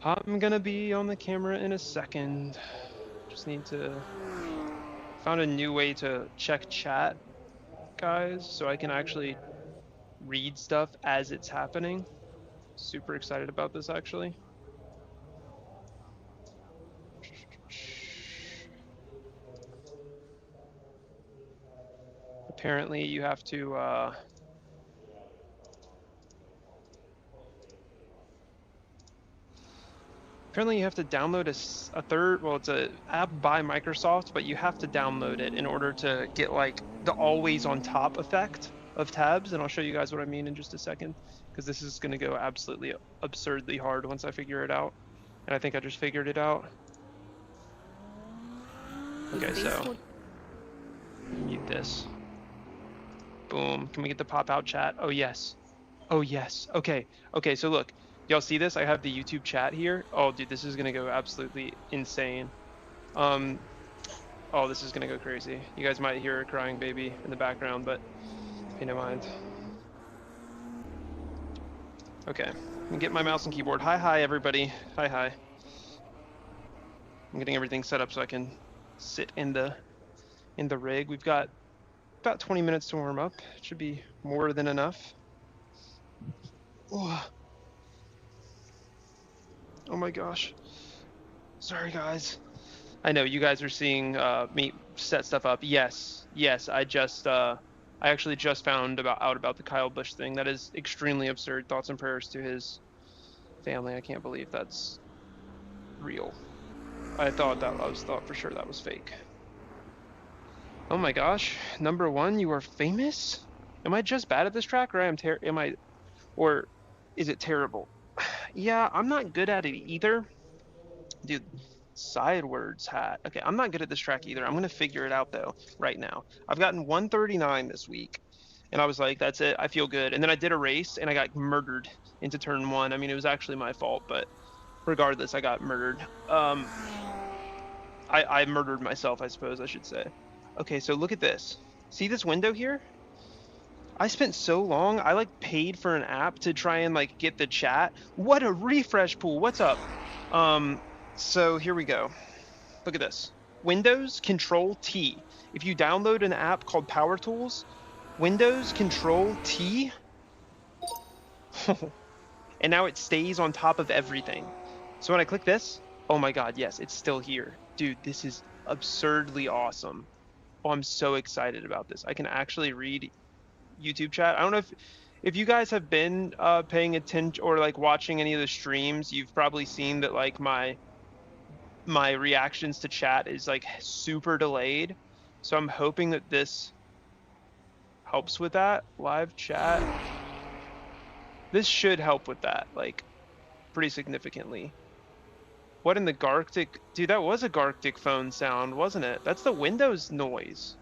I'm gonna be on the camera in a second. Just need to found a new way to check chat, guys, so I can actually read stuff as it's happening. Super excited about this actually. Apparently you have to download a third, well, it's a app by Microsoft, but you have to download it in order to get like the always on top effect of tabs. And I'll show you guys what I mean in just a second, because this is going to go absolutely absurdly hard once I figure it out. And I think I just figured it out. Okay, so mute this. Boom. Can we get the pop out chat? Oh yes. Oh yes. Okay. Okay, so look. Y'all see this? I have the YouTube chat here. Oh dude, this is gonna go absolutely insane. Oh, this is gonna go crazy. You guys might hear a crying baby in the background, but pay no mind. Okay. Let me get my mouse and keyboard. Hi everybody. Hi. I'm getting everything set up so I can sit in the rig. We've got about 20 minutes to warm up. It should be more than enough. Oh my gosh. Sorry guys. I know you guys are seeing me set stuff up. Yes, I actually just found out about the Kyle Busch thing. That is extremely absurd. Thoughts and prayers to his family. I can't believe that's real. I thought for sure that was fake. Oh my gosh, number one, you are famous? Am I just bad at this track, or or is it terrible? Yeah, I'm not good at it either. Dude, sidewards hat. Okay, I'm not good at this track either. I'm gonna figure it out though right now. I've gotten 139 this week, and I was like, that's it. I feel good. And then I did a race, and I got murdered into turn one. I mean, it was actually my fault, but regardless, I got murdered. I murdered myself, I suppose I should say. Okay, so look at this. See this window here? I spent so long, I like paid for an app to try and like get the chat. What a refresh pool. What's up? So here we go. Look at this. Windows Control T. If you download an app called Power Tools, Windows Control T, and now it stays on top of everything. So when I click this, oh my God, yes, it's still here. Dude, this is absurdly awesome. Oh, I'm so excited about this. I can actually read YouTube chat. I don't know if you guys have been paying attention or like watching any of the streams, you've probably seen that like my reactions to chat is like super delayed. So I'm hoping that this helps with that. Live chat. This should help with that, like pretty significantly. What in the Garctic? Dude, that was a Garctic phone sound, wasn't it? That's the Windows noise.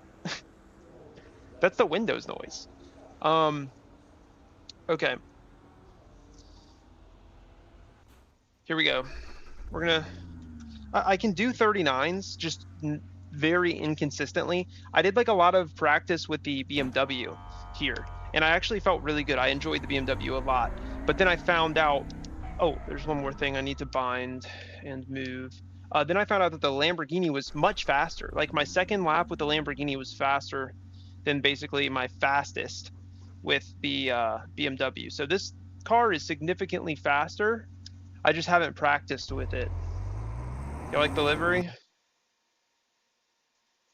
That's the Windows noise. Okay. Here we go. We're gonna, I can do 39s, just very inconsistently. I did like a lot of practice with the BMW here, and I actually felt really good. I enjoyed the BMW a lot, but then I found out, oh, there's one more thing I need to bind and move. Then I found out that the Lamborghini was much faster. Like my second lap with the Lamborghini was faster than basically my fastest with the BMW. So this car is significantly faster. I just haven't practiced with it. You like the livery?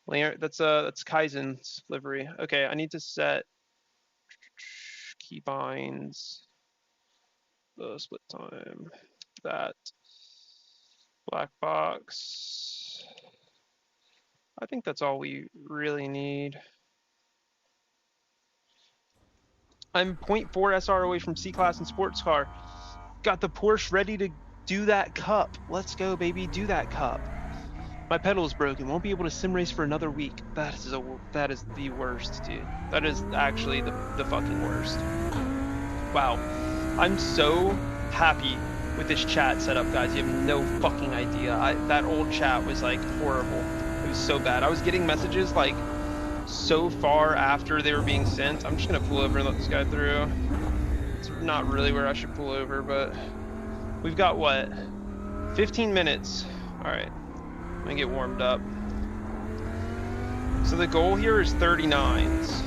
That's Kaizen's livery. Okay, I need to set keybinds, the split time, that black box. I think that's all we really need. I'm 0.4 SR away from C-Class and sports car. Got the Porsche ready to do that cup. Let's go, baby, do that cup. My pedal is broken. Won't be able to sim race for another week. That is the worst, dude. That is actually the fucking worst. Wow. I'm so happy with this chat setup, guys. You have no fucking idea. That old chat was like horrible. It was so bad. I was getting messages like so far after they were being sent. I'm just gonna pull over and let this guy through. It's not really where I should pull over, but we've got what? 15 minutes. All right, let me get warmed up. So the goal here is 39s.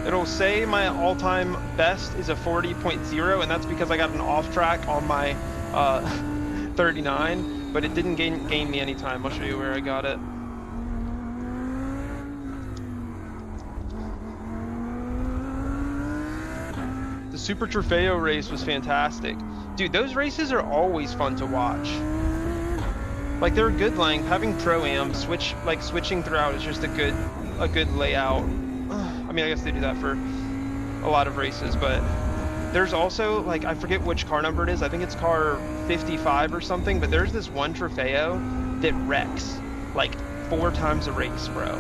It'll say my all-time best is a 40.0, and that's because I got an off track on my 39, but it didn't gain me any time. I'll show you where I got it. The Super Trofeo race was fantastic. Dude, those races are always fun to watch. Like, they're a good length. Having Pro-Am switching throughout is just a good layout. I mean, I guess they do that for a lot of races, but there's also, like, I forget which car number it is. I think it's car 55 or something, but there's this one Trofeo that wrecks like 4 times a race, bro.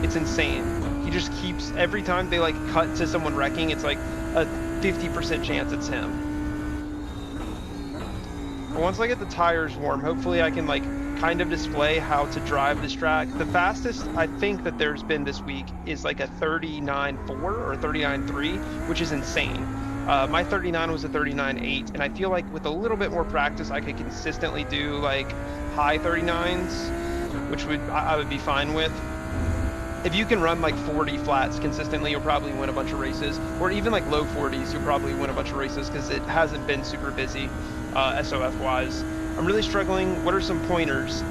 It's insane. He just keeps, every time they like cut to someone wrecking, it's like a 50% chance it's him. But once I get the tires warm, hopefully I can like kind of display how to drive this track. The fastest I think that there's been this week is like a 39.4 or 39.3, which is insane. My 39 was a 39.8, and I feel like with a little bit more practice, I could consistently do like high 39s, which I would be fine with. If you can run like 40 flats consistently, you'll probably win a bunch of races, or even like low 40s, you'll probably win a bunch of races because it hasn't been super busy SOF wise. I'm really struggling. What are some pointers?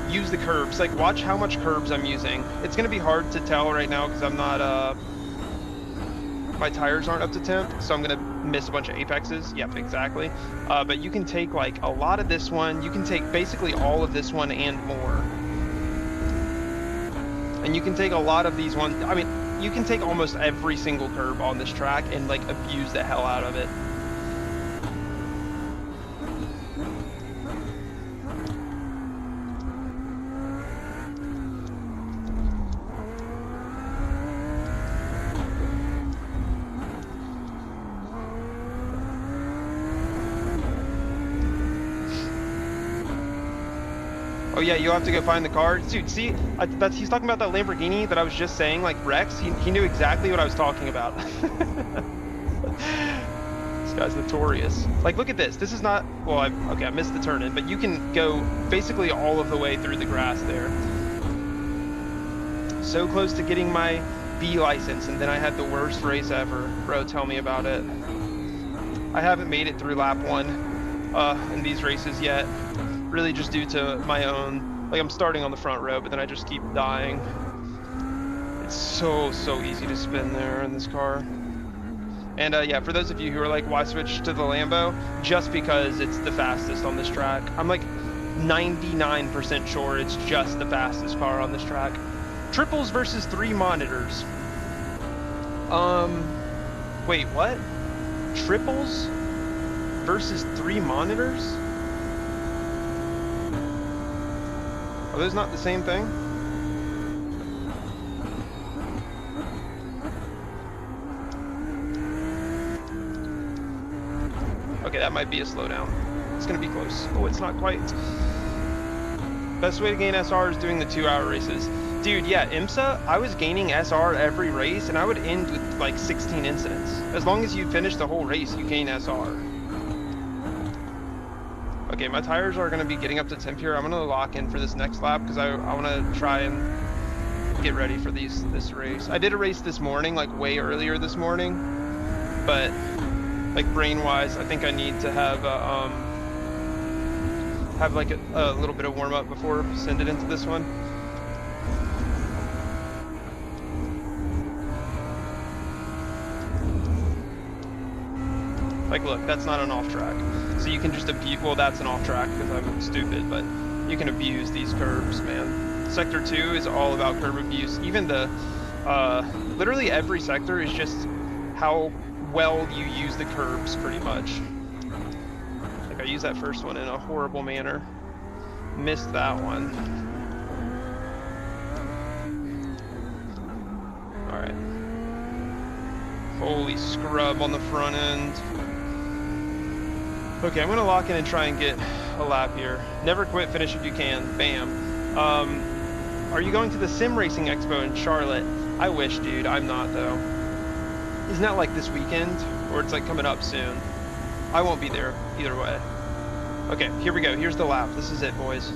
Use the curbs. Like, watch how much curbs I'm using. It's going to be hard to tell right now because I'm not, my tires aren't up to temp, so I'm going to miss a bunch of apexes. Yep, exactly. But you can take like a lot of this one. You can take basically all of this one and more. And you can take a lot of these ones. I mean, you can take almost every single curb on this track and like abuse the hell out of it. Oh yeah, you'll have to go find the car. Dude, see, he's talking about that Lamborghini that I was just saying, like Rex. He knew exactly what I was talking about. This guy's notorious. Like, look at this. This is not, well, okay, I missed the turn in, but you can go basically all of the way through the grass there. So close to getting my B license, and then I had the worst race ever. Bro, tell me about it. I haven't made it through lap 1 in these races yet. Really just due to my own, like I'm starting on the front row, but then I just keep dying. It's so easy to spin there in this car. And yeah, for those of you who are like, why switch to the Lambo? Just because it's the fastest on this track. I'm like 99% sure it's just the fastest car on this track. Triples versus 3 monitors. Wait, what? Triples versus 3 monitors? Are those not the same thing? Okay, that might be a slowdown. It's gonna be close. Oh, it's not quite. Best way to gain SR is doing the 2-hour races. Dude, yeah, IMSA, I was gaining SR every race, and I would end with like 16 incidents. As long as you finish the whole race, you gain SR. Okay, my tires are going to be getting up to temp here. I'm going to lock in for this next lap because I want to try and get ready for this race. I did a race this morning, like way earlier this morning, but like brain-wise, I think I need to have like a little bit of warm-up before send it into this one. Like, look, that's not an off-track. So you can just abuse, well, that's an off-track because I'm stupid, but you can abuse these curbs, man. Sector 2 is all about curb abuse. Even the, literally every sector is just how well you use the curbs, pretty much. Like, I used that first one in a horrible manner. Missed that one. Alright. Holy scrub on the front end. Okay, I'm gonna lock in and try and get a lap here. Never quit, finish if you can. Bam. Are you going to the Sim Racing Expo in Charlotte? I wish, dude. I'm not, though. Isn't that like this weekend? Or it's like coming up soon? I won't be there either way. Okay, here we go. Here's the lap. This is it, boys.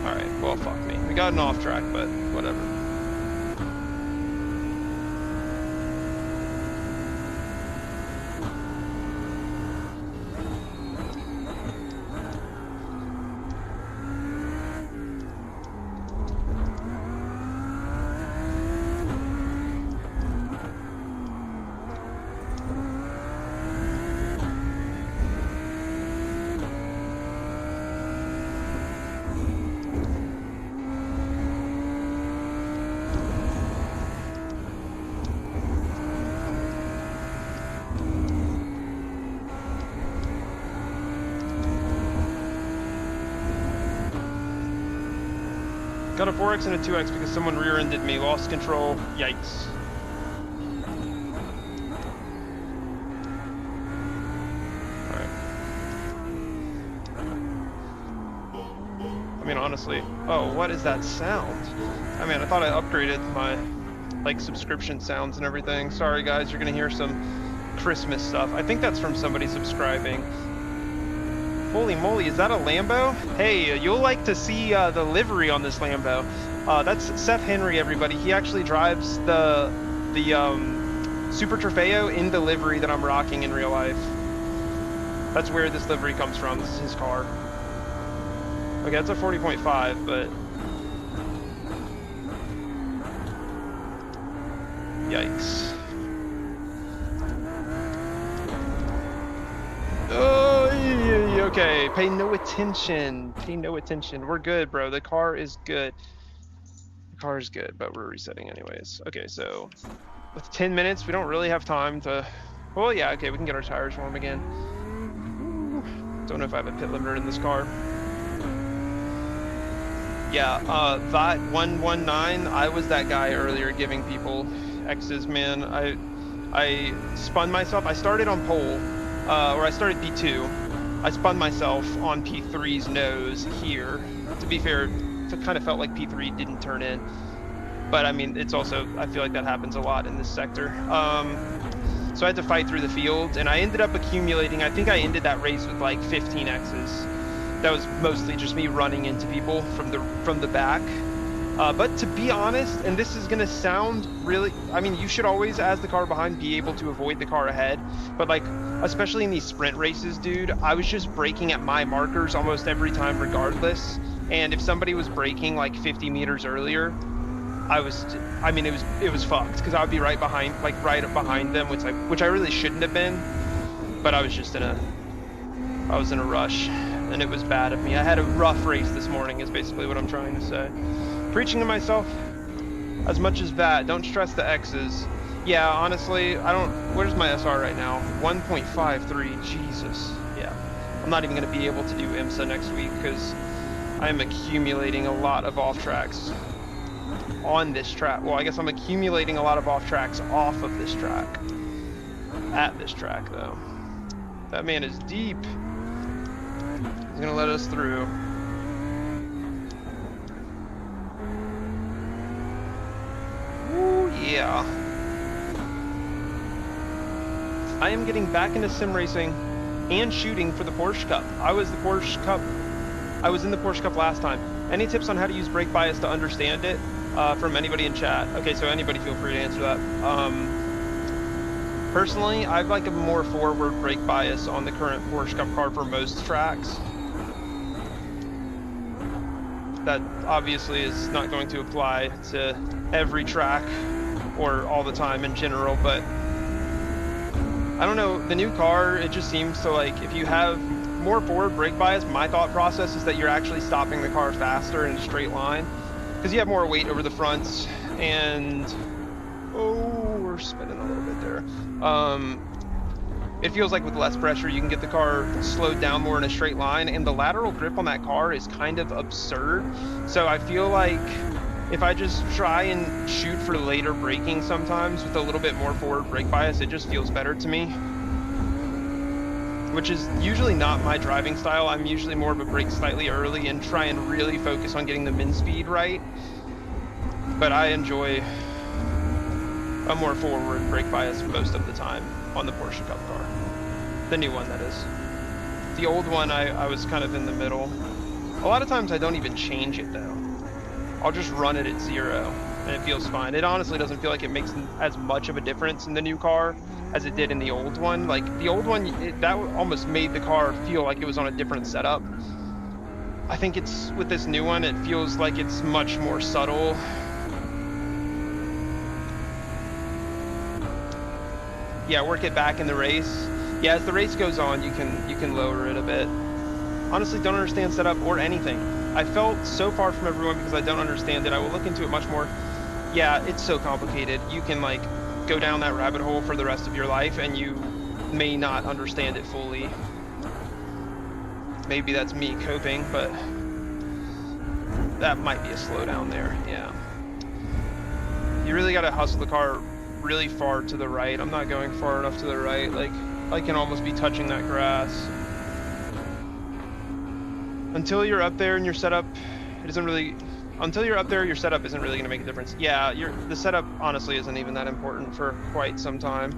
Alright, well, fuck me. We got an off track, but whatever. Got a 4X and a 2X because someone rear-ended me, lost control, yikes. Alright. I mean, honestly, oh, what is that sound? I mean, I thought I upgraded my, like, subscription sounds and everything. Sorry guys, you're gonna hear some Christmas stuff. I think that's from somebody subscribing. Holy moly, is that a Lambo? Hey, you'll like to see the livery on this Lambo. That's Seth Henry, everybody. He actually drives the Super Trofeo in the livery that I'm rocking in real life. That's where this livery comes from. This is his car. Okay, that's a 40.5, but... yikes. Oh, okay, pay no attention. Pay no attention. We're good, bro. The car is good. The car is good, but we're resetting anyways. Okay, so with 10 minutes, we don't really have time to... well, yeah, okay, we can get our tires warm again. Don't know if I have a pit limiter in this car. Yeah, that 119, I was that guy earlier giving people X's, man. I spun myself. I started on pole. Or I started P2. I spun myself on P3's nose here. To be fair, it kind of felt like P3 didn't turn in. But I mean, it's also, I feel like that happens a lot in this sector. So I had to fight through the field, and I ended up accumulating, I think I ended that race with like 15 X's. That was mostly just me running into people from the back. But to be honest, and this is gonna sound really, I mean, you should always, as the car behind, be able to avoid the car ahead. But like, especially in these sprint races, dude, I was just braking at my markers almost every time regardless. And if somebody was braking like 50 meters earlier, I mean, it was fucked, because I would be right behind, like right up behind them, which I really shouldn't have been. But I was just I was in a rush, and it was bad of me. I had a rough race this morning, is basically what I'm trying to say. Preaching to myself as much as that. Don't stress the X's. Yeah, honestly, I don't... where's my SR right now? 1.53. Jesus. Yeah. I'm not even going to be able to do IMSA next week because I am accumulating a lot of off tracks on this track. Well, I guess I'm accumulating a lot of off tracks off of this track. At this track, though. That man is deep. He's going to let us through. Yeah. I am getting back into sim racing and shooting for the Porsche Cup. I was in the Porsche Cup last time. Any tips on how to use brake bias to understand it from anybody in chat? Okay, so anybody feel free to answer that. Personally, I'd like a more forward brake bias on the current Porsche Cup car for most tracks. That obviously is not going to apply to every track or all the time in general, but I don't know, the new car, it just seems to, like, if you have more forward brake bias, my thought process is that you're actually stopping the car faster in a straight line, because you have more weight over the fronts, and oh, we're spinning a little bit there. It feels like with less pressure you can get the car slowed down more in a straight line, and the lateral grip on that car is kind of absurd. So I feel like if I just try and shoot for later braking sometimes with a little bit more forward brake bias, it just feels better to me. which is usually not my driving style. I'm usually more of a brake slightly early and try and really focus on getting the min speed right. But I enjoy a more forward brake bias most of the time on the Porsche Cup car. The new one, that is. The old one, I was kind of in the middle. A lot of times I don't even change it though. I'll just run it at 0 and it feels fine. It honestly doesn't feel like it makes as much of a difference in the new car as it did in the old one. Like the old one, that almost made the car feel like it was on a different setup. I think it's with this new one, it feels like it's much more subtle. Yeah, work it back in the race. Yeah, as the race goes on, you can lower it a bit. Honestly, don't understand setup or anything. I felt so far from everyone because I don't understand it. I will look into it much more. Yeah, it's so complicated. You can like go down that rabbit hole for the rest of your life and you may not understand it fully. Maybe that's me coping, but that might be a slowdown there, yeah. You really gotta hustle the car really far to the right. I'm not going far enough to the right. Like, I can almost be touching that grass. Until you're up there and your setup, until you're up there, your setup isn't really gonna make a difference. Yeah, the setup honestly isn't even that important for quite some time.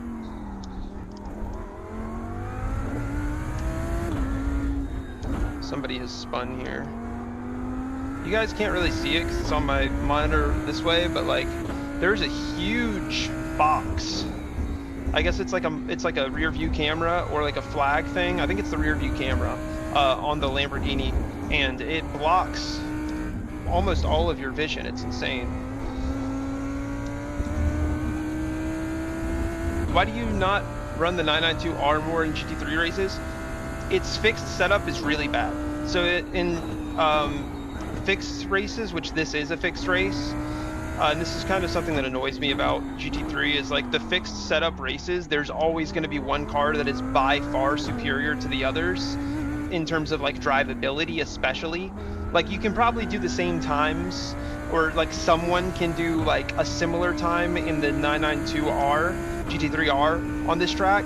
Somebody has spun here. You guys can't really see it because it's on my monitor this way, but like, there's a huge box. I guess it's like a rear view camera or like a flag thing. I think it's the rear view camera on the Lamborghini, and it blocks almost all of your vision. It's insane. Why do you not run the 992R more in GT3 races? Its fixed setup is really bad. So in fixed races, which this is a fixed race, and this is kind of something that annoys me about GT3, is like the fixed setup races, there's always going to be one car that is by far superior to the others in terms of like drivability, especially. Like you can probably do the same times, or like someone can do like a similar time in the 992R, GT3R on this track,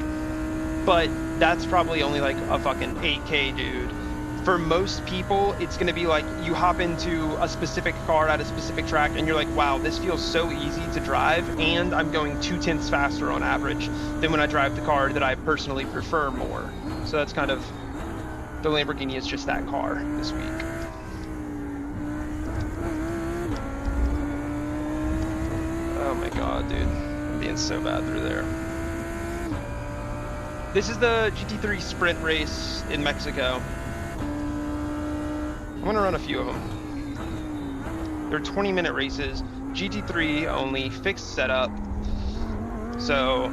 but that's probably only like a fucking 8K dude. For most people, it's going to be like you hop into a specific car at a specific track and you're like, wow, this feels so easy to drive, and I'm going 0.2 faster on average than when I drive the car that I personally prefer more. So that's kind of, the Lamborghini is just that car this week. Oh my god, dude. I'm being so bad through there. This is the GT3 sprint race in Mexico. I'm gonna run a few of them. They're 20-minute races, GT3 only, fixed setup. So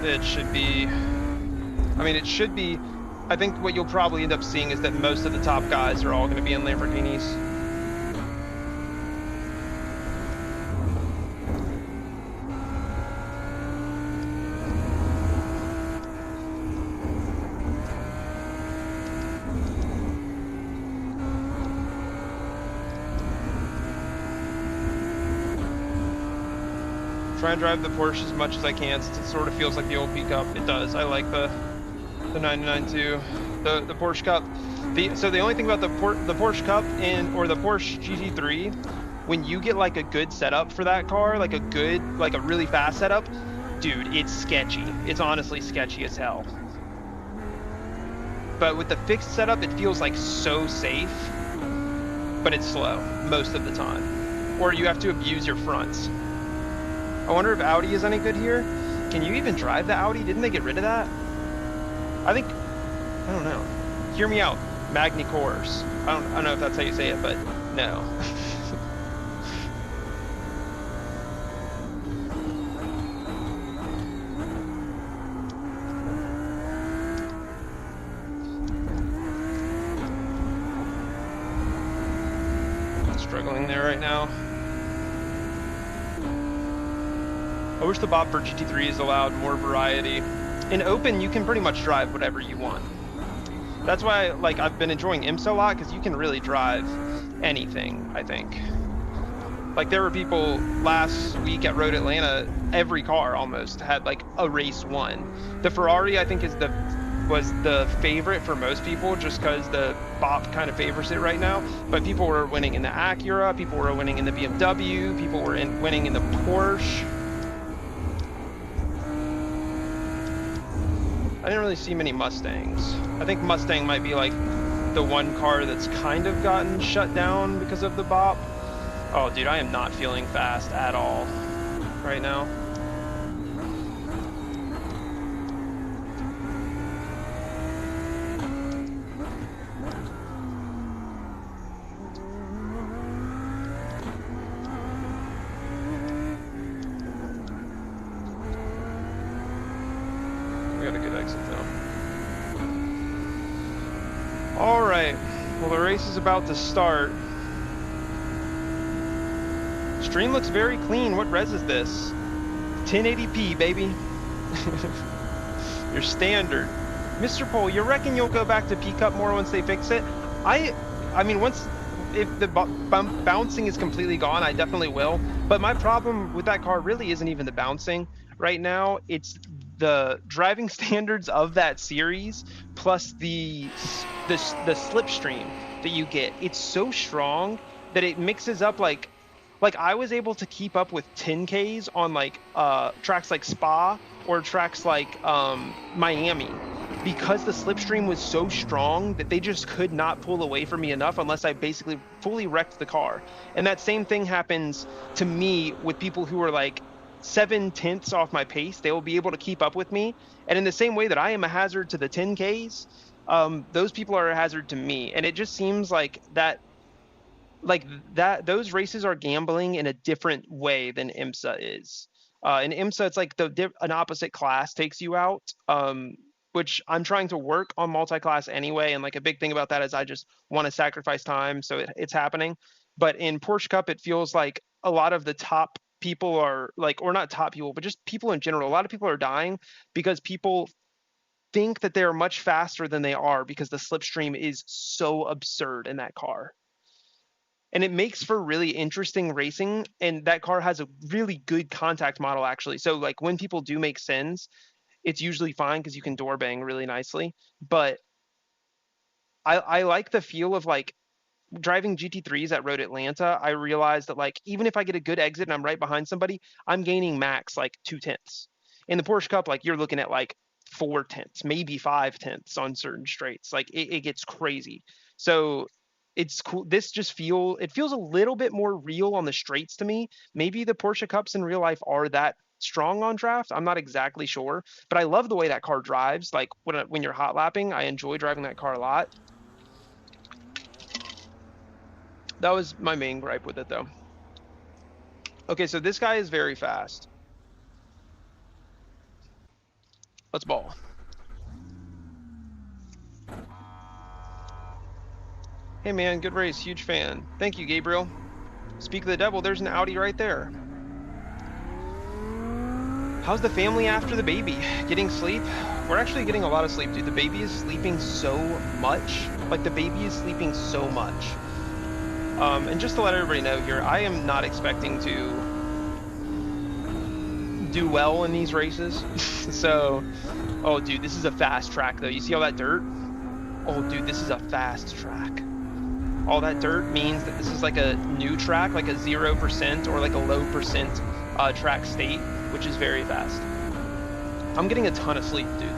it should be, I think what you'll probably end up seeing is that most of the top guys are all gonna be in Lamborghinis. Try and drive the Porsche as much as I can, since it sort of feels like the old pickup. It does. I like the 992, the Porsche Cup. So the only thing about the Porsche Cup or the Porsche GT3, when you get like a good setup for that car, like a really fast setup, dude, it's sketchy. It's honestly sketchy as hell. But with the fixed setup, it feels like so safe, but it's slow most of the time. Or you have to abuse your fronts. I wonder if Audi is any good here. Can you even drive the Audi? Didn't they get rid of that? I don't know. Hear me out. Magni Cores. I don't know if that's how you say it, but no. I'm struggling there right now. I wish the bot for GT3 is allowed more variety. In open, you can pretty much drive whatever you want. That's why, like, I've been enjoying IMSA a lot, because you can really drive anything, I think. Like, there were people last week at Road Atlanta, every car almost had, like, a race won. The Ferrari, I think, is the was the favorite for most people just because the BOP kind of favors it right now. But people were winning in the Acura, people were winning in the BMW, people were winning in the Porsche. I didn't really see many Mustangs. I think Mustang might be like the one car that's kind of gotten shut down because of the BOP. Oh, dude, I am not feeling fast at all right now. We got a good exit though. All right, well, the race is about to start. Stream looks very clean. What res is this? 1080p, baby. Your standard. Mr. Pohl, you reckon you'll go back to P-Cup more once they fix it? I mean, if the bouncing is completely gone, I definitely will. But my problem with that car really isn't even the bouncing right now. It's the driving standards of that series plus the slipstream that you get. It's so strong that it mixes up like I was able to keep up with 10Ks on like tracks like Spa or tracks like Miami because the slipstream was so strong that they just could not pull away from me enough unless I basically fully wrecked the car. And that same thing happens to me with people who are like 7/10 off my pace. They will be able to keep up with me. And in the same way that I am a hazard to the 10Ks, those people are a hazard to me. And it just seems like those races are gambling in a different way than IMSA is. In IMSA, it's like an opposite class takes you out, which I'm trying to work on multi-class anyway. And like a big thing about that is I just want to sacrifice time, so it's happening. But in Porsche Cup, it feels like a lot of the top people are like, or not top people, but just people in general. A lot of people are dying because people think that they're much faster than they are because the slipstream is so absurd in that car. And it makes for really interesting racing, and that car has a really good contact model actually. So like when people do make sins, it's usually fine because you can door bang really nicely. But I like the feel of like driving GT3s at Road Atlanta. I realized that like even if I get a good exit and I'm right behind somebody, I'm gaining max like 2/10. In the Porsche Cup, like you're looking at like 4/10, maybe 5/10 on certain straights. Like it gets crazy. So it's cool. This just feels a little bit more real on the straights to me. Maybe the Porsche Cups in real life are that strong on draft. I'm not exactly sure, but I love the way that car drives. Like when you're hot lapping, I enjoy driving that car a lot. That was my main gripe with it though. Okay, so this guy is very fast. Let's ball. Hey man, good race, huge fan. Thank you, Gabriel. Speak of the devil, there's an Audi right there. How's the family after the baby? Getting sleep? We're actually getting a lot of sleep, dude. The baby is sleeping so much. Like the baby is sleeping so much. And just to let everybody know here, I am not expecting to do well in these races. So, oh dude, this is a fast track though. You see all that dirt? Oh dude, this is a fast track. All that dirt means that this is like a new track, like a 0% or like a low percent track state, which is very fast. I'm getting a ton of sleep, dude.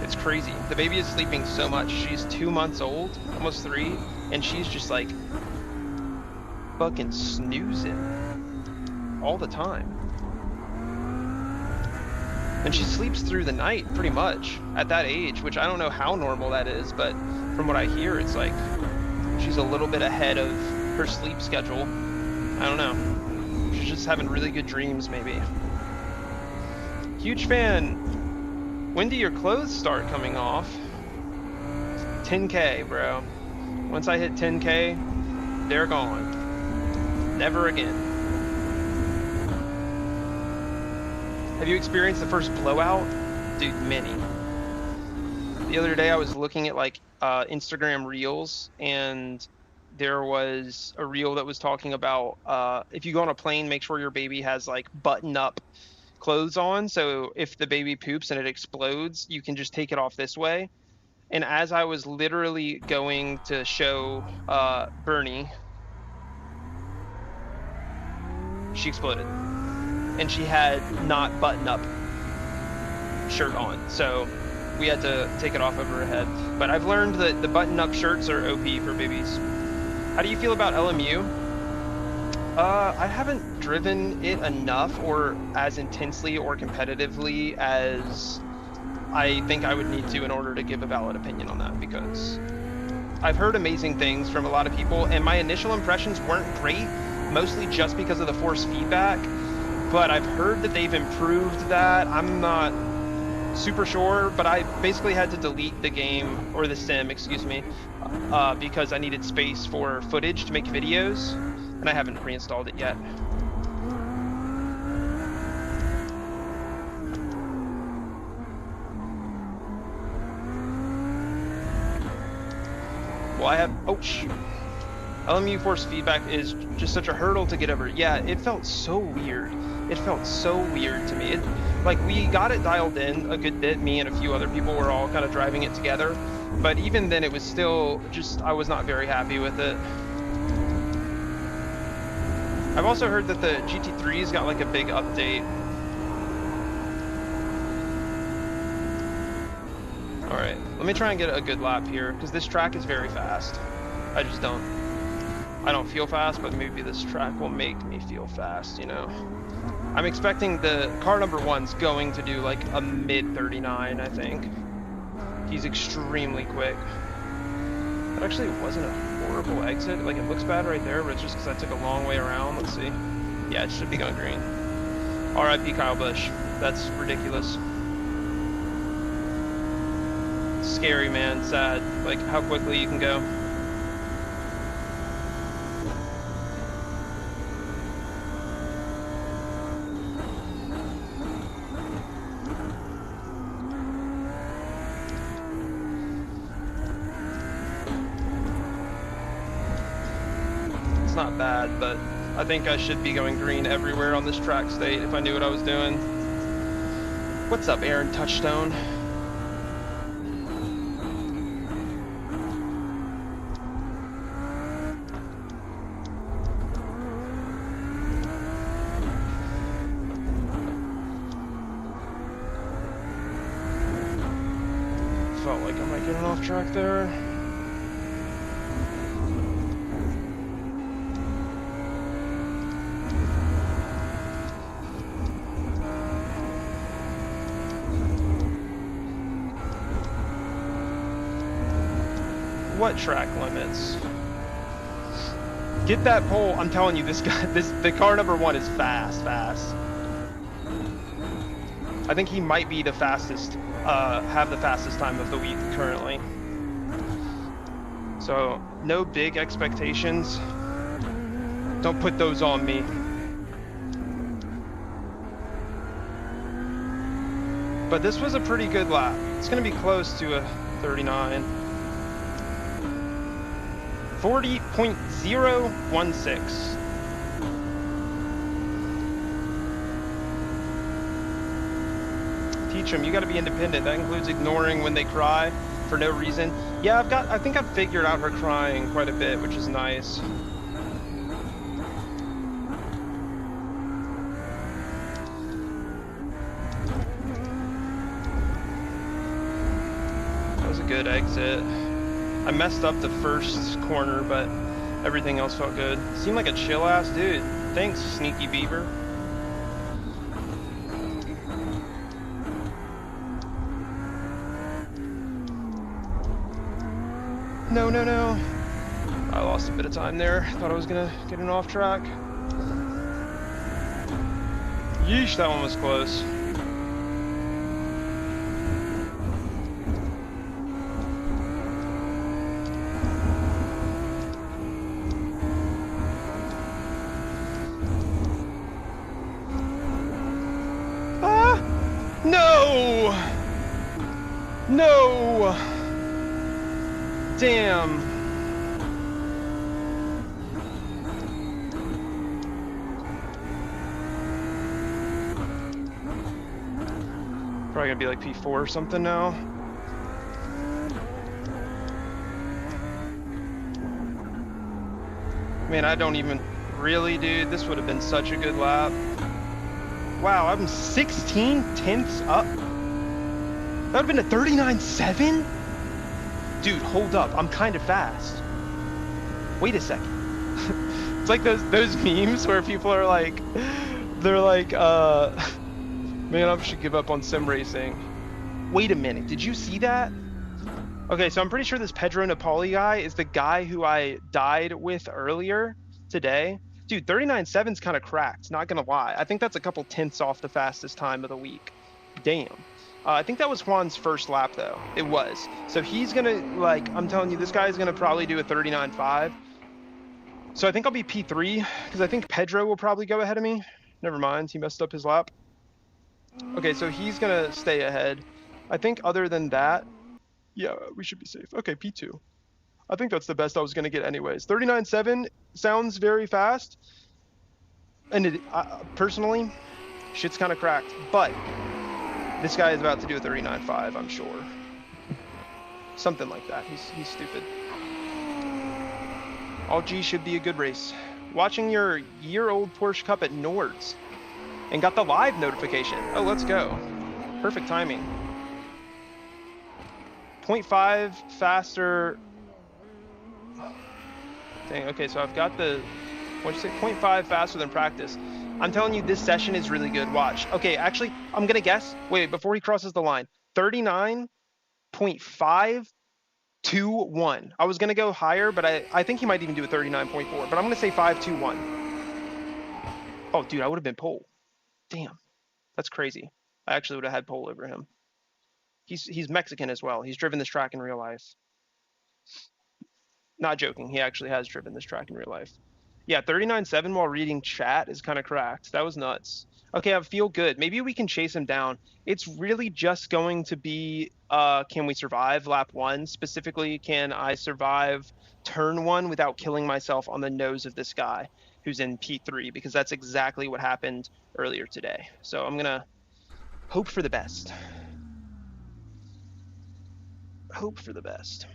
It's crazy. The baby is sleeping so much. She's 2 months old, almost 3, and she's just like fucking snoozing all the time. And she sleeps through the night pretty much at that age, which I don't know how normal that is, but from what I hear, it's like she's a little bit ahead of her sleep schedule. I don't know. She's just having really good dreams, maybe. Huge fan. When do your clothes start coming off? 10K, bro. Once I hit 10K, they're gone. Never again. Have you experienced the first blowout? Dude, many. The other day I was looking at like Instagram reels, and there was a reel that was talking about if you go on a plane, make sure your baby has like button up clothes on, so if the baby poops and it explodes, you can just take it off this way. And as I was literally going to show Bernie, she exploded. And she had not button-up shirt on, so we had to take it off over her head. But I've learned that the button-up shirts are OP for babies. How do you feel about LMU? I haven't driven it enough or as intensely or competitively as I think I would need to in order to give a valid opinion on that, because I've heard amazing things from a lot of people, and my initial impressions weren't great, mostly just because of the force feedback, but I've heard that they've improved that. I'm not super sure, but I basically had to delete the game, or the sim, excuse me, because I needed space for footage to make videos, and I haven't reinstalled it yet. Well, I have, oh shoot. LMU force feedback is just such a hurdle to get over. Yeah, it felt so weird. It felt so weird to me. Like, we got it dialed in a good bit. Me and a few other people were all kind of driving it together. But even then, it was still just, I was not very happy with it. I've also heard that the GT3's got like a big update. All right, let me try and get a good lap here, because this track is very fast. I don't feel fast, but maybe this track will make me feel fast, you know? I'm expecting the car number 1's going to do like a mid 39, I think. He's extremely quick. That actually wasn't a horrible exit. Like, it looks bad right there, but it's just because I took a long way around. Let's see. Yeah, it should be going green. RIP Kyle Busch. That's ridiculous. Scary, man. Sad. Like, how quickly you can go. Not bad, but I think I should be going green everywhere on this track state if I knew what I was doing. What's up, Aaron Touchstone? Felt like I might get an off track there. What track limits? Get that pole. I'm telling you, this guy, the car number 1 is fast. I think he might be the fastest, have the fastest time of the week currently. So, no big expectations. Don't put those on me. But this was a pretty good lap. It's gonna be close to a 39. 40.016. Teach them, you gotta be independent. That includes ignoring when they cry for no reason. Yeah, I think I've figured out her crying quite a bit, which is nice. That was a good exit. I messed up the first corner, but everything else felt good. Seemed like a chill-ass dude. Thanks, Sneaky Beaver. No. I lost a bit of time there. Thought I was gonna get an off track. Yeesh, that one was close. No! Damn. Probably gonna be like P4 or something now. Man, I don't even really, dude. This would have been such a good lap. Wow, I'm 16 tenths up. That would have been a 39.7? Dude, hold up. I'm kind of fast. Wait a second. It's like those memes where people are like, they're like, man, I should give up on sim racing. Wait a minute. Did you see that? Okay, so I'm pretty sure this Pedro Napoli guy is the guy who I died with earlier today. Dude, 39.7's kind of cracked, not gonna lie. I think that's a couple tenths off the fastest time of the week. Damn. I think that was Juan's first lap, though. It was. So he's gonna, like, I'm telling you, this guy's gonna probably do a 39.5. So I think I'll be P3, because I think Pedro will probably go ahead of me. Never mind, he messed up his lap. Okay, so he's gonna stay ahead. I think other than that, yeah, we should be safe. Okay, P2. I think that's the best I was gonna get anyways. 39.7 sounds very fast. And it, personally, shit's kind of cracked. But this guy is about to do a 39.5, I'm sure. Something like that. He's stupid. All G should be a good race. Watching your year-old Porsche Cup at Nord's. And got the live notification. Oh, let's go. Perfect timing. 0.5 faster. Dang, okay, so I've got the, what'd you say, 0.5 faster than practice. I'm telling you, this session is really good. Watch. Okay, actually, I'm going to guess. Wait, before he crosses the line. 39.521. I was going to go higher, but I think he might even do a 39.4. But I'm going to say 521. Oh, dude, I would have been pole. Damn. That's crazy. I actually would have had pole over him. He's Mexican as well. He's driven this track in real life. Not joking. He actually has driven this track in real life. Yeah, 39.7 while reading chat is kind of cracked. That was nuts. Okay, I feel good. Maybe we can chase him down. It's really just going to be, can we survive lap 1? Specifically, can I survive turn 1 without killing myself on the nose of this guy who's in P3? Because that's exactly what happened earlier today. So I'm going to hope for the best. Hope for the best.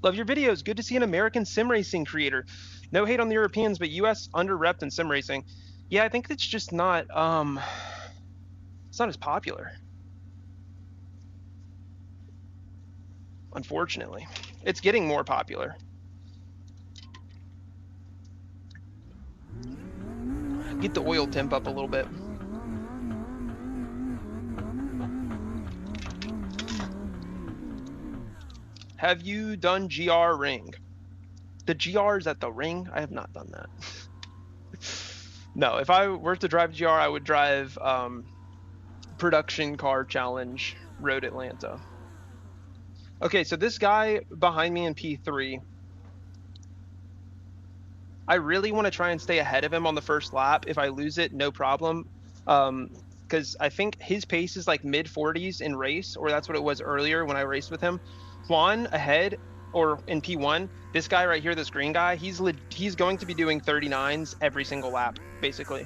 Love your videos. Good to see an American sim racing creator. No hate on the Europeans, but US under-repped in sim racing. Yeah, I think it's just not it's not as popular. Unfortunately. It's getting more popular. Get the oil temp up a little bit. Have you done GR ring? The GRs at the ring? I have not done that. No, if I were to drive GR, I would drive Production Car Challenge Road Atlanta. Okay, so this guy behind me in P3, I really want to try and stay ahead of him on the first lap. If I lose it, no problem. Because I think his pace is like mid-40s in race, or that's what it was earlier when I raced with him. Juan ahead, or in P1, this guy right here, this green guy, he's going to be doing 39s every single lap, basically.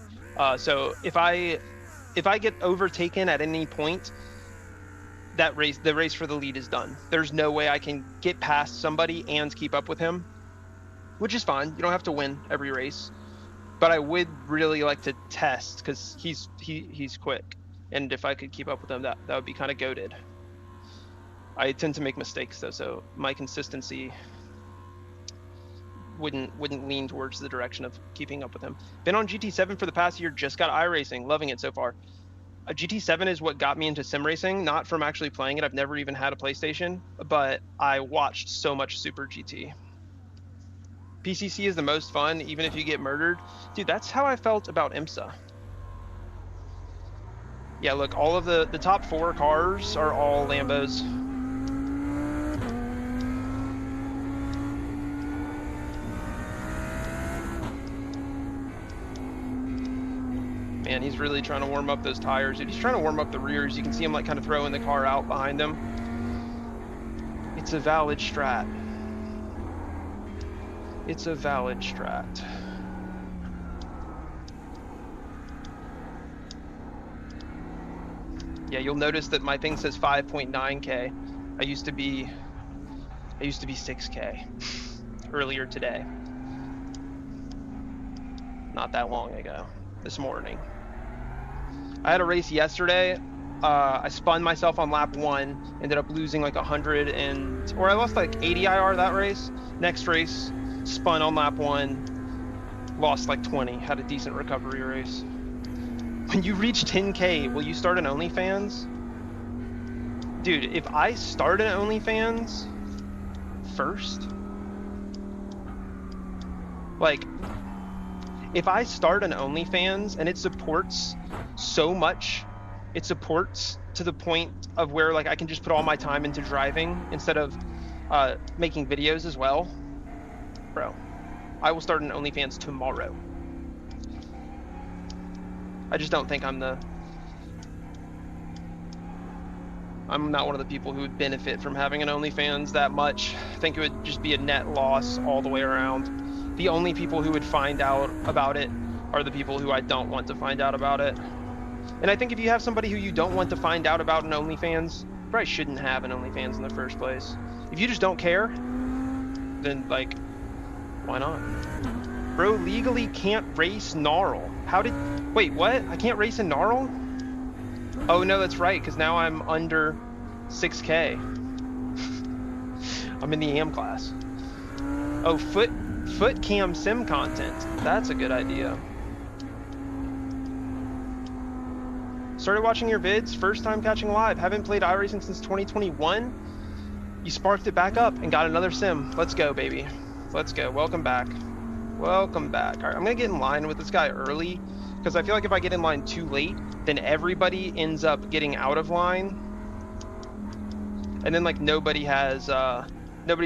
So if I get overtaken at any point, the race for the lead is done. There's no way I can get past somebody and keep up with him, which is fine. You don't have to win every race, but I would really like to test because he's quick, and if I could keep up with him, that would be kind of goated. I tend to make mistakes though, so my consistency wouldn't lean towards the direction of keeping up with him. Been on GT7 for the past year, just got iRacing, loving it so far. GT7 is what got me into sim racing, not from actually playing it. I've never even had a PlayStation, but I watched so much Super GT. PCC is the most fun, even if you get murdered. Dude, that's how I felt about IMSA. Yeah, look, all of the top 4 cars are all Lambos. Man, he's really trying to warm up those tires. Dude, he's trying to warm up the rears. You can see him like kind of throwing the car out behind him. It's a valid strat. It's a valid strat. Yeah, you'll notice that my thing says 5.9K. I used to be 6K earlier today. Not that long ago, this morning. I had a race yesterday. I spun myself on lap 1, ended up losing like 100 and, or I lost like 80 IR that race. Next race, spun on lap 1, lost like 20, had a decent recovery race. When you reach 10K, will you start an OnlyFans? Dude, if I start an OnlyFans first, like, if I start an OnlyFans and it supports so much, it supports to the point of where like I can just put all my time into driving instead of making videos as well, bro, I will start an OnlyFans tomorrow. I just don't think I'm not one of the people who would benefit from having an OnlyFans that much. I think it would just be a net loss all the way around. The only people who would find out about it are the people who I don't want to find out about it. And I think if you have somebody who you don't want to find out about an OnlyFans, you probably shouldn't have an OnlyFans in the first place. If you just don't care, then like, why not? Bro, legally can't race Gnarl. Wait, what? I can't race in Gnarl? Oh no, that's right, because now I'm under 6K. I'm in the AM class. Oh, foot cam sim content. That's a good idea. Started watching your vids, first time catching live. Haven't played iRacing since 2021. You sparked it back up and got another sim. Let's go, baby. Let's go. Welcome back. Welcome back. All right, I'm gonna get in line with this guy early because I feel like if I get in line too late, then everybody ends up getting out of line. And then like nobody's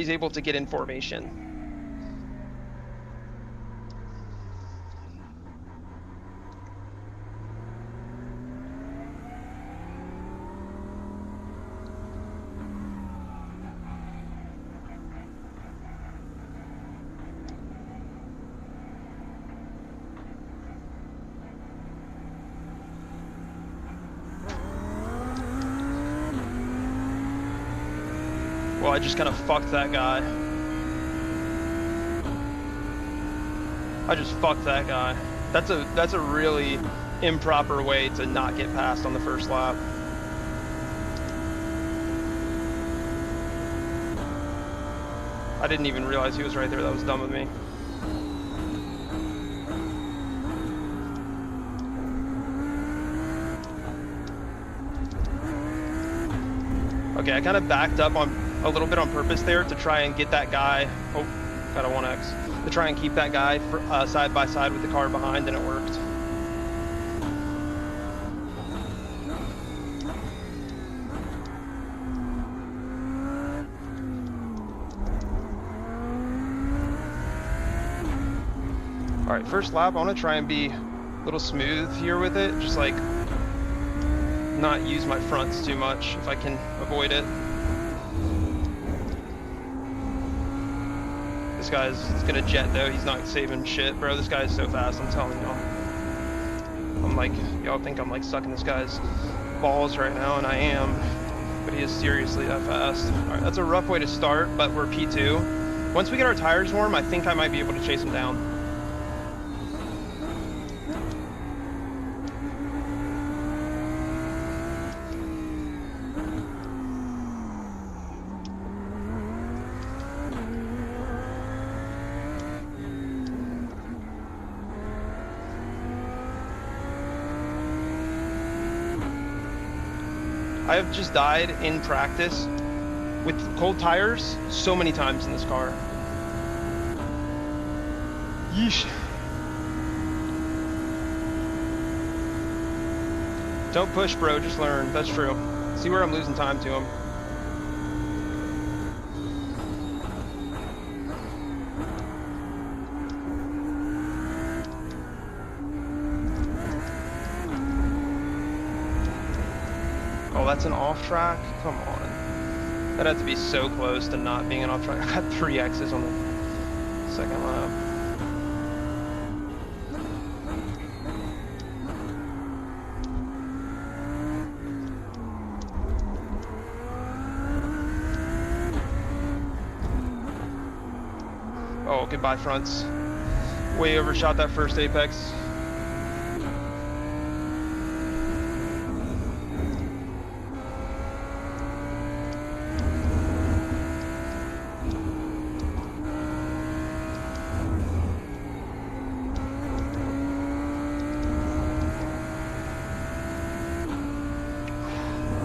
able to get in formation. Well, I just kind of fucked that guy. I just fucked that guy. That's a really improper way to not get passed on the first lap. I didn't even realize he was right there. That was dumb of me. Okay, I kind of backed up on a little bit on purpose there to try and get that guy. Oh, got a 1X. To try and keep that guy side by side with the car behind, and it worked. All right, first lap, I want to try and be a little smooth here with it. Just like not use my fronts too much if I can avoid it. This guy's gonna jet though. He's not saving shit, bro. This guy's so fast, I'm telling y'all. I'm like, y'all think I'm like sucking this guy's balls right now, and I am, but he is seriously that fast. All right, that's a rough way to start, but we're P2. Once we get our tires warm, I think I might be able to chase him down. I have just died in practice with cold tires so many times in this car. Yeesh. Don't push, bro, just learn. That's true. See where I'm losing time to him. Oh, that's an off track? Come on. That had to be so close to not being an off track. I got 3 X's on the second lap. Oh, goodbye fronts. Way overshot that first apex.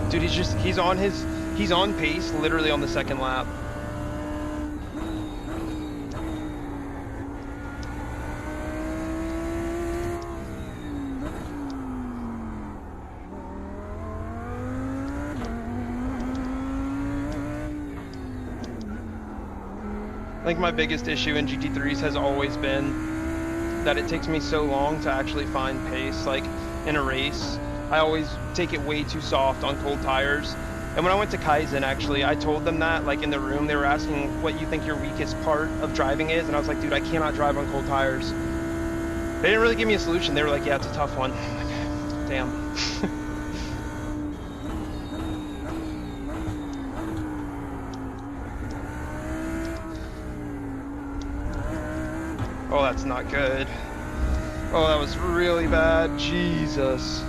Dude, he's on pace literally on the second lap. I think my biggest issue in GT3s has always been that it takes me so long to actually find pace. Like in a race, I always take it way too soft on cold tires. And when I went to Kaizen, actually, I told them that, like in the room, they were asking what you think your weakest part of driving is. And I was like, dude, I cannot drive on cold tires. They didn't really give me a solution. They were like, yeah, it's a tough one. I'm like, damn. Oh, that's not good. Oh, that was really bad. Jesus.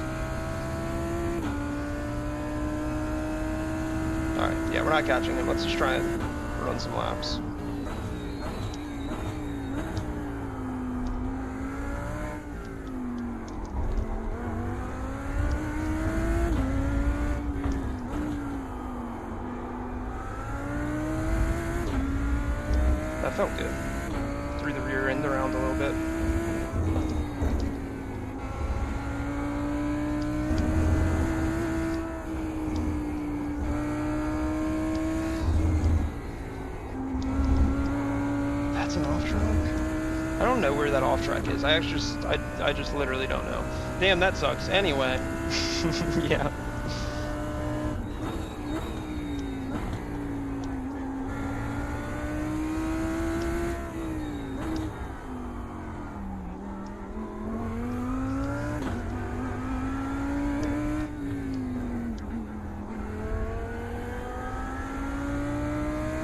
Alright, yeah, we're not catching him. Let's just try and run some laps. That felt good. Threw the rear end around a little bit. That's an off track? I don't know where that off track is. I just literally don't know. Damn, that sucks. Anyway, yeah.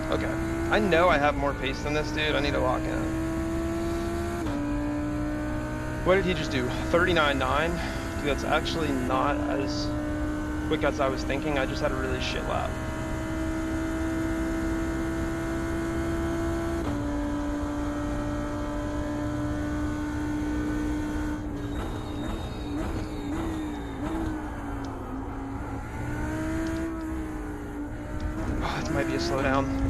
Okay, I know I have more pace than this dude. I need to lock in. What did he just do? 39.9? Dude, that's actually not as quick as I was thinking. I just had a really shit lap. Oh, it might be a slowdown.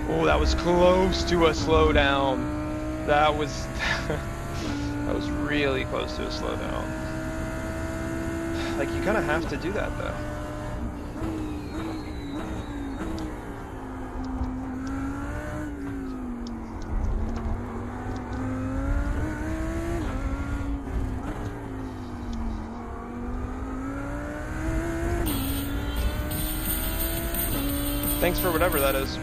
Oh, that was close to a slowdown. That was that was really close to a slowdown. Like, you kind of have to do that though. Thanks for whatever that is.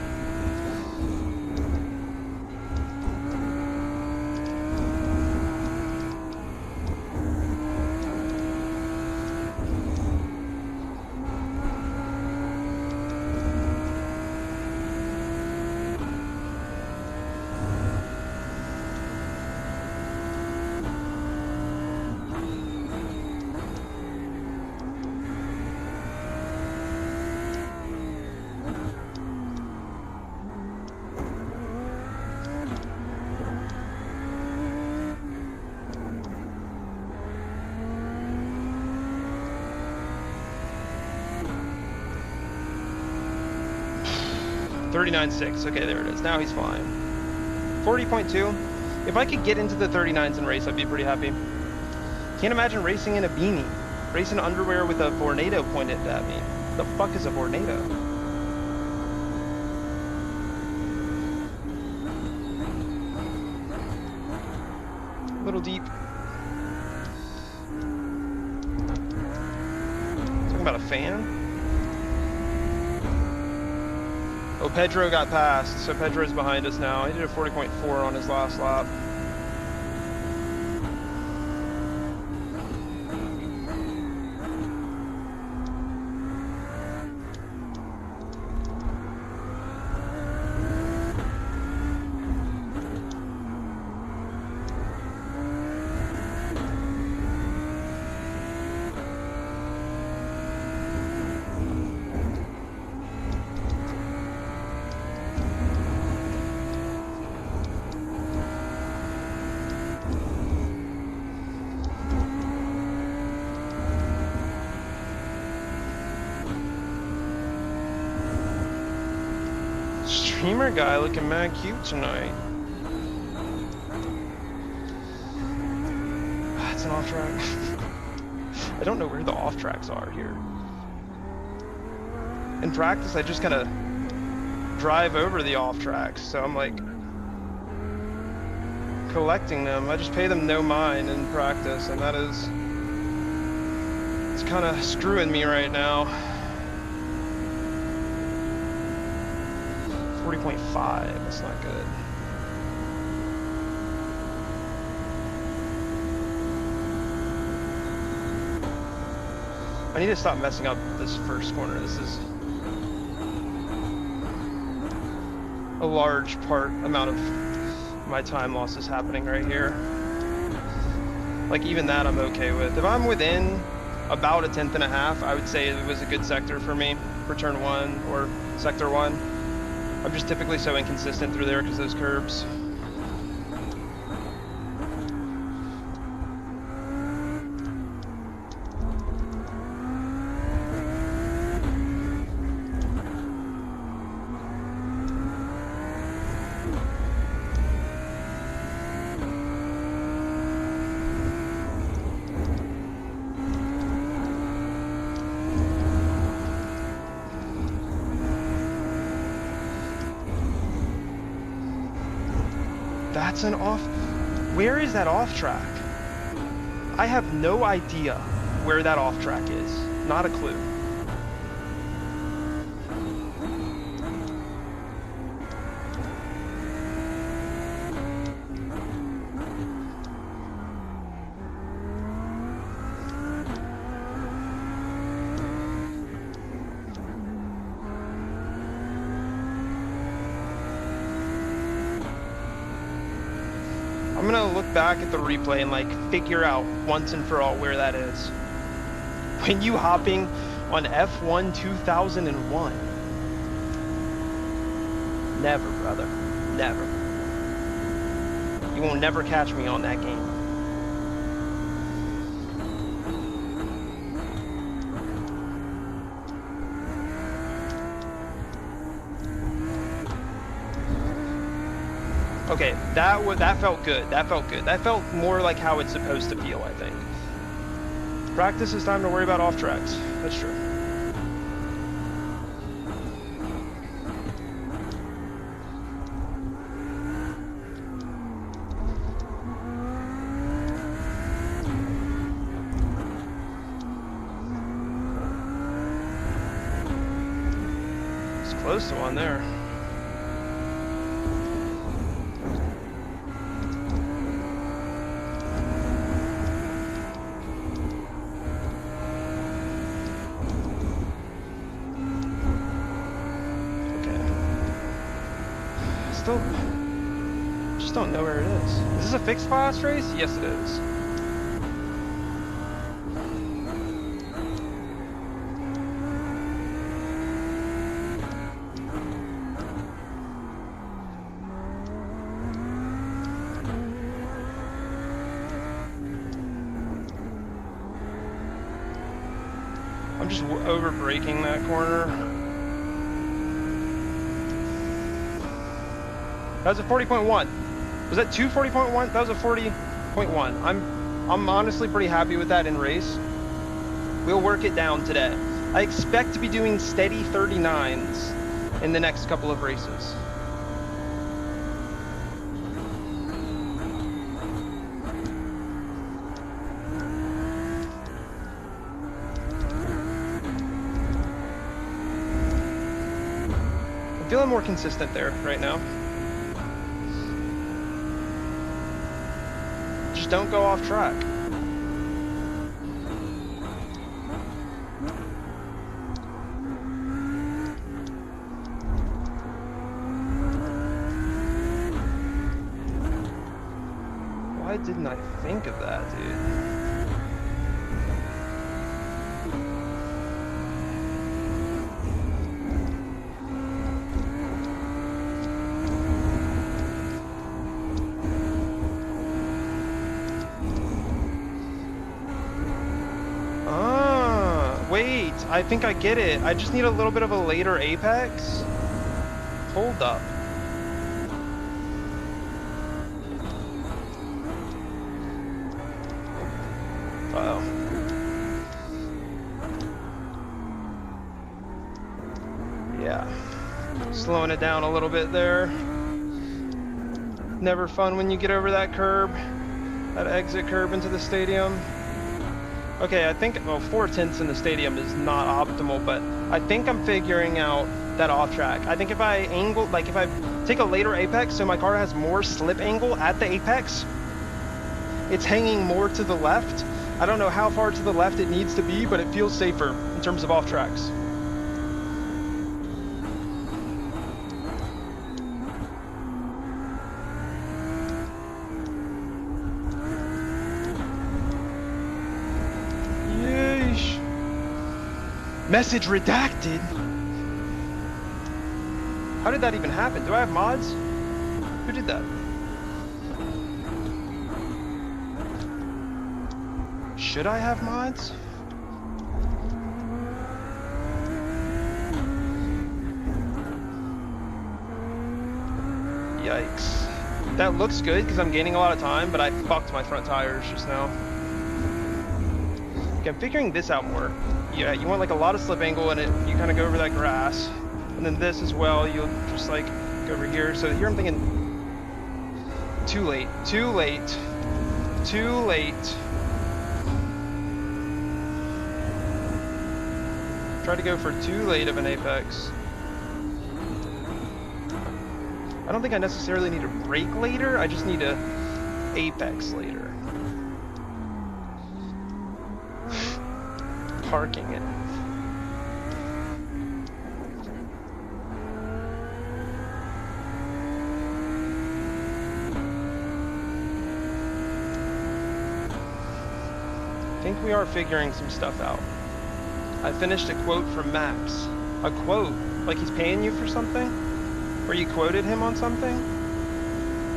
$39.6. Okay, there it is. Now he's flying. 40.2. If I could get into the 39s and race, I'd be pretty happy. Can't imagine racing in a beanie. Racing underwear with a Vornado pointed at me. The fuck is a Vornado? A little deep. Talking about a fan? Oh, Pedro got passed, so Pedro's behind us now. He did a 40.4 on his last lap. streamer guy looking mad cute tonight. It's an off track. I don't know where the off tracks are here. In practice, I just kind of drive over the off tracks, so I'm like collecting them. I just pay them no mind in practice, and that is, it's kind of screwing me right now. 40.5, that's not good. I need to stop messing up this first corner. This is a large amount of my time loss is happening right here. Like even that I'm okay with. If I'm within about 1/10.5, I would say it was a good sector for me for turn 1 or sector 1. I'm just typically so inconsistent through there because those curbs. That's an off. Where is that off track? I have no idea where that off track is. Not a clue. I'm gonna look back at the replay and like figure out once and for all where that is. When you hopping on F1 2001? Never, brother. Never. You won't never catch me on that game. Okay, that felt good. That felt good. That felt more like how it's supposed to feel, I think. Practice is time to worry about off tracks. That's true. It's close to one there. Just don't know where it is. Is this a fixed class race? Yes, it is. I'm just over braking that corner. That was a 40.1. Was that 240.1? That was a 40.1. I'm honestly pretty happy with that in race. We'll work it down today. I expect to be doing steady 39s in the next couple of races. I'm feeling more consistent there right now. Don't go off track. Why didn't I think of that, dude? Wait, I think I get it. I just need a little bit of a later apex. Hold up. Uh-oh. Yeah. Slowing it down a little bit there. Never fun when you get over that curb. That exit curb into the stadium. Okay, I think, well, 4/10 in the stadium is not optimal, but I think I'm figuring out that off track. I think if I angle, like if I take a later apex so my car has more slip angle at the apex, it's hanging more to the left. I don't know how far to the left it needs to be, but it feels safer in terms of off tracks. Message redacted? How did that even happen? Do I have mods? Who did that? Should I have mods? Yikes. That looks good because I'm gaining a lot of time, but I fucked my front tires just now. Okay, I'm figuring this out more. Yeah, you want like a lot of slip angle and you kind of go over that grass. And then this as well, you'll just like go over here. So here I'm thinking, too late, too late, too late. Try to go for too late of an apex. I don't think I necessarily need to brake later, I just need to apex later. Parking it. I think we are figuring some stuff out. I finished a quote from Max. A quote? Like he's paying you for something? Or you quoted him on something?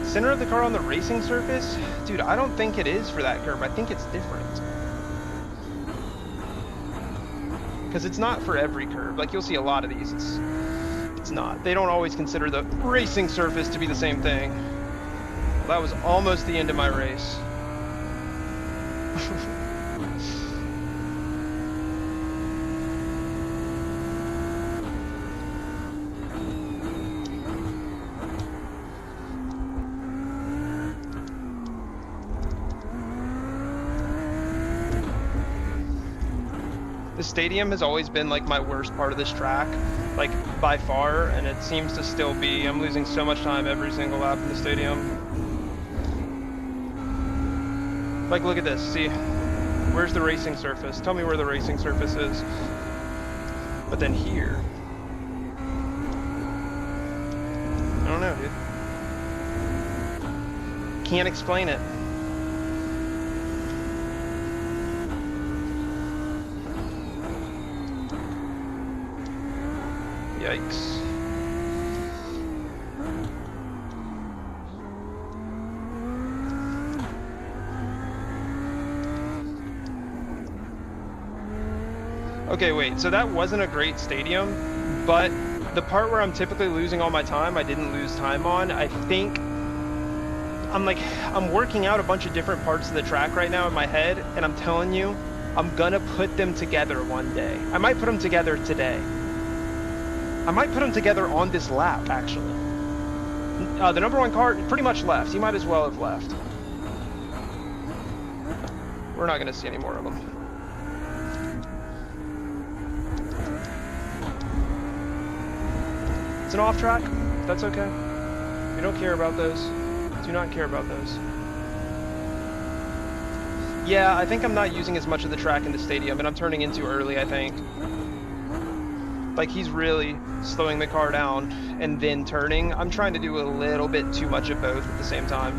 Center of the car on the racing surface? Dude, I don't think it is for that curve. I think it's different. Because it's not for every curve. Like you'll see a lot of these, it's not. They don't always consider the racing surface to be the same thing. Well, that was almost the end of my race. The stadium has always been like my worst part of this track, like by far, and it seems to still be. I'm losing so much time every single lap in the stadium. Like, look at this, see, where's the racing surface? Tell me where the racing surface is. But then here, I don't know, dude. Can't explain it. Yikes. Okay, wait, so that wasn't a great stadium, but the part where I'm typically losing all my time, I didn't lose time on. I think I'm working out a bunch of different parts of the track right now in my head, and I'm telling you, I'm gonna put them together one day. I might put them together today. I might put them together on this lap, actually. The number one car pretty much left. He might as well have left. We're not going to see any more of them. It's an off track. That's okay. We don't care about those. Do not care about those. Yeah, I think I'm not using as much of the track in the stadium, and I'm turning in too early, I think. Like, he's really slowing the car down and then turning. I'm trying to do a little bit too much of both at the same time.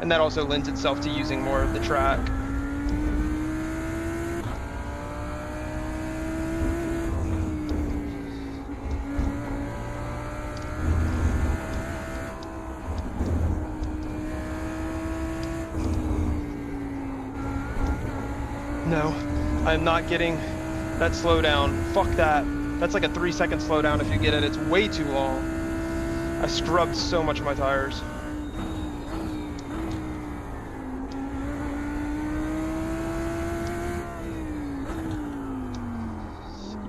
And that also lends itself to using more of the track. No, I'm not getting that slowdown. Fuck that. That's like a 3-second slowdown if you get it. It's way too long. I scrubbed so much of my tires.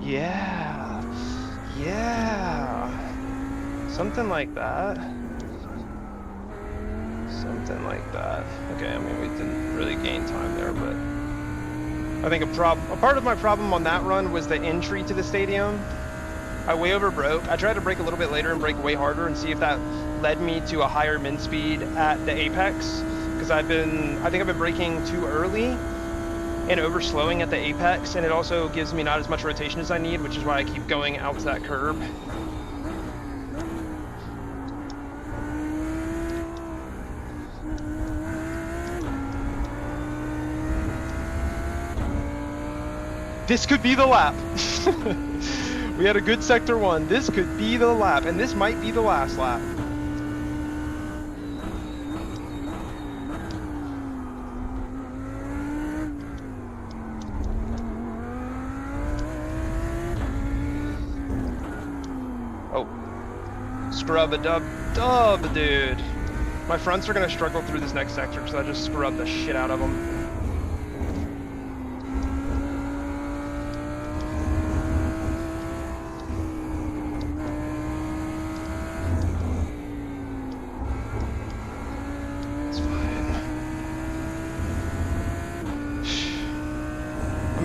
Yeah. Yeah. Something like that. Something like that. Okay, I mean, we didn't really gain time there, but I think a part of my problem on that run was the entry to the stadium. I way overbroke. I tried to brake a little bit later and brake way harder and see if that led me to a higher min speed at the apex, because I think I've been braking too early and over slowing at the apex, and it also gives me not as much rotation as I need, which is why I keep going out to that curb. This could be the lap. We had a good sector 1. This could be the lap, and this might be the last lap. Oh, scrub-a-dub-dub, dude. My fronts are gonna struggle through this next sector because I just scrubbed the shit out of them.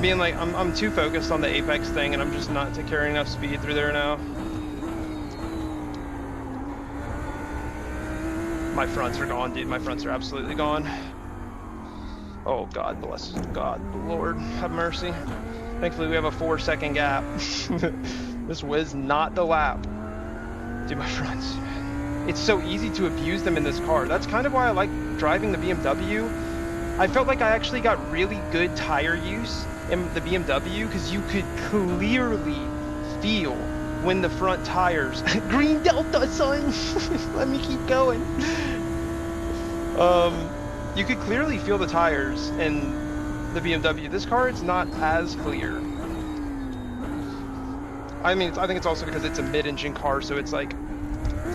Being like, I'm too focused on the apex thing, and I'm just not carrying enough speed through there now. My fronts are gone, dude. My fronts are absolutely gone. Oh, God bless. God, Lord, have mercy. Thankfully, we have a 4-second gap. This was not the lap. Dude, my fronts, man. It's so easy to abuse them in this car. That's kind of why I like driving the BMW. I felt like I actually got really good tire use in the BMW, because you could clearly feel when the front tires green delta, son. Let me keep going. You could clearly feel the tires in the BMW. This car, it's not as clear. I mean, I think it's also because it's a mid-engine car, so it's like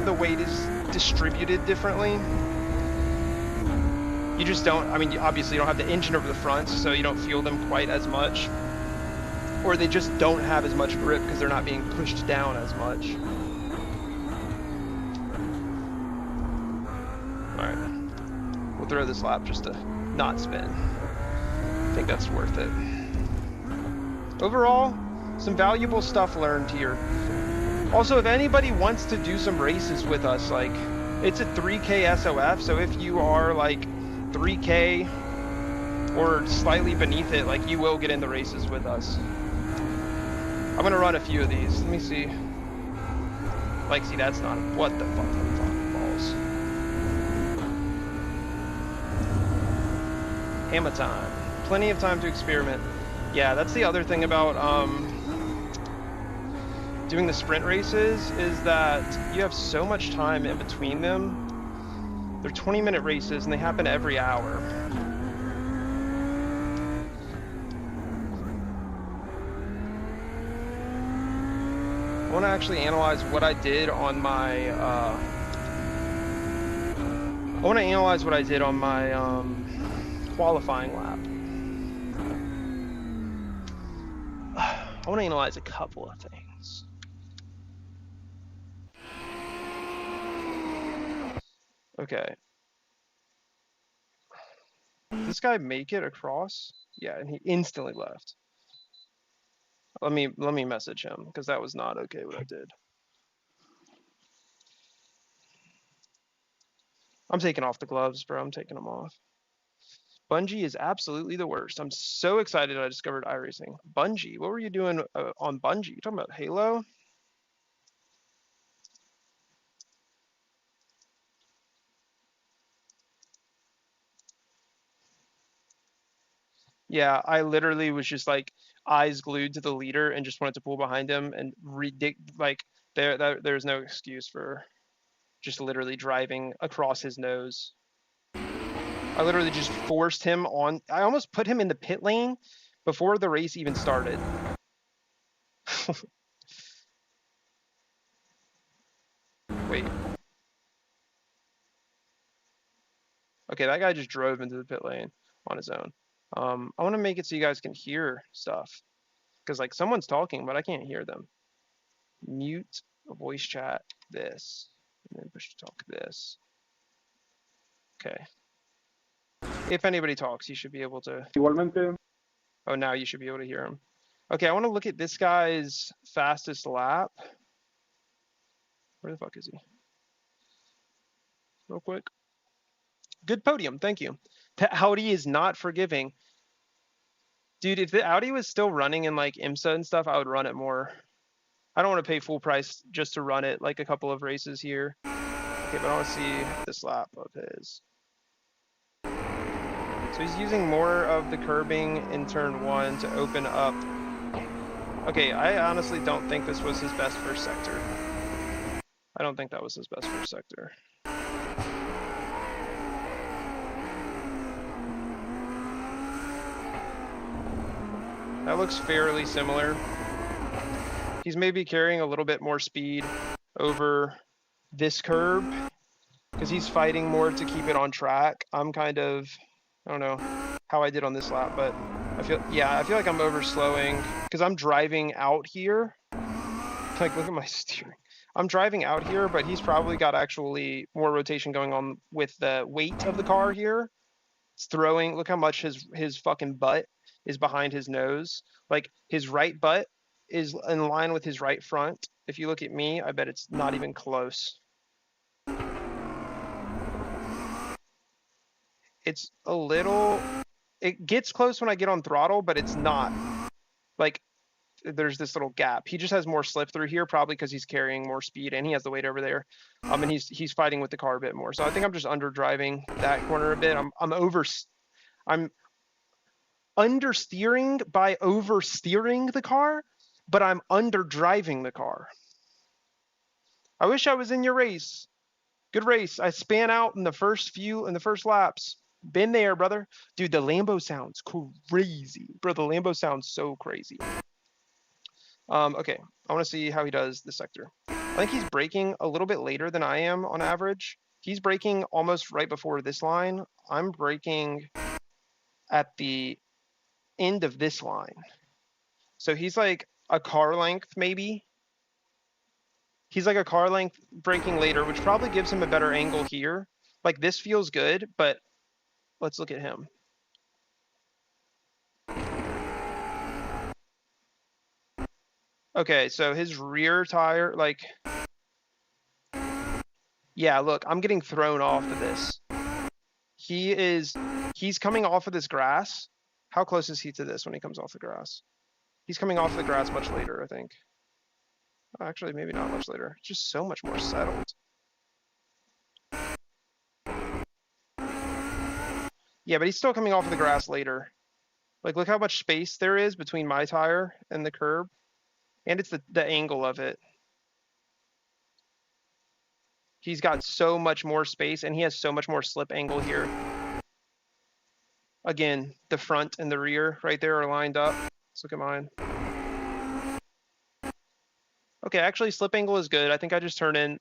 the weight is distributed differently. You just don't, I mean, obviously you don't have the engine over the front, so you don't feel them quite as much. Or they just don't have as much grip because they're not being pushed down as much. Alright. We'll throw this lap just to not spin. I think that's worth it. Overall, some valuable stuff learned here. Also, if anybody wants to do some races with us, like, it's a 3K SOF, so if you are like 3K or slightly beneath it, like, you will get in the races with us. I'm gonna run a few of these. Let me see. Like, see, that's not, what the fuck balls. Hammer time. Plenty of time to experiment. Yeah, that's the other thing about doing the sprint races, is that you have so much time in between them. They're 20-minute races, and they happen every hour. I want to actually analyze what I did on my. I want to analyze what I did on my qualifying lap. I want to analyze a couple of things. Okay. Did this guy make it across? Yeah, and he instantly left. Let me message him, because that was not okay what I did. I'm taking off the gloves, bro. I'm taking them off. Bungie is absolutely the worst. I'm so excited I discovered iRacing. Bungie, what were you doing on Bungie? You talking about Halo? Yeah, I literally was just like eyes glued to the leader and just wanted to pull behind him, and like there's no excuse for just literally driving across his nose. I literally just forced him on. I almost put him in the pit lane before the race even started. Wait. Okay, that guy just drove into the pit lane on his own. I want to make it so you guys can hear stuff. Because, like, someone's talking, but I can't hear them. Mute voice chat this. And then push to talk this. Okay. If anybody talks, you should be able to... Igualmente. Oh, now you should be able to hear him. Okay, I want to look at this guy's fastest lap. Where the fuck is he? Real quick. Good podium, thank you. The Audi is not forgiving. Dude, if the Audi was still running in like IMSA and stuff, I would run it more. I don't want to pay full price just to run it like a couple of races here. Okay, but I want to see this lap of his. So he's using more of the curbing in turn 1 to open up. Okay, I honestly don't think this was his best first sector. I don't think that was his best first sector. That looks fairly similar. He's maybe carrying a little bit more speed over this curb because he's fighting more to keep it on track. I'm kind of, I don't know how I did on this lap, but I feel like I'm over slowing because I'm driving out here. Like, look at my steering. I'm driving out here, but he's probably got actually more rotation going on with the weight of the car here. It's throwing, look how much his fucking butt is behind his nose. Like, his right butt is in line with his right front. If you look at me, I bet it's not even close. It's a little, it gets close when I get on throttle, but it's not. Like, there's this little gap. He just has more slip through here, probably because he's carrying more speed and he has the weight over there. And he's fighting with the car a bit more. So I think I'm just under driving that corner a bit. I'm understeering by oversteering the car, but I'm under driving the car. I wish I was in your race. Good race. I span out in the first laps. Been there, brother. Dude, the Lambo sounds crazy. Bro, the Lambo sounds so crazy. Okay, I want to see how he does this sector. I think he's braking a little bit later than I am on average. He's braking almost right before this line. I'm braking at the end of this line. So he's like a car length maybe. He's like a car length braking later, which probably gives him a better angle here. Like, this feels good, but let's look at him. Okay, so his rear tire, like, yeah, look, I'm getting thrown off of this. He's coming off of this grass. How close is he to this when he comes off the grass? He's coming off the grass much later, I think. Actually, maybe not much later. Just so much more settled. Yeah, but he's still coming off of the grass later. Like, look how much space there is between my tire and the curb. And it's the angle of it. He's got so much more space, and he has so much more slip angle here. Again, the front and the rear right there are lined up. Let's look at mine. Okay, actually, slip angle is good. I think I just turned in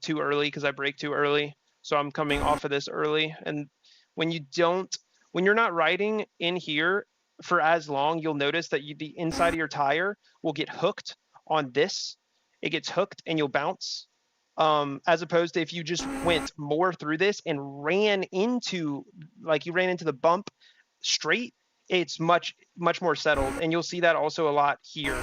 too early because I braked too early. So I'm coming off of this early. And when you're not riding in here for as long, you'll notice that the inside of your tire will get hooked on this. It gets hooked and you'll bounce. As opposed to if you just went more through this and ran into the bump straight, it's much more settled. And you'll see that also a lot here.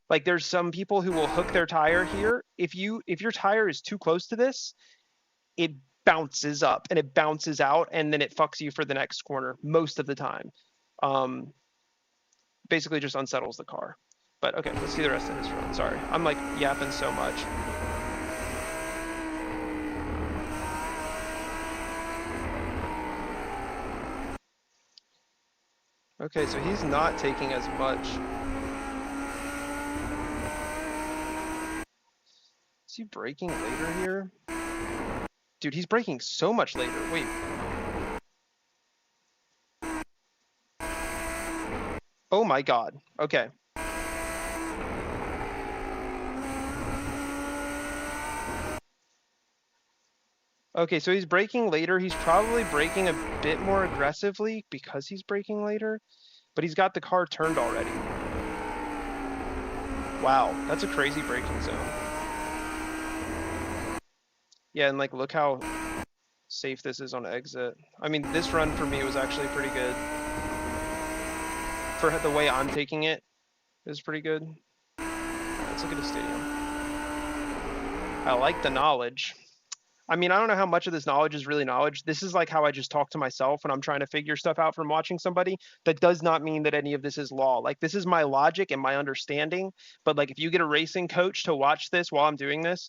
Like, there's some people who will hook their tire here. If your tire is too close to this, it bounces up and it bounces out, and then it fucks you for the next corner most of the time. Basically just unsettles the car. But okay, let's see the rest of his run. Sorry, I'm like yapping so much. Okay, so he's not taking as much. Is he braking later here? Dude, he's braking so much later. Wait. Oh my God. Okay. Okay, so he's braking later. He's probably braking a bit more aggressively because he's braking later, but he's got the car turned already. Wow, that's a crazy braking zone. Yeah, and like look how safe this is on exit. I mean, this run for me was actually pretty good. For the way I'm taking it, it was pretty good. Let's look at the stadium. I like the knowledge. I mean, I don't know how much of this knowledge is really knowledge. This is like how I just talk to myself when I'm trying to figure stuff out from watching somebody. That does not mean that any of this is law. Like, this is my logic and my understanding. But like, if you get a racing coach to watch this while I'm doing this,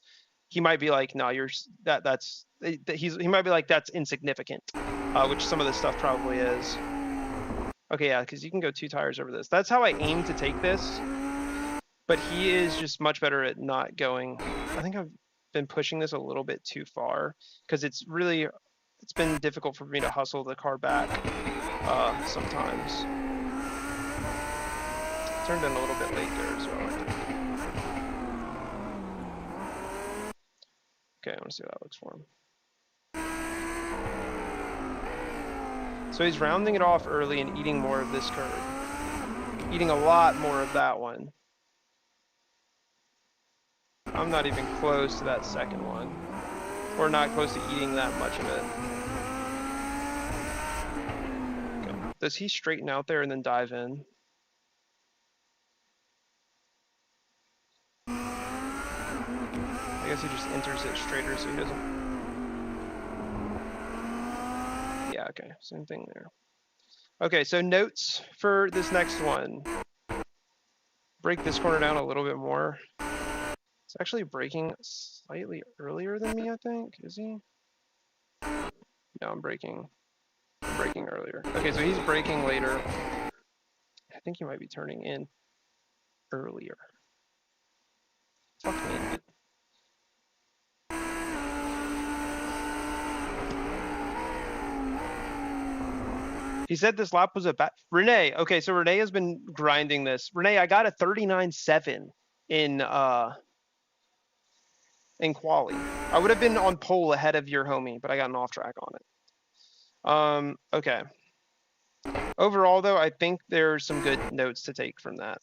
he might be like, no, he might be like, that's insignificant, which some of this stuff probably is. Okay, yeah, because you can go 2 tires over this. That's how I aim to take this. But he is just much better at not going. I think I've been pushing this a little bit too far because it's been difficult for me to hustle the car back sometimes. Turned in a little bit late there as well. Okay, I want to see how that looks for him. So he's rounding it off early and eating more of this curve. Eating a lot more of that one. I'm not even close to that second one. We're not close to eating that much of it. Okay. Does he straighten out there and then dive in? I guess he just enters it straighter so he doesn't. Yeah, okay, same thing there. Okay, so notes for this next one. Break this corner down a little bit more. It's actually braking slightly earlier than me, I think. Is he? No, I'm braking earlier. Okay, so he's braking later. I think he might be turning in earlier. Fuck me. He said this lap was a bad. Renee, okay, so Renee has been grinding this. Renee, I got a 39.7 in quali. I would have been on pole ahead of your homie, but I got an off track on it. Okay. Overall, though, I think there's some good notes to take from that.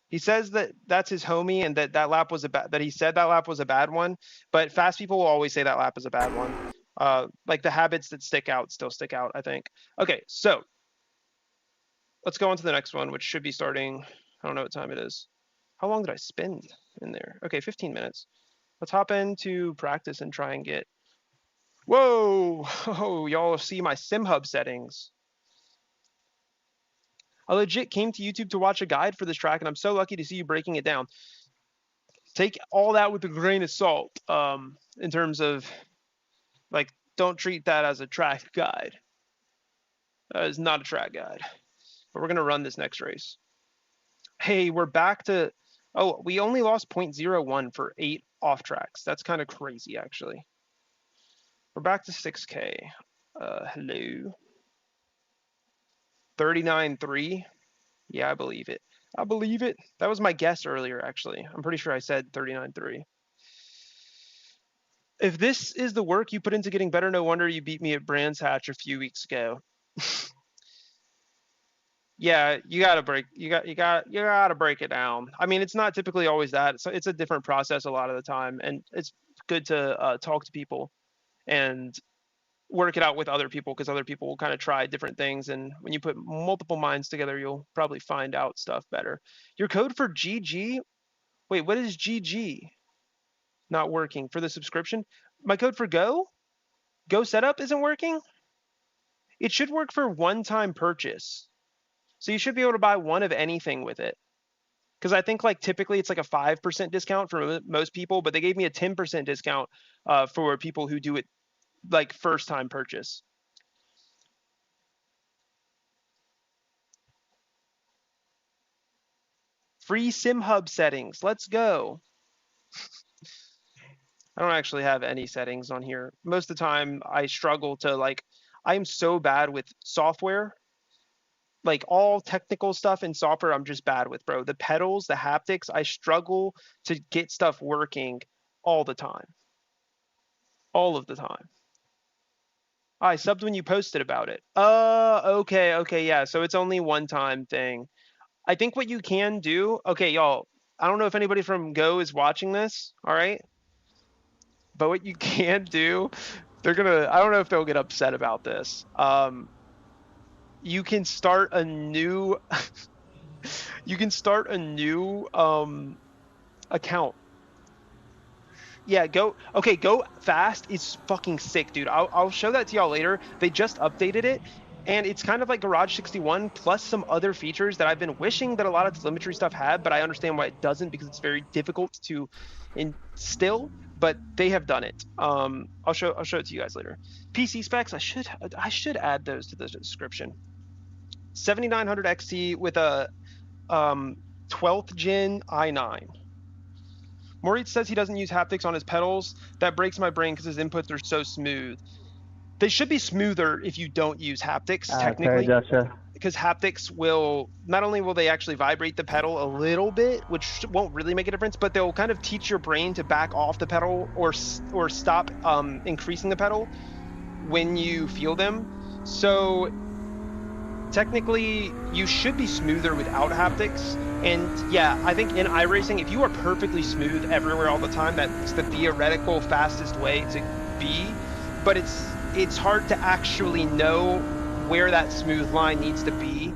He says that that's his homie and that lap was that he said that lap was a bad one, but fast people will always say that lap is a bad one. Like the habits that stick out still stick out, I think. Okay, so let's go on to the next one, which should be starting. I don't know what time it is. How long did I spend in there? Okay, 15 minutes. Let's hop into practice and try and get. Whoa! Oh, y'all see my SimHub settings. I legit came to YouTube to watch a guide for this track, and I'm so lucky to see you breaking it down. Take all that with a grain of salt, in terms of, like, don't treat that as a track guide. That is not a track guide. But we're going to run this next race. Hey, we're back to, oh, we only lost 0.01 for 8 off tracks. That's kind of crazy, actually. We're back to 6K. Hello. 39.3. Yeah, I believe it. I believe it. That was my guess earlier, actually. I'm pretty sure I said 39.3. If this is the work you put into getting better, no wonder you beat me at Brands Hatch a few weeks ago. Yeah, you gotta break it down. I mean, it's not typically always that. It's a different process a lot of the time, and it's good to talk to people and work it out with other people, because other people will kind of try different things, and when you put multiple minds together, you'll probably find out stuff better. Your code for GG, wait, what is GG? Not working for the subscription. My code for Go setup isn't working. It should work for one-time purchase. So you should be able to buy one of anything with it. Because I think like typically it's like a 5% discount for most people, but they gave me a 10% discount for people who do it like first time purchase. Free SimHub settings. Let's go. I don't actually have any settings on here. Most of the time I struggle to I'm so bad with software. Like all technical stuff in software, I'm just bad with, bro. The pedals, the haptics, I struggle to get stuff working all the time. All of the time. I subbed when you posted about it. Okay, yeah. So it's only one time thing. I think what you can do, okay, y'all, I don't know if anybody from Go is watching this, all right? But what you can do, I don't know if they'll get upset about this. You can start a new, you can start a new account. Yeah, go fast is fucking sick, dude. I'll show that to y'all later. They just updated it, and it's kind of like Garage 61 plus some other features that I've been wishing that a lot of telemetry stuff had, but I understand why it doesn't because it's very difficult to instill. But they have done it. I'll show it to you guys later. PC specs, I should add those to the description. 7900 XT with a 12th gen i9. Moritz says he doesn't use haptics on his pedals. That breaks my brain because his inputs are so smooth. They should be smoother if you don't use haptics, technically. Because haptics will, not only will they actually vibrate the pedal a little bit, which won't really make a difference, but they'll kind of teach your brain to back off the pedal or stop increasing the pedal when you feel them. So technically, you should be smoother without haptics. And yeah, I think in iRacing, if you are perfectly smooth everywhere all the time, that's the theoretical fastest way to be. But it's hard to actually know where that smooth line needs to be,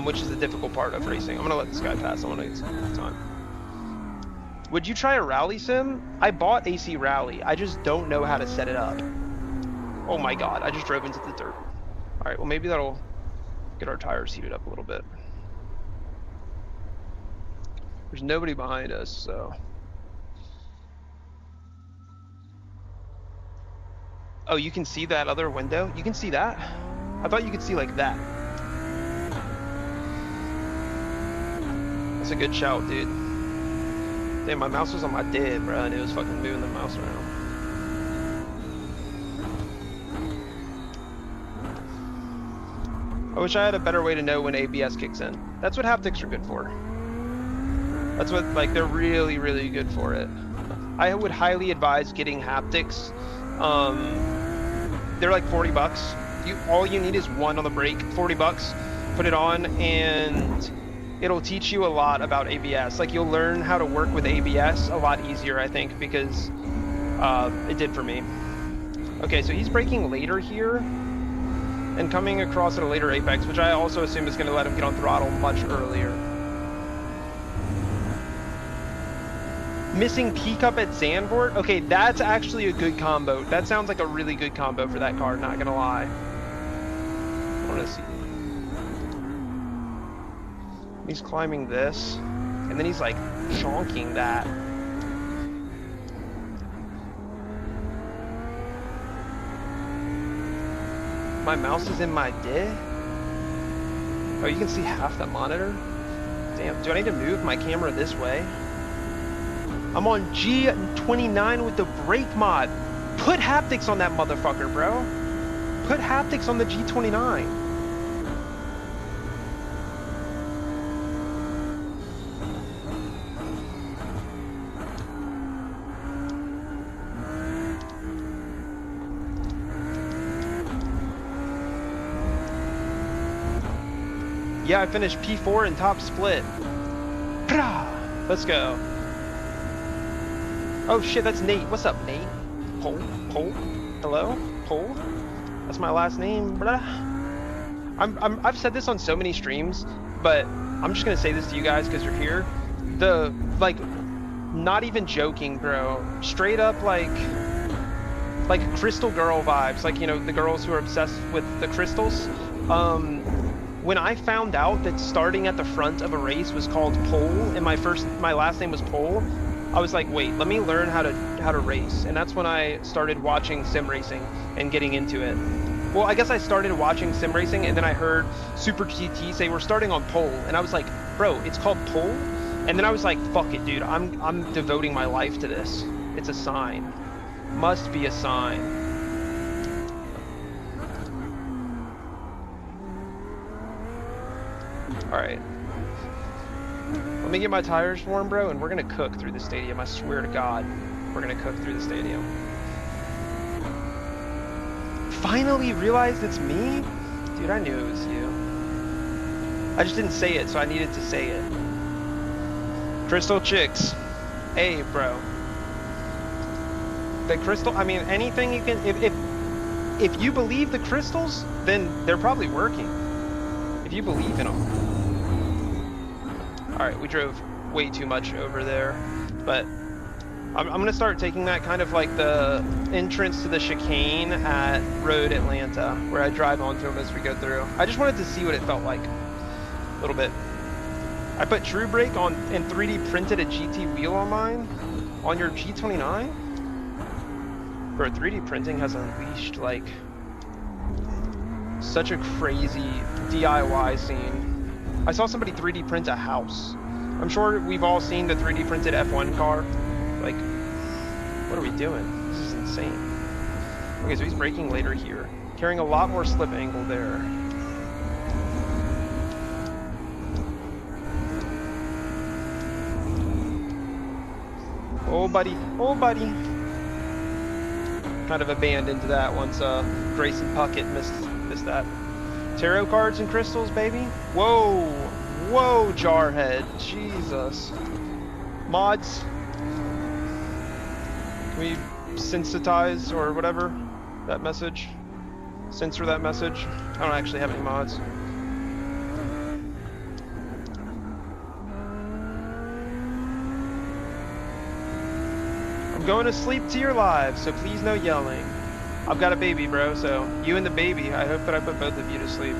which is the difficult part of racing. I'm gonna let this guy pass. I want to get some time. Would you try a rally sim? I bought AC Rally. I just don't know how to set it up. Oh my god, I just drove into the dirt. All right, well maybe that'll get our tires heated up a little bit. There's nobody behind us, so. Oh, you can see that other window? You can see that? I thought you could see like that. That's a good shout, dude. Damn, my mouse was on my dead, bro, and it was fucking moving the mouse around. I wish I had a better way to know when ABS kicks in. That's what haptics are good for. That's what, like, they're really, really good for it. I would highly advise getting haptics. They're like 40 bucks. All you need is one on the brake, 40 bucks. Put it on, and it'll teach you a lot about ABS. Like, you'll learn how to work with ABS a lot easier, I think, because it did for me. Okay, so he's braking later here and coming across at a later apex, which I also assume is going to let him get on throttle much earlier. Missing P-Cup at Zandvoort? Okay, that's actually a good combo. That sounds like a really good combo for that car, not gonna lie. I wanna see. He's climbing this, and then he's like chonking that. My mouse is in my dick? Oh, you can see half the monitor? Damn, do I need to move my camera this way? I'm on G29 with the brake mod. Put haptics on that motherfucker, bro. Put haptics on the G29. Yeah, I finished P4 in top split. Let's go. Oh shit, that's Nate. What's up, Nate? Pole? Hello? Pole? That's my last name, bruh. I've said this on so many streams, but I'm just gonna say this to you guys because you're here. Like, not even joking, bro. Straight up, like crystal girl vibes. Like, you know, the girls who are obsessed with the crystals. When I found out that starting at the front of a race was called pole, and my last name was Pole, I was like, wait, let me learn how to race. And that's when I started watching sim racing and getting into it. Well, I guess I started watching sim racing, and then I heard Super GT say we're starting on pole, and I was like, bro, it's called pole? And then I was like, fuck it, dude, I'm devoting my life to this. It's a sign. Must be a sign. All right. Let me get my tires warm, bro, and we're gonna cook through the stadium. I swear to God, we're gonna cook through the stadium. finally realized it's me? Dude, I knew it was you. I just didn't say it, so I needed to say it. Crystal Chicks. Hey, bro. The crystal, I mean, anything you can, if you believe the crystals, then they're probably working. If you believe in them. All right, we drove way too much over there, but I'm gonna start taking that kind of like the entrance to the chicane at Road Atlanta, where I drive onto them as we go through. I just wanted to see what it felt like, a little bit. I put True Brake on and 3D printed a GT wheel on mine, on your G29. Bro, 3D printing has unleashed like such a crazy DIY scene. I saw somebody 3D print a house. I'm sure we've all seen the 3D printed F1 car. Like, what are we doing? This is insane. Okay, so he's braking later here. Carrying a lot more slip angle there. Oh, buddy. Oh, buddy. Kind of abandoned that once Grayson Puckett missed that. Tarot cards and crystals, baby. Whoa. Whoa, Jarhead. Jesus. Mods. Can we sensitize or whatever that message? Censor that message? I don't actually have any mods. I'm going to sleep to your live, so please no yelling. I've got a baby, bro, so you and the baby, I hope that I put both of you to sleep.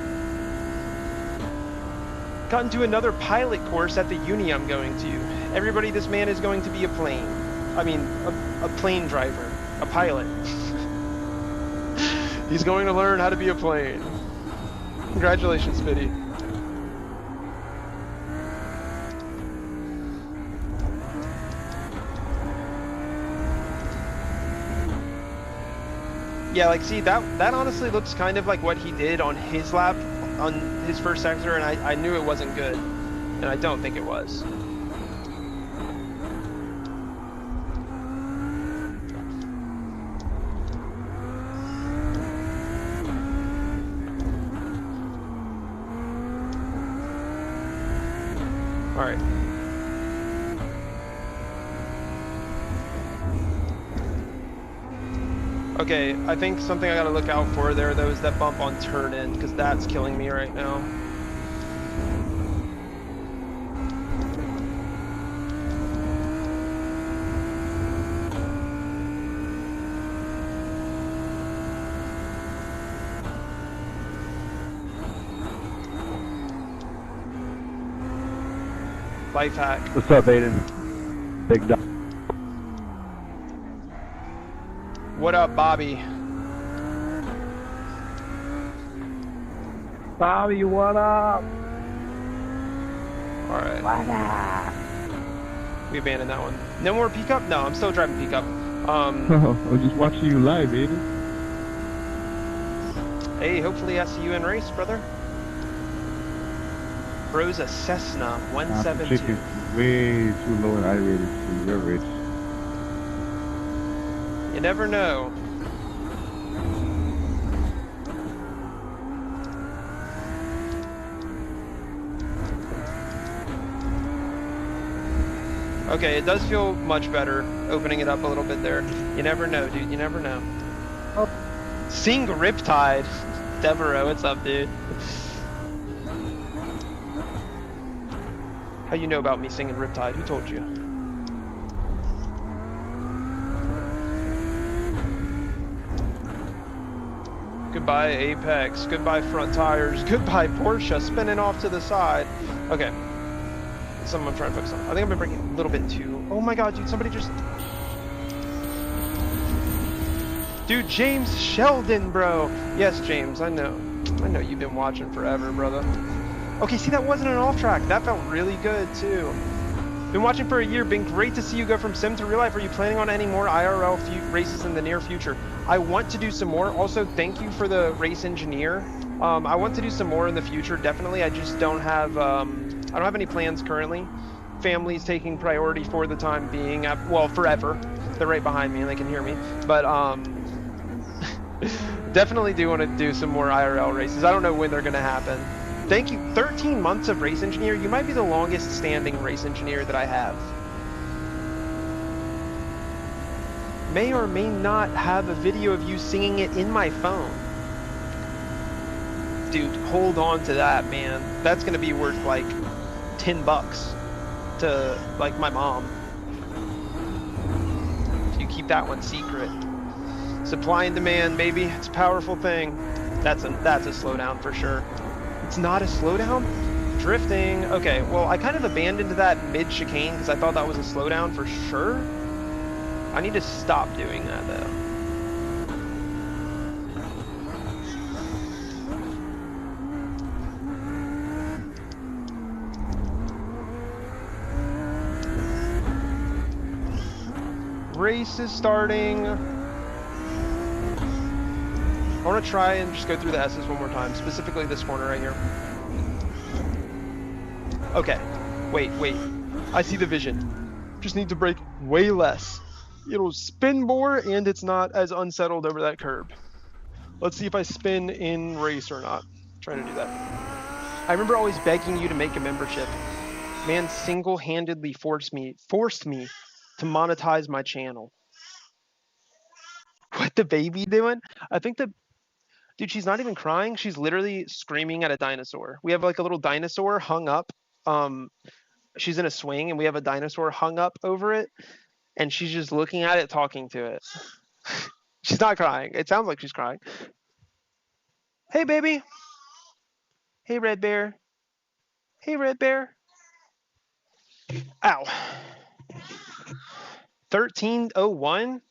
Got into another pilot course at the uni I'm going to. Everybody, this man is going to be a plane. I mean, a plane driver, a pilot. He's going to learn how to be a plane. Congratulations, Spitty. Yeah, like, see, that honestly looks kind of like what he did on his lap, on his first sector, and I knew it wasn't good, and I don't think it was. All right. Okay, I think something I gotta look out for there, though, is that bump on turn in, because that's killing me right now. Life hack. What's up, Aiden? Big dog. What up, Bobby? Bobby, what up? Alright. What up? We abandoned that one. No more pickup? No, I'm still driving pickup. I'm just watching you live, Aiden. Hey, hopefully I see you in race, brother. Bro's a Cessna 172. Way too low in iRacing for your race. You never know. Okay, it does feel much better opening it up a little bit there. You never know, dude. You never know. Oh. Sing Riptide. Devereaux, what's up, dude? How you know about me singing Riptide? Who told you? Goodbye Apex, goodbye front tires, goodbye Porsche spinning off to the side. Okay, that's something I'm trying to focus on. I think I've been breaking a little bit too. Oh my god, dude, somebody just... Dude, James Sheldon, bro. Yes, James, I know you've been watching forever, brother. Okay, see, that wasn't an off track. That felt really good, too. Been watching for a year. Been great to see you go from sim to real life. Are you planning on any more IRL races in the near future? I want to do some more. Also, thank you for the race engineer. I want to do some more in the future, definitely. I just don't have, I don't have any plans currently. Family's taking priority for the time being. Well, forever. They're right behind me and they can hear me. But, Definitely do want to do some more IRL races. I don't know when they're going to happen. Thank you. 13 months of race engineer. You might be the longest standing race engineer that I have. May or may not have a video of you singing it in my phone. Dude, hold on to that, man. That's going to be worth like $10 to like my mom. So you keep that one secret. Supply and demand, baby. It's a powerful thing. That's a slowdown for sure. It's not a slowdown? Drifting. Okay, well, I kind of abandoned that mid-chicane because I thought that was a slowdown for sure. I need to stop doing that, though. Race is starting. I want to try and just go through the S's one more time, specifically this corner right here. Okay, wait. I see the vision. Just need to brake way less. It'll spin more and it's not as unsettled over that curb. Let's see if I spin in race or not. Trying to do that. I remember always begging you to make a membership. Man single-handedly forced me to monetize my channel. What the baby doing? I think the dude, she's not even crying. She's literally screaming at a dinosaur. We have like a little dinosaur hung up. She's in a swing and we have a dinosaur hung up over it. And she's just looking at it, talking to it. She's not crying. It sounds like she's crying. Hey, baby. Hey, Red Bear. Hey, Red Bear. Ow. 1301?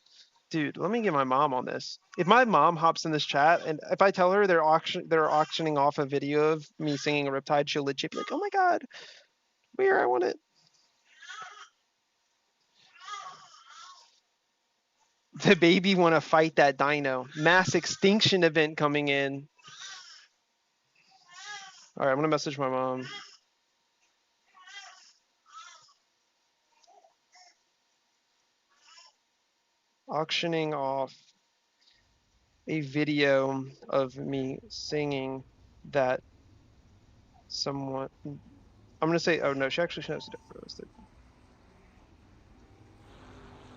Dude, let me get my mom on this. If my mom hops in this chat and if I tell her they're auctioning off a video of me singing a Riptide, she'll legit be like, oh my god, where I want it. The baby want to fight that dino. Mass extinction event coming in. All right, I'm gonna message my mom. Auctioning off a video of me singing that someone. I'm gonna say, oh no, she actually knows that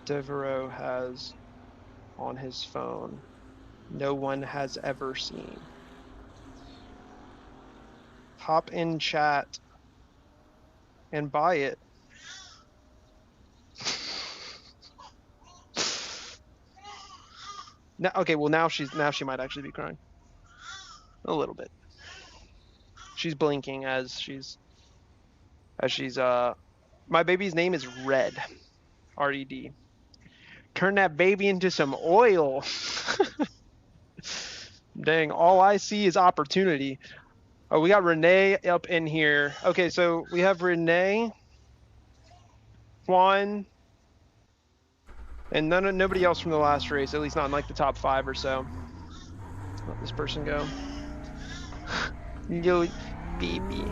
Devereaux has on his phone. No one has ever seen. Hop in chat and buy it. Now, okay, well now she might actually be crying. A little bit. She's blinking as she's my baby's name is Red. R-E-D. Turn that baby into some oil. Dang, all I see is opportunity. Oh, we got Renee up in here. Okay, so we have Renee, Juan, and nobody else from the last race, at least not in like the top 5 or so. Let this person go. Yo, baby.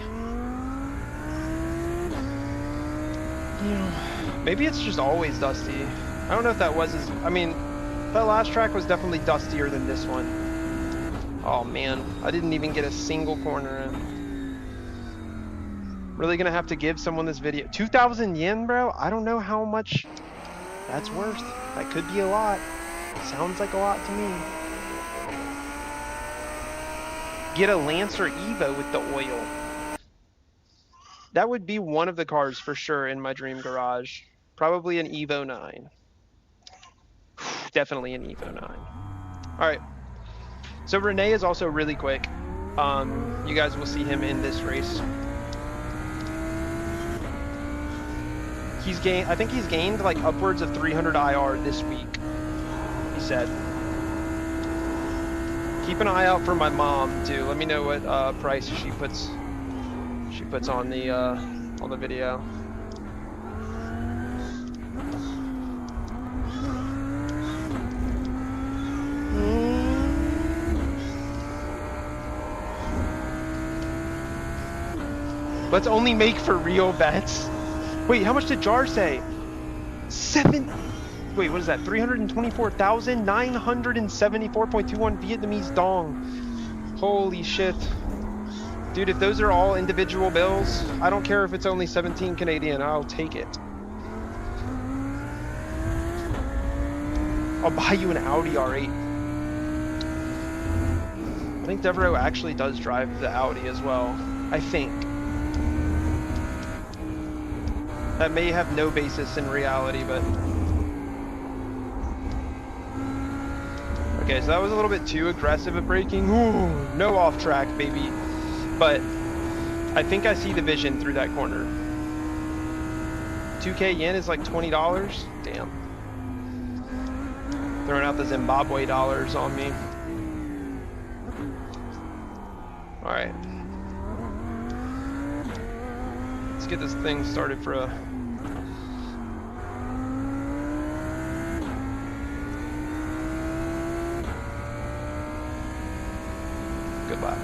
Maybe it's just always dusty. I don't know if that was I mean, that last track was definitely dustier than this one. Oh man, I didn't even get a single corner in. Really gonna have to give someone this video. 2,000 yen, bro? I don't know how much that's worth. That could be a lot. Sounds like a lot to me. Get a Lancer Evo with the oil. That would be one of the cars for sure in my dream garage. Probably an Evo 9. Definitely an Evo 9. All right. So Renee is also really quick. You guys will see him in this race. I think he's gained like upwards of 300 IR this week, he said. Keep an eye out for my mom too. Let me know what price she puts on the video. Let's only make for real bets. Wait, how much did Jar say? 7. wait, what is that? 324,974.21 Vietnamese dong. Holy shit. Dude, if those are all individual bills, I don't care if it's only 17 Canadian, I'll take it. I'll buy you an Audi R8. I think Devereaux actually does drive the Audi as well. I think. That may have no basis in reality, but... Okay, so that was a little bit too aggressive at braking. Ooh, no off track, baby. But I think I see the vision through that corner. 2K yen is like $20. Damn. Throwing out the Zimbabwe dollars on me. Alright. Let's get this thing started for a... good lap.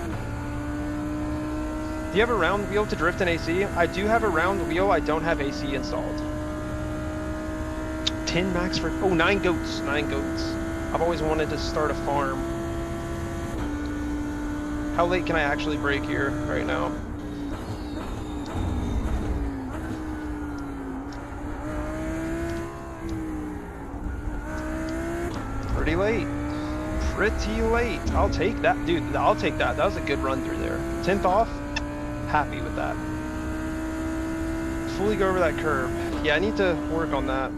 Do you have a round wheel to drift in AC? I do have a round wheel, I don't have AC installed. 10 max for... oh, 9 goats. 9 goats. I've always wanted to start a farm. How late can I actually brake here right now? Pretty late. Pretty late. I'll take that. Dude, I'll take that. That was a good run through there. 10th off. Happy with that. Fully go over that curb. Yeah, I need to work on that.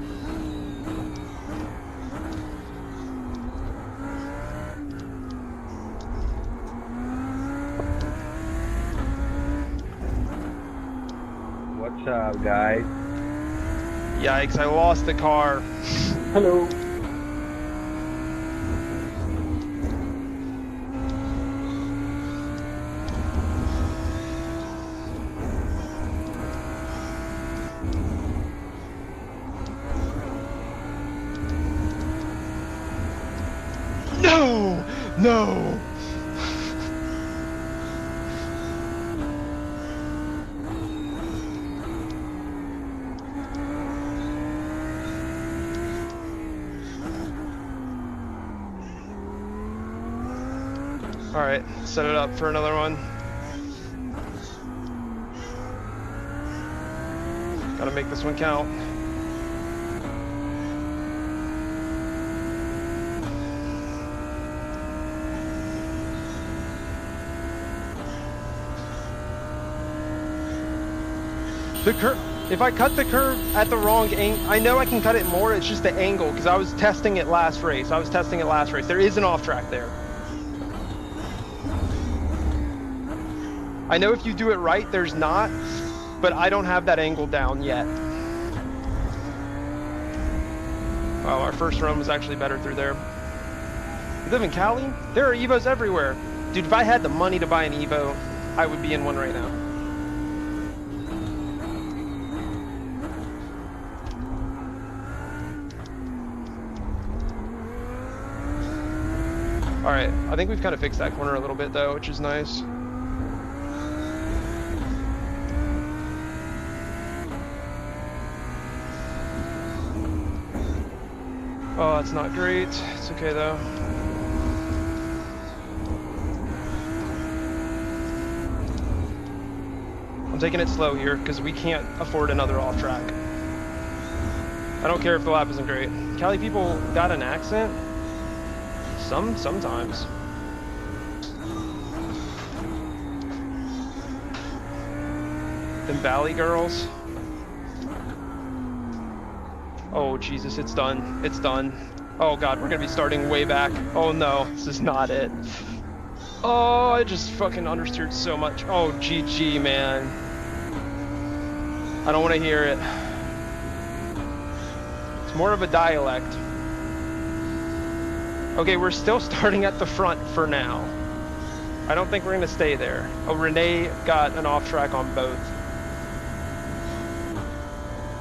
What's up, guys? Yikes, I lost the car. Hello. No! No! Alright, set it up for another one. Gotta make this one count. The curve, if I cut the curve at the wrong angle, I know I can cut it more, it's just the angle, because I was testing it last race. There is an off track there. I know if you do it right, there's not, but I don't have that angle down yet. Wow, our first run was actually better through there. You live in Cali? There are Evos everywhere. Dude, if I had the money to buy an Evo, I would be in one right now. Alright, I think we've kind of fixed that corner a little bit though, which is nice. Oh, that's not great. It's okay though. I'm taking it slow here because we can't afford another off track. I don't care if the lap isn't great. Cali people got an accent? Sometimes. Them Valley girls. Oh Jesus, it's done. It's done. Oh God, we're gonna be starting way back. Oh no, this is not it. Oh, I just fucking understeered so much. Oh GG, man. I don't want to hear it. It's more of a dialect. Okay, we're still starting at the front for now. I don't think we're gonna stay there. Oh, Renee got an off track on both.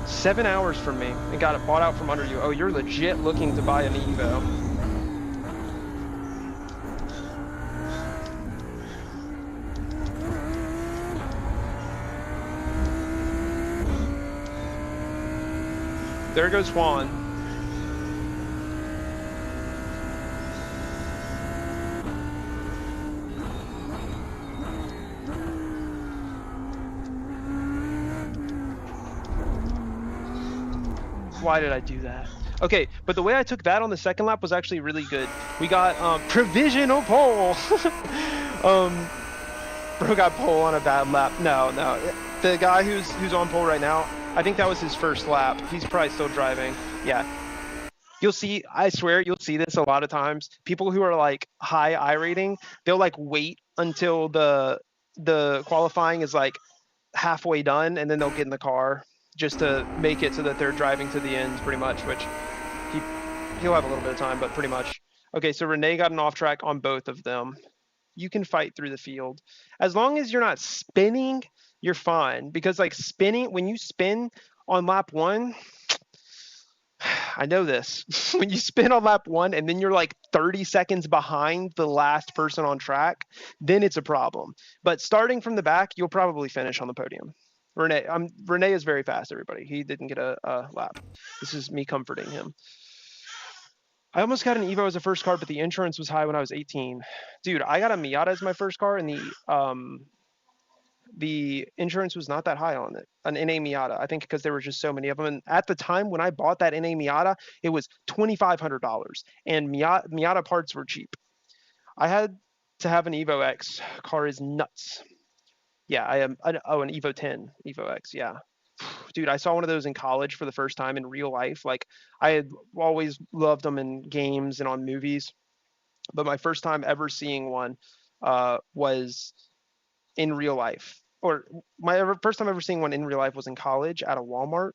7 hours from me and got it bought out from under you. Oh, you're legit looking to buy an Evo. There goes Juan. Why did I do that? Okay, but the way I took that on the second lap was actually really good. We got provisional pole. Bro got pole on a bad lap. No. The guy who's on pole right now, I think that was his first lap. He's probably still driving. Yeah. You'll see, I swear, you'll see this a lot of times. People who are like high I rating, they'll like wait until the qualifying is like halfway done, and then they'll get in the car just to make it so that they're driving to the end, pretty much. Which he'll have a little bit of time, but pretty much. Okay, so Renee got an off track on both of them. You can fight through the field as long as you're not spinning. You're fine, because like spinning, when you spin on lap 1. I know this. When you spin on lap 1 and then you're like 30 seconds behind the last person on track, then it's a problem. But starting from the back, you'll probably finish on the podium. Renee is very fast, everybody. He didn't get a lap. This is me comforting him. I almost got an Evo as a first car, but the insurance was high when I was 18. Dude, I got a Miata as my first car, and the insurance was not that high on it, an NA Miata. I think because there were just so many of them. And at the time when I bought that NA Miata, it was $2,500, and Miata parts were cheap. I had to have an Evo X. Car is nuts. Yeah, I am. An Evo 10, Evo X. Yeah. Dude, I saw one of those in college for the first time in real life. Like, I had always loved them in games and on movies, but my first time ever seeing one was in real life. Or first time ever seeing one in real life was in college at a Walmart.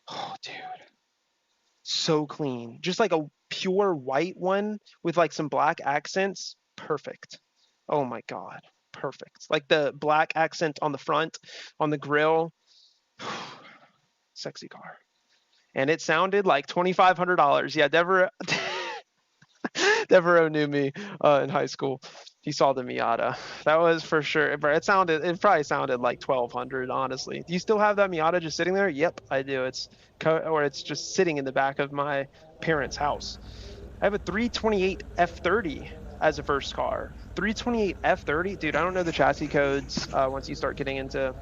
Oh, dude. So clean. Just like a pure white one with like some black accents. Perfect. Oh my God. Perfect. Like the black accent on the front, on the grill. Sexy car. And it sounded like $2,500. Yeah, Devereaux knew me in high school. He saw the Miata. That was for sure. But it probably sounded like 1,200, honestly. Do you still have that Miata just sitting there? Yep, I do. It's just sitting in the back of my parents' house. I have a 328 F30 as a first car. 328 F30, dude. I don't know the chassis codes once you start getting into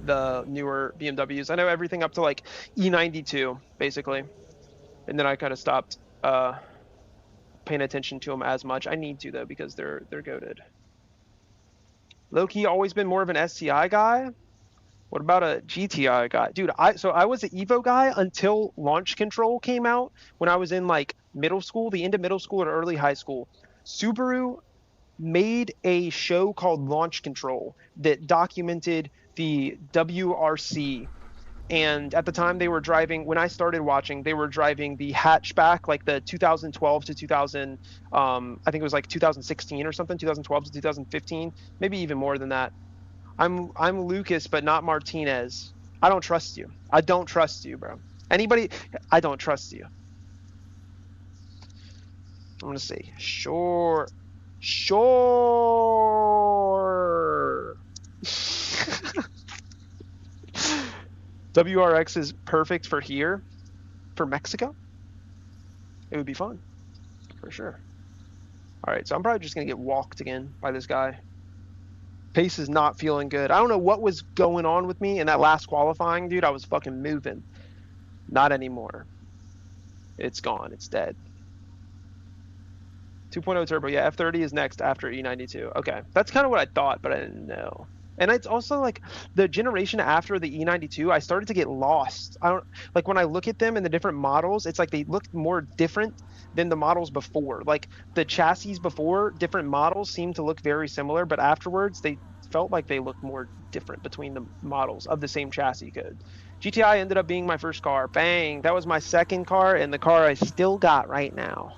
the newer BMWs. I know everything up to like E92, basically, and then I kind of stopped paying attention to them as much. I need to though, because they're goated. Low-key always been more of an STI guy. What about a GTI guy? Dude, I was an Evo guy until Launch Control came out when I was in like middle school, the end of middle school or early high school. Subaru made a show called Launch Control that documented the WRC. And at the time they were driving, when I started watching, they were driving the hatchback, like the 2012 to 2000, I think it was like 2016 or something, 2012 to 2015, maybe even more than that. I'm Lucas, but not Martinez. I don't trust you. I don't trust you, bro. Anybody, I don't trust you. I'm going to say, sure. WRX is perfect for here, for Mexico. It would be fun, for sure. All right, so I'm probably just going to get walked again by this guy. Pace is not feeling good. I don't know what was going on with me in that last qualifying, dude. I was fucking moving. Not anymore. It's gone. It's dead. 2.0 turbo. Yeah, F30 is next after E92. Okay, that's kind of what I thought, but I didn't know. And it's also like the generation after the E92, I started to get lost. I don't like when I look at them in the different models, it's like they look more different than the models before. Like the chassis before, different models seem to look very similar, but afterwards they felt like they looked more different between the models of the same chassis code. GTI ended up being my first car. Bang! That was my second car and the car I still got right now.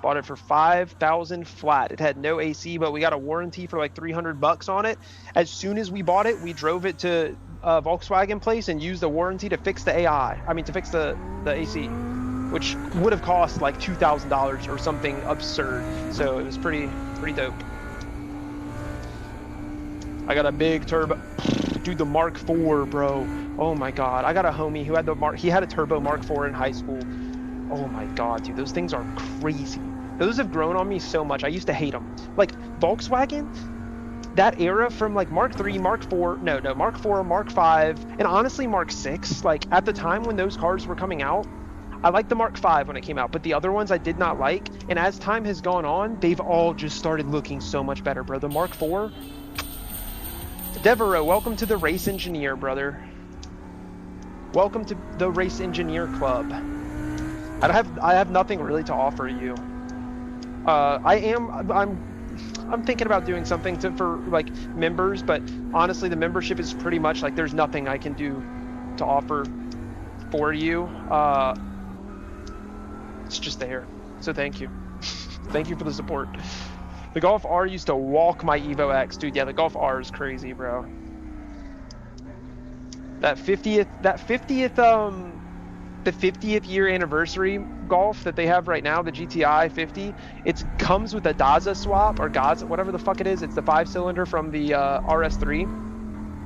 Bought it for $5,000 flat. It had no AC, but we got a warranty for like $300 on it. As soon as we bought it, we drove it to a Volkswagen place and used the warranty to fix the to fix the AC, which would have cost like $2,000 or something absurd. So it was pretty dope. I got a big turbo, dude. The Mark IV, bro. Oh my God. I got a homie who had he had a turbo Mark IV in high school. Oh my God, dude, those things are crazy. Those have grown on me so much. I used to hate them. Like Volkswagen, that era from like Mark 3, Mark 4, Mark 4, Mark 5, and honestly Mark 6, like at the time when those cars were coming out, I liked the Mark 5 when it came out, but the other ones I did not like. And as time has gone on, they've all just started looking so much better, bro. The Mark 4, Devereaux, welcome to the Race Engineer, brother. Welcome to the Race Engineer Club. I have nothing really to offer you. I'm thinking about doing something for like members, but honestly, the membership is pretty much like there's nothing I can do to offer for you. It's just there. So thank you. Thank you for the support. The Golf R used to walk my Evo X, dude. Yeah, the Golf R is crazy, bro. The 50th year anniversary Golf that they have right now, the GTI 50, it comes with a Daza swap or Gaza, whatever the fuck it is. It's the 5-cylinder from the RS3,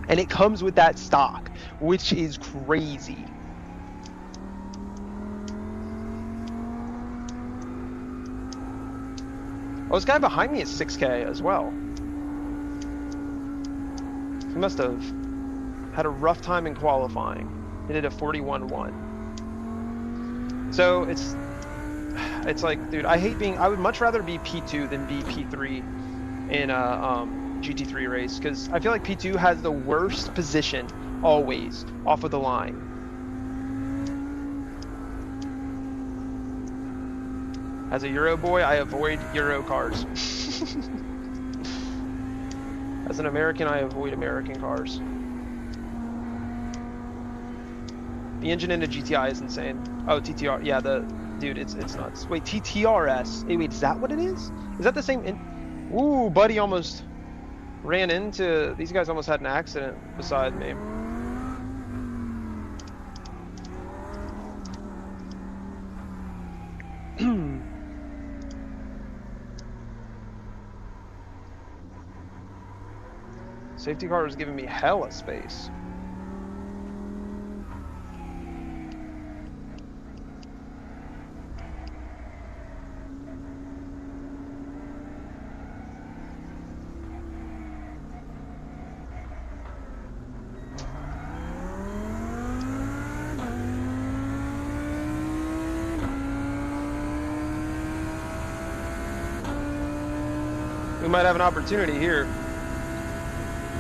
and it comes with that stock, which is crazy. Oh, this guy behind me is 6K as well. He must have had a rough time in qualifying. He did a 41.1. So it's like, dude, I would much rather be P2 than be P3 in a GT3 race, because I feel like P2 has the worst position always off of the line. As a Euro boy, I avoid Euro cars. As an American, I avoid American cars. The engine in a GTI is insane. Oh, TTR, yeah, dude, it's nuts. Wait, TTRS. Hey, wait, is that what it is? Is that the same? Ooh, buddy almost ran into. These guys almost had an accident beside me. Safety car was giving me hella space. We might have an opportunity here.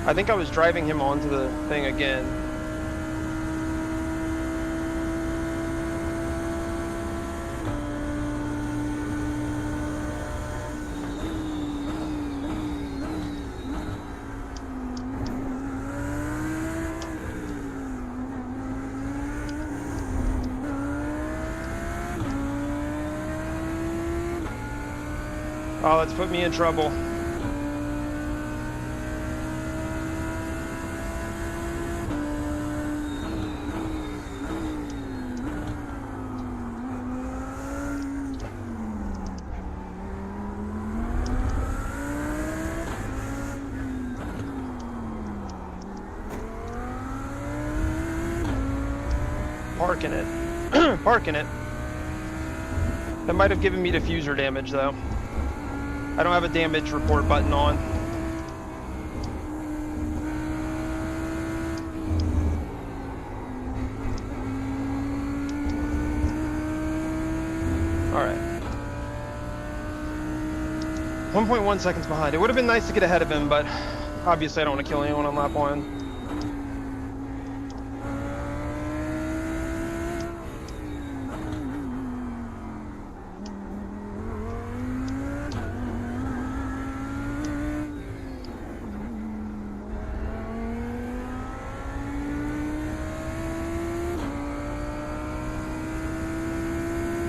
I think I was driving him onto the thing again. Oh, let's put me in trouble. Parking it. Parking it. That might have given me diffuser damage, though. I don't have a damage report button on. Alright. 1.1 seconds behind. It would have been nice to get ahead of him, but obviously I don't want to kill anyone on lap 1.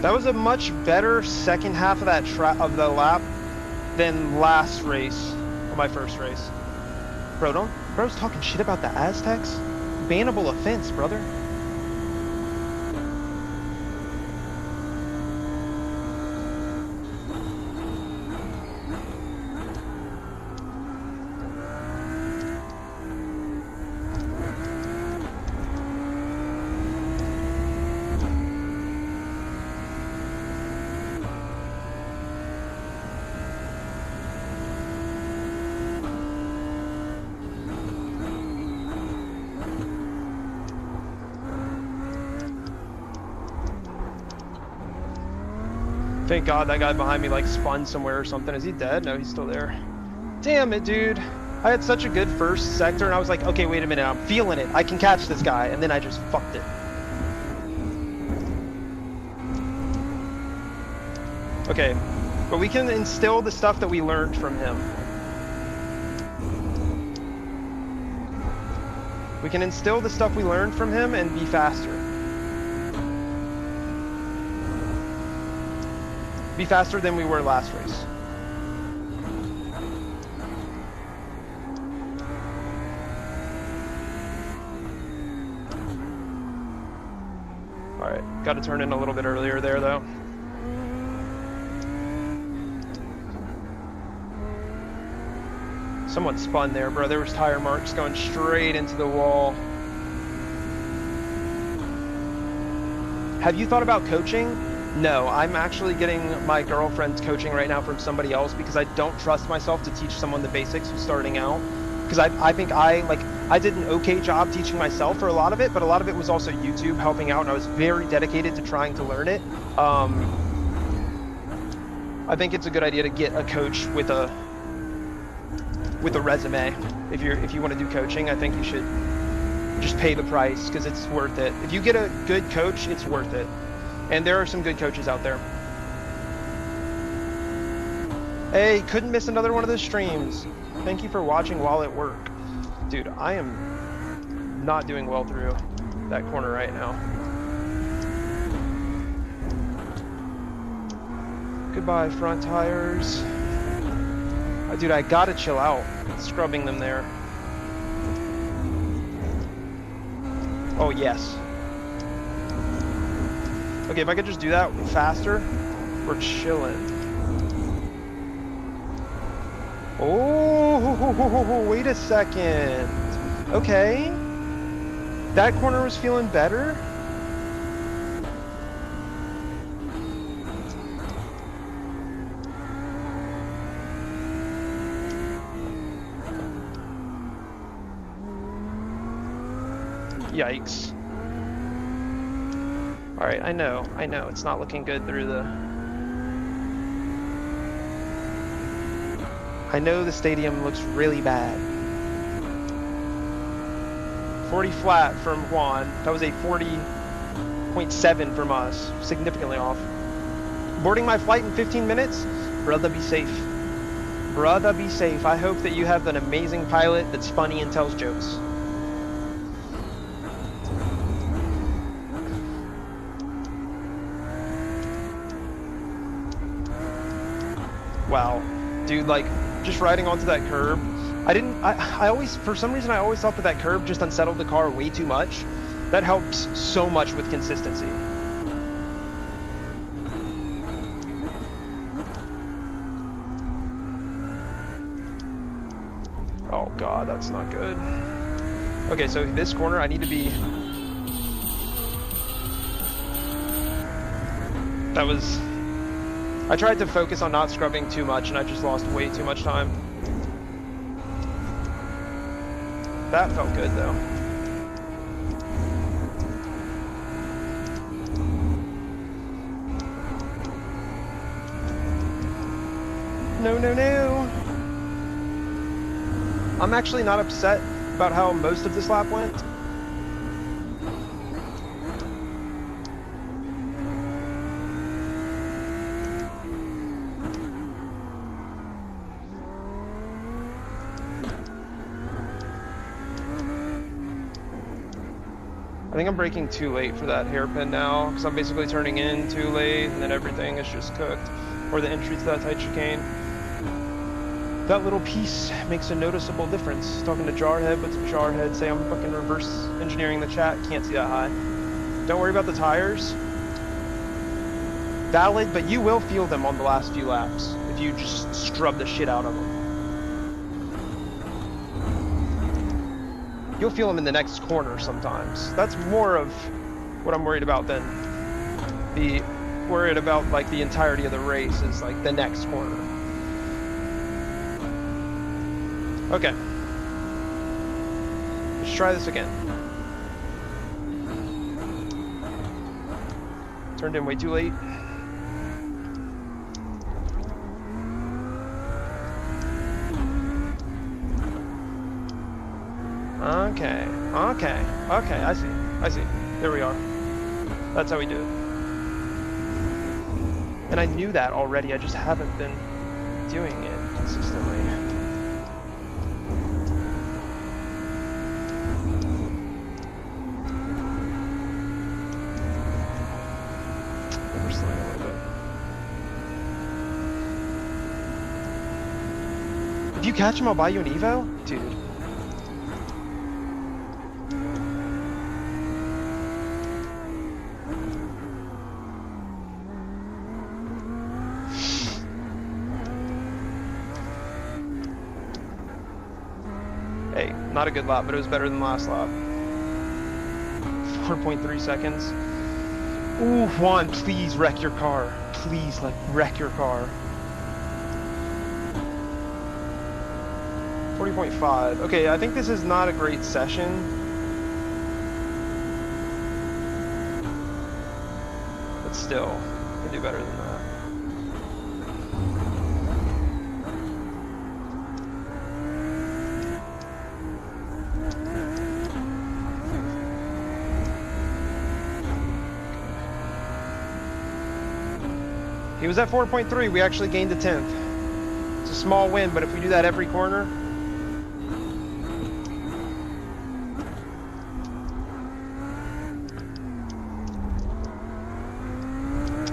That was a much better second half of that of the lap than last race, or my first race. Bro's talking shit about the Aztecs? Bannable offense, brother. Thank God that guy behind me like spun somewhere or something. Is he dead? No, he's still there. Damn it, dude. I had such a good first sector and I was like, okay, wait a minute, I'm feeling it. I can catch this guy. And then I just fucked it. Okay, but we can instill the stuff that we learned from him. We can instill the stuff we learned from him and be faster. Be faster than we were last race. Alright, got to turn in a little bit earlier there though. Someone spun there, bro. There was tire marks going straight into the wall. Have you thought about coaching? No, I'm actually getting my girlfriend's coaching right now from somebody else because I don't trust myself to teach someone the basics who's starting out. Because I think I did an okay job teaching myself for a lot of it, but a lot of it was also YouTube helping out, and I was very dedicated to trying to learn it. I think it's a good idea to get a coach with a resume. If you want to do coaching, I think you should just pay the price because it's worth it. If you get a good coach, it's worth it. And there are some good coaches out there. Hey, couldn't miss another one of those streams. Thank you for watching while at work. Dude, I am not doing well through that corner right now. Goodbye, front tires. Dude, I gotta chill out. Scrubbing them there. Oh, yes. Okay, if I could just do that faster, we're chilling. Oh, wait a second. Okay. That corner was feeling better. Yikes. Alright, I know, it's not looking good through the... I know the stadium looks really bad. 40 flat from Juan. That was a 40.7 from us. Significantly off. Boarding my flight in 15 minutes? Brother, be safe. Brother, be safe. I hope that you have an amazing pilot that's funny and tells jokes. Wow. Dude, like, just riding onto that curb, I always, for some reason, I always thought that curb just unsettled the car way too much. That helps so much with consistency. Oh God, that's not good. Okay, so this corner, I need to be... That was... I tried to focus on not scrubbing too much and I just lost way too much time. That felt good though. No, no, no. I'm actually not upset about how most of this lap went. I think I'm braking too late for that hairpin now, because I'm basically turning in too late, and then everything is just cooked. Or the entry to that tight chicane. That little piece makes a noticeable difference. Talking to Jarhead, but Jarhead say I'm fucking reverse engineering the chat. Can't see that high. Don't worry about the tires. Valid, but you will feel them on the last few laps if you just scrub the shit out of them. You'll feel them in the next corner sometimes. That's more of what I'm worried about than worried about like the entirety of the race is like the next corner. Okay. Let's try this again. Turned in way too late. Okay. Okay. Okay. I see. I see. There we are. That's how we do it. And I knew that already. I just haven't been doing it consistently. We're slowing a little bit. If you catch him, I'll buy you an Evo? Dude. Hey, not a good lap, but it was better than last lap. 4.3 seconds. Ooh, Juan, please wreck your car. Please, like, wreck your car. 40.5. Okay, I think this is not a great session. But still, I can do better than that. He was at 4.3, we actually gained a 10th. It's a small win, but if we do that every corner.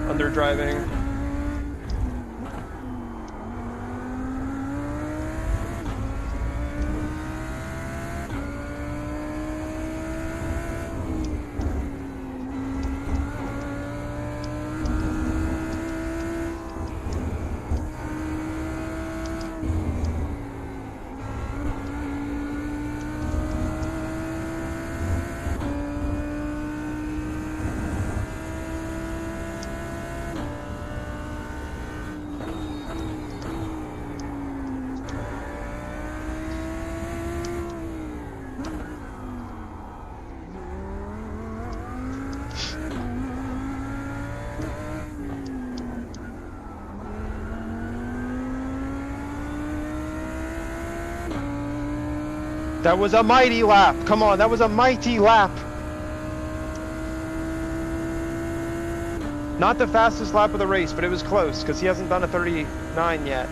Under driving. That was a mighty lap. Come on, that was a mighty lap. Not the fastest lap of the race, but it was close because he hasn't done a 39 yet.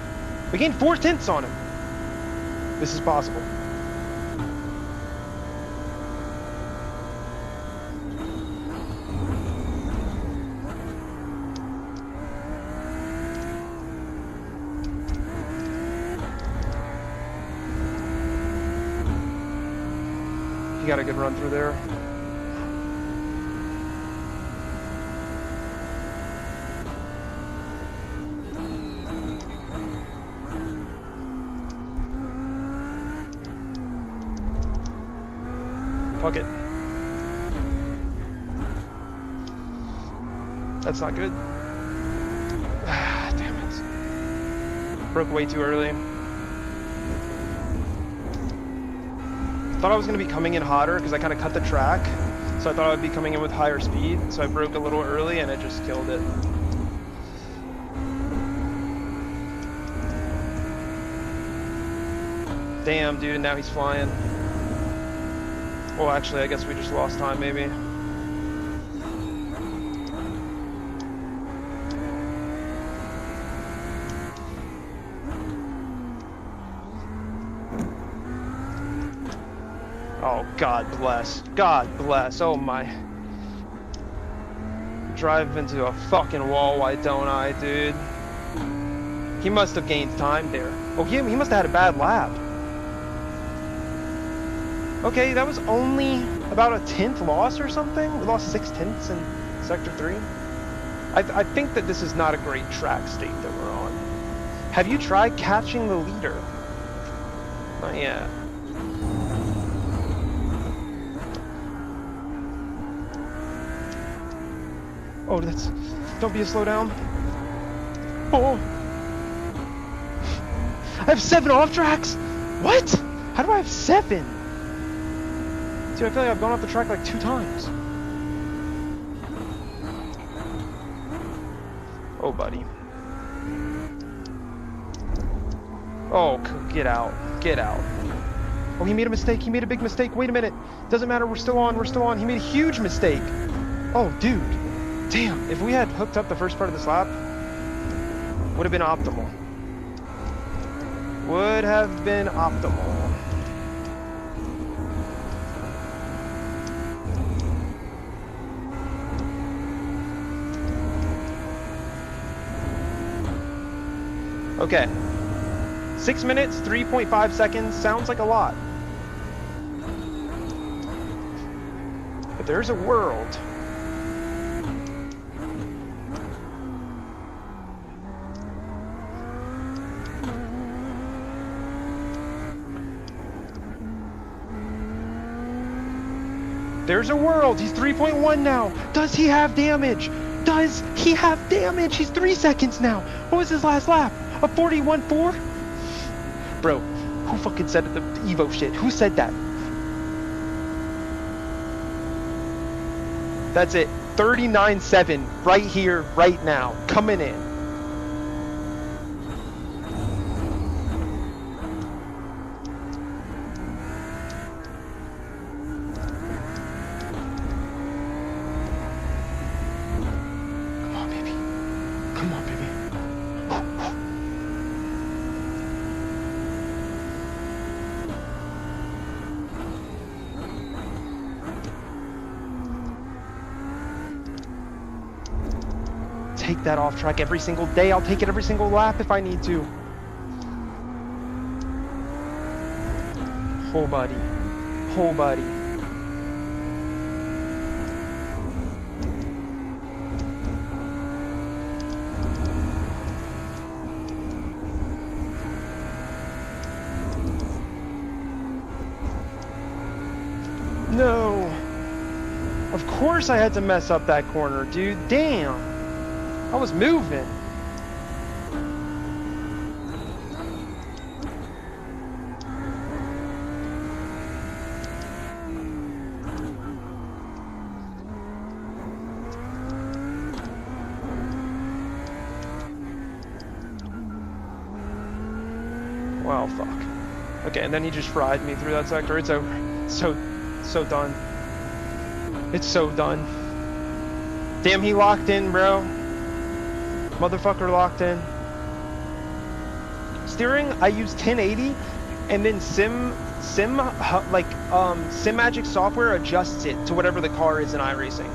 We gained 4 tenths on him. This is possible. He got a good run through there. Fuck it. That's not good. Ah, damn it. Broke way too early. Thought I was going to be coming in hotter because I kind of cut the track. So I thought I would be coming in with higher speed. So I broke a little early and it just killed it. Damn, dude, and now he's flying. Well, actually, I guess we just lost time, maybe. Oh, God bless. God bless. Oh, my. Drive into a fucking wall, why don't I, dude? He must have gained time there. Oh, he must have had a bad lap. Okay, that was only about a 10th loss or something. We lost 6 tenths in Sector 3. I think that this is not a great track state that we're on. Have you tried catching the leader? Not yet. Oh, that's... Don't be a slowdown. Oh! I have 7 off tracks! What? How do I have 7? Dude, I feel like I've gone off the track like 2 times. Oh, buddy. Oh, get out. Get out. Oh, he made a mistake. He made a big mistake. Wait a minute. Doesn't matter. We're still on. We're still on. He made a huge mistake. Oh, dude. Damn. If we had hooked up the first part of this lap, would have been optimal. Would have been optimal. Okay. 6 minutes, 3.5 seconds. Sounds like a lot. But there's a world. There's a world. He's 3.1 now. Does he have damage? Does he have damage? He's 3 seconds now. What was his last lap? A 41.4? Bro, who fucking said the Evo shit? Who said that? That's it. 39.7 right here, right now. Coming in. Come on, baby. Come on, baby. Take that off track every single day. I'll take it every single lap if I need to. Whole body. Whole body. No. Of course I had to mess up that corner, dude. Damn. I was moving. Wow, fuck. Okay, and then he just fried me through that sector. It's over. So done. It's so done. Damn, he locked in, bro. Motherfucker locked in. Steering, I use 1080, and then SIMAGIC software adjusts it to whatever the car is in iRacing.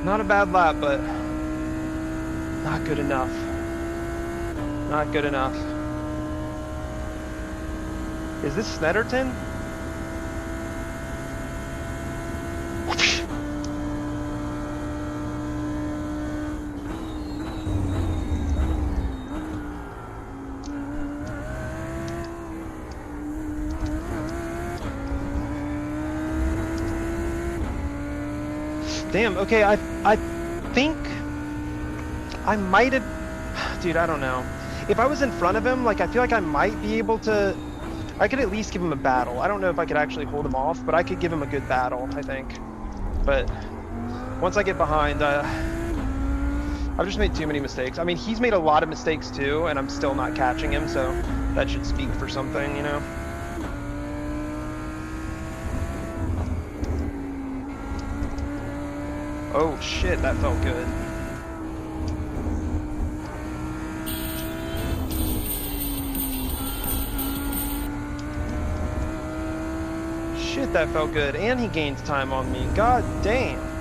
Not a bad lap, but not good enough. Not good enough. Is this Snetterton? Damn, okay, I think I might have, dude, I don't know. If I was in front of him, like, I feel like I might be able to, I could at least give him a battle. I don't know if I could actually hold him off, but I could give him a good battle, I think. But once I get behind, I've just made too many mistakes. I mean, he's made a lot of mistakes too, and I'm still not catching him, so that should speak for something, you know? Oh shit, that felt good. Shit, that felt good. And he gains time on me. God damn.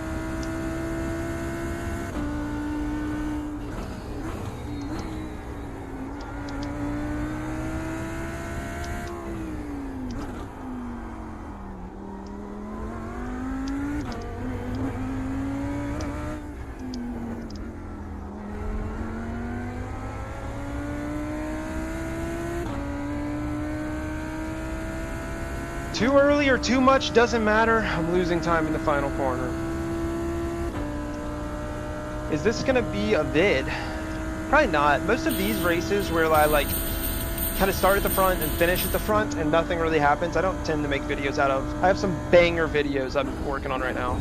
Too early or too much, doesn't matter. I'm losing time in the final corner. Is this gonna be a vid? Probably not. Most of these races where I like kind of start at the front and finish at the front and nothing really happens, I don't tend to make videos out of. I have some banger videos I'm working on right now.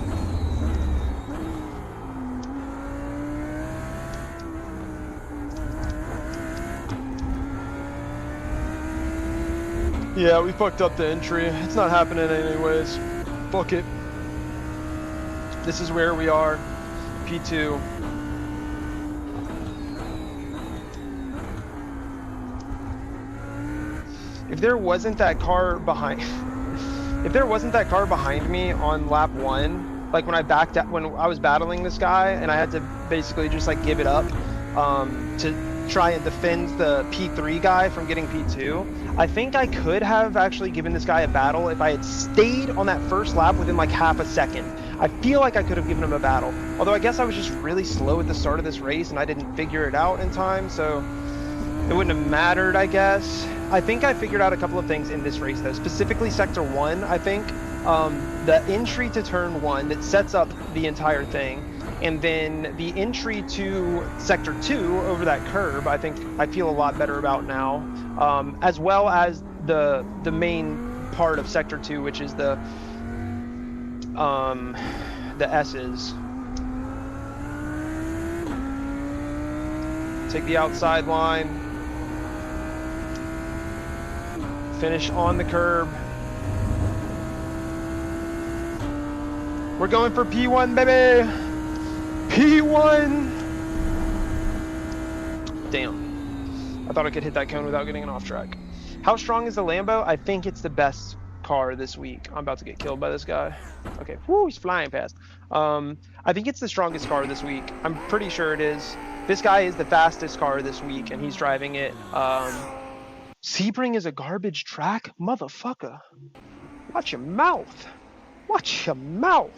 Yeah, we fucked up the entry. It's not happening anyways. Fuck it. This is where we are. P2. If there wasn't that car behind if there wasn't that car behind me on lap 1, like when I backed out, when I was battling this guy and I had to basically just like give it up to try and defend the P3 guy from getting P2, I think I could have actually given this guy a battle if I had stayed on that first lap within like half a second. I feel like I could have given him a battle. Although I guess I was just really slow at the start of this race and I didn't figure it out in time, so it wouldn't have mattered, I guess. I think I figured out a couple of things in this race though, specifically Sector 1, I think. The entry to Turn 1 that sets up the entire thing, and then the entry to Sector 2 over that curb, I think I feel a lot better about now, as well as the main part of Sector 2, which is the S's. Take the outside line, finish on the curb. We're going for P1, baby! P1! Damn. I thought I could hit that cone without getting an off track. How strong is the Lambo? I think it's the best car this week. I'm about to get killed by this guy. Okay, whoo, he's flying past. I think it's the strongest car this week. I'm pretty sure it is. This guy is the fastest car this week, and he's driving it. Sebring is a garbage track? Motherfucker. Watch your mouth. Watch your mouth.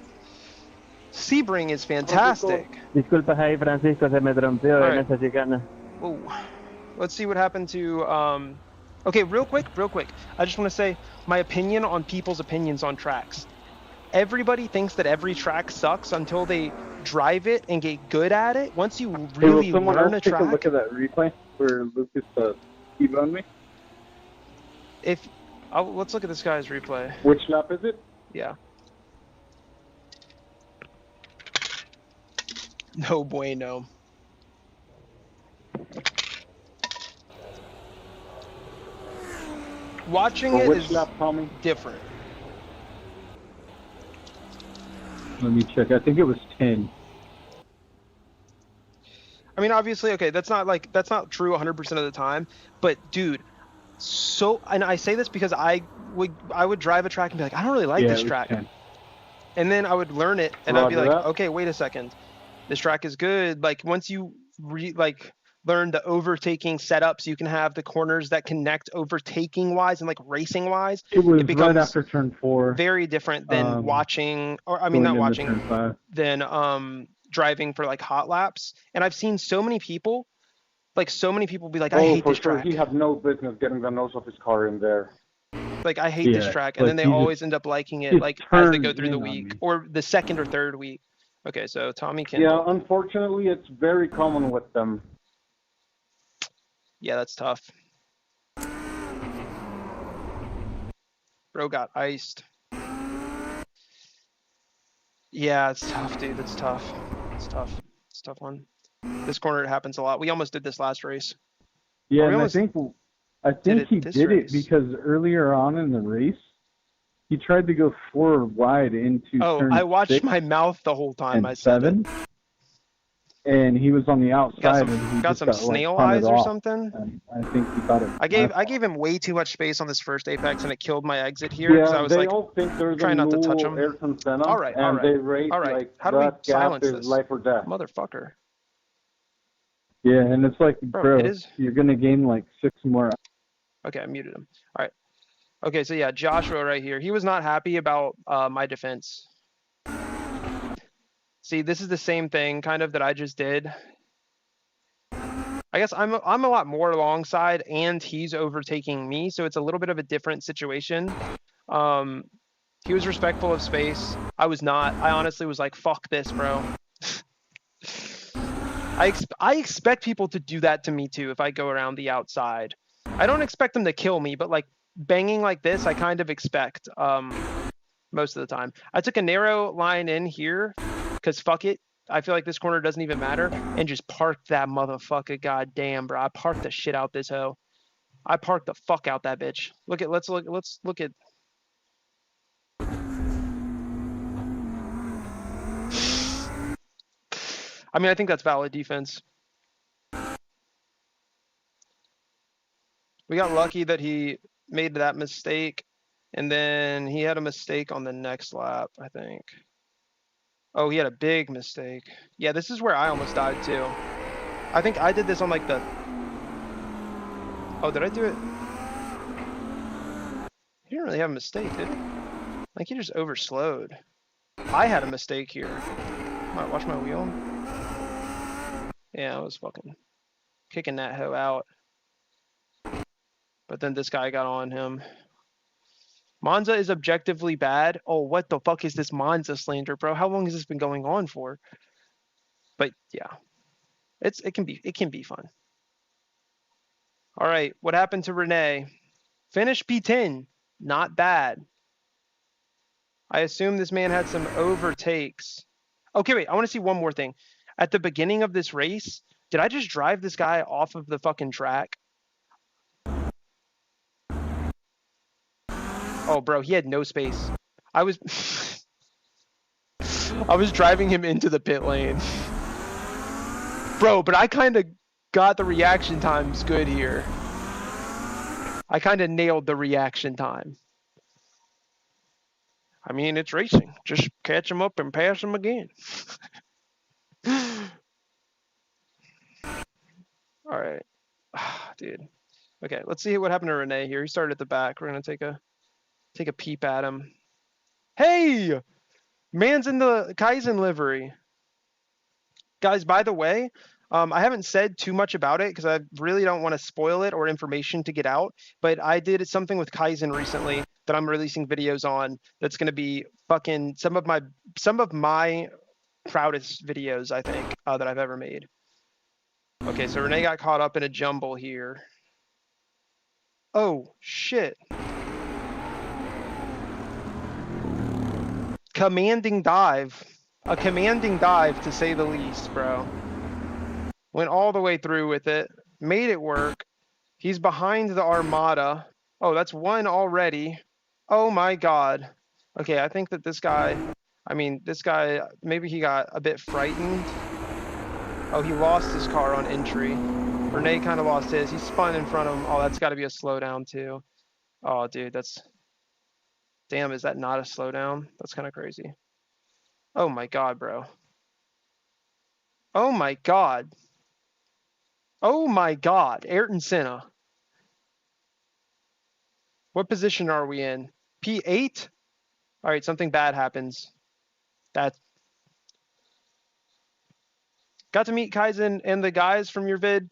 Sebring is fantastic. Disculpa, hey, Francisco, se me trompeó en esa chicana. Oh, let's see what happened to, okay, real quick. I just want to say my opinion on people's opinions on tracks. Everybody thinks that every track sucks until they drive it and get good at it. Once you really learn a track. Take a look at that replay where Lucas T-boned me. Let's look at this guy's replay. Which lap is it? Yeah. No bueno. Watching it is lap, Tommy? different. Let me check. I think it was 10. I mean, obviously, okay, that's not true 100% of the time, but dude, and I say this because I would drive a track and be like, I don't really like this track. 10. And then I would learn it and I'd be like, okay, wait a second. This track is good. Like once you learn the overtaking setups, you can have the corners that connect overtaking wise and like racing wise. It becomes right after turn 4. Very different than watching, or I mean not watching, than driving for like hot laps. And I've seen so many people be like, I hate this track. He had no business getting the nose of his car in there. Like I hate this track, and then they always end up liking it like as they go through the week or the second or third week. Okay, so Tommy can. Yeah, unfortunately, it's very common with them. Yeah, that's tough. Bro got iced. Yeah, it's tough, dude. It's tough. It's tough. It's a tough one. This corner, it happens a lot. We almost did this last race. Yeah, and almost I think he did it because earlier on in the race, he tried to go forward wide into turn I watched 6 my mouth the whole time and I said 7, and he was on the outside, and he got just some got snail like eyes or off. something. And I think he thought it. I gave him way too much space on this first apex, and it killed my exit here because I was like all think there's trying not to touch him. Ayrton Senna, All right. they race like How do we that gap silence is this life or death. motherfucker? Yeah, and it's like, bro, it is. you're gonna gain like 6 more. Okay, I muted him. All right. Okay, so yeah, Joshua right here. He was not happy about my defense. See, this is the same thing kind of that I just did. I guess I'm a lot more alongside, and he's overtaking me, so it's a little bit of a different situation. He was respectful of space. I was not. I honestly was like, fuck this, bro. I expect people to do that to me too if I go around the outside. I don't expect them to kill me, but like banging like this, I kind of expect most of the time. I took a narrow line in here because fuck it. I feel like this corner doesn't even matter, and just parked that motherfucker. God damn, bro. I parked the shit out this hoe. I parked the fuck out that bitch. Let's look at. I mean, I think that's valid defense. We got lucky that he made that mistake, and then he had a mistake on the next lap, I think. Oh, he had a big mistake. Yeah, this is where I almost died too. I think I did this on like the... Oh, did I do it? He didn't really have a mistake, did he? Like he just overslowed. I had a mistake here. Watch my wheel. Yeah, I was fucking kicking that hoe out. But then this guy got on him. Monza is objectively bad. Oh, what the fuck is this Monza slander, bro? How long has this been going on for? But yeah, it can be fun. All right, what happened to Renee? Finished P10, not bad. I assume this man had some overtakes. Okay, wait, I want to see one more thing. At the beginning of this race, did I just drive this guy off of the fucking track? Oh, bro, he had no space. I was driving him into the pit lane. Bro, but I kind of got the reaction times good here. I kind of nailed the reaction time. I mean, it's racing. Just catch him up and pass him again. All right. Dude. Okay, let's see what happened to Renee here. He started at the back. We're going to take a peep at him. Hey! Man's in the Kaizen livery. Guys, by the way, I haven't said too much about it because I really don't want to spoil it or information to get out, but I did something with Kaizen recently that I'm releasing videos on that's going to be fucking some of my proudest videos, I think, that I've ever made. Okay, so Renee got caught up in a jumble here. Oh, shit. Commanding dive. A commanding dive, to say the least, bro. Went all the way through with it. Made it work. He's behind the Armada. Oh, that's one already. Oh my god. Okay, I think that this guy... maybe he got a bit frightened. Oh, he lost his car on entry. Renee kind of lost his. He spun in front of him. Oh, that's got to be a slowdown too. Oh, dude, that's... Damn, is that not a slowdown? That's kind of crazy. Oh my god, bro. Oh my god. Oh my god, Ayrton Senna. What position are we in? P8? All right, something bad happens. That... Got to meet Kaizen and the guys from your vid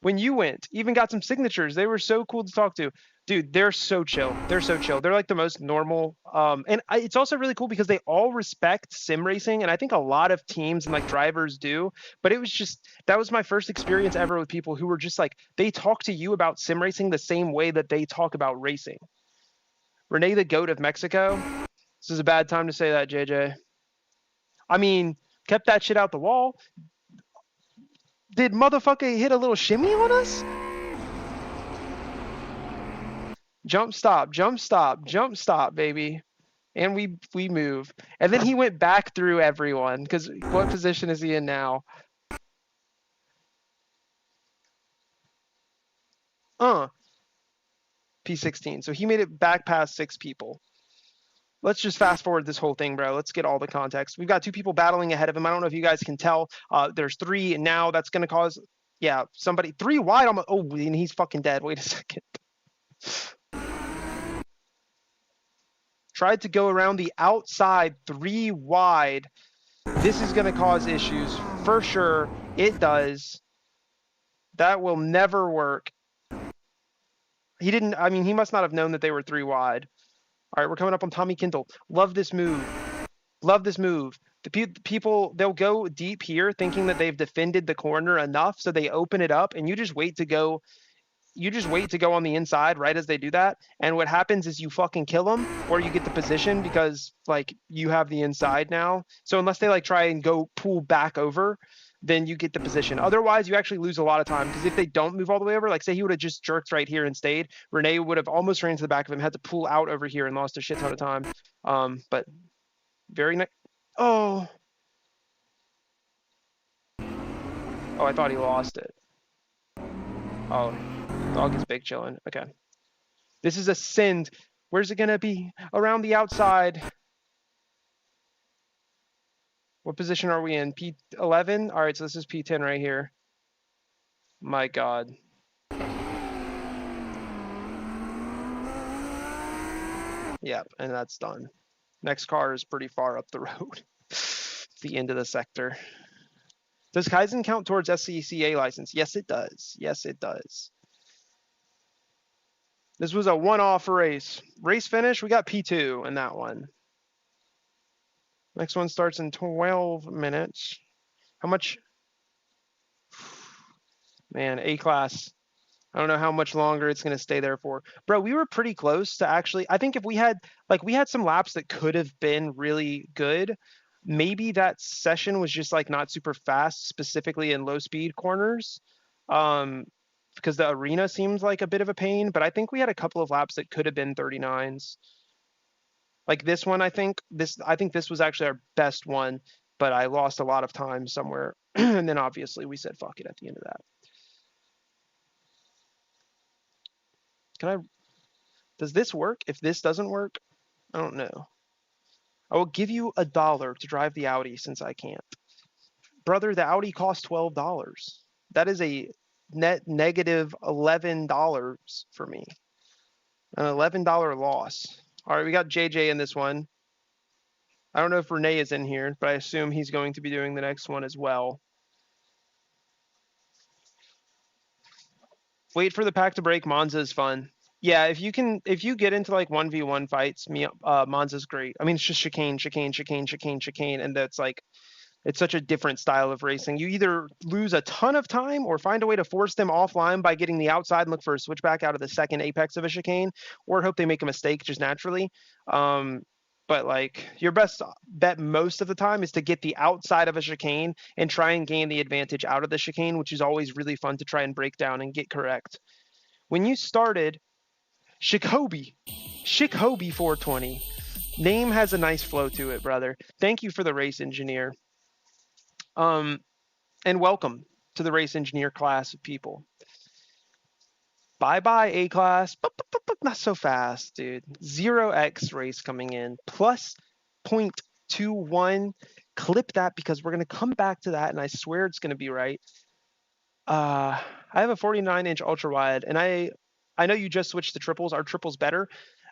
when you went. Even got some signatures. They were so cool to talk to. Dude, they're so chill. They're so chill. They're like the most normal. It's also really cool because they all respect sim racing, and I think a lot of teams and like drivers do. But it was just, that was my first experience ever with people who were just like, they talk to you about sim racing the same way that they talk about racing. Renee, the GOAT of Mexico. This is a bad time to say that, JJ. I mean, kept that shit out the wall. Did motherfucker hit a little shimmy on us? Jump stop, jump stop, jump stop, baby. And we move. And then he went back through everyone, because what position is he in now? P16. So he made it back past 6 people. Let's just fast forward this whole thing, bro. Let's get all the context. We've got 2 people battling ahead of him. I don't know if you guys can tell. There's 3 and now. That's going to cause, yeah, somebody 3 wide. Oh, and he's fucking dead. Wait a second. Tried to go around the outside 3 wide. This is going to cause issues for sure. It does. That will never work. He didn't, I mean, he must not have known that they were 3 wide. All right, we're coming up on Tommy Kindle. Love this move. Love this move. The people, they'll go deep here thinking that they've defended the corner enough, so they open it up, and you just wait to go on the inside right as they do that. And what happens is you fucking kill them, or you get the position because, like, you have the inside now. So unless they, like, try and go pull back over, then you get the position. Otherwise, you actually lose a lot of time, because if they don't move all the way over, like say he would have just jerked right here and stayed, Renee would have almost ran to the back of him, had to pull out over here and lost a shit ton of time. But very nice. Oh, I thought he lost it. Oh, dog is big chilling. Okay. This is a send. Where's it gonna be? Around the outside. What position are we in? P11? All right, so this is P10 right here. My God. Yep, and that's done. Next car is pretty far up the road. It's the end of the sector. Does Kaizen count towards SCCA license? Yes, it does. Yes, it does. This was a one-off race. Race finish, we got P2 in that one. Next one starts in 12 minutes. How much? Man, A-class. I don't know how much longer it's going to stay there for. Bro, we were pretty close to actually, I think if we had some laps that could have been really good. Maybe that session was just like not super fast, specifically in low speed corners. Because the arena seems like a bit of a pain, but I think we had a couple of laps that could have been 39s. Like this one, I think this was actually our best one, but I lost a lot of time somewhere. And then obviously we said fuck it at the end of that. Does this work? If this doesn't work, I don't know. I will give you $1 to drive the Audi since I can't. Brother, the Audi costs $12. That is a net negative $11 for me. An $11 loss. All right, we got JJ in this one. I don't know if Renee is in here, but I assume he's going to be doing the next one as well. Wait for the pack to break. Monza is fun. Yeah, if you get into like 1v1 fights, Monza's great. I mean, it's just chicane, and that's like, it's such a different style of racing. You either lose a ton of time or find a way to force them offline by getting the outside and look for a switchback out of the second apex of a chicane, or hope they make a mistake just naturally. But like your best bet most of the time is to get the outside of a chicane and try and gain the advantage out of the chicane, which is always really fun to try and break down and get correct. When you started, Shikobi 420. Name has a nice flow to it, brother. Thank you for the race engineer. And welcome to the race engineer class of people. Bye-bye, A-class. Not so fast, dude. 0x race coming in. Plus 0.21. Clip that because we're going to come back to that, and I swear it's going to be right. I have a 49-inch ultra-wide, and I know you just switched to triples. Are triples better?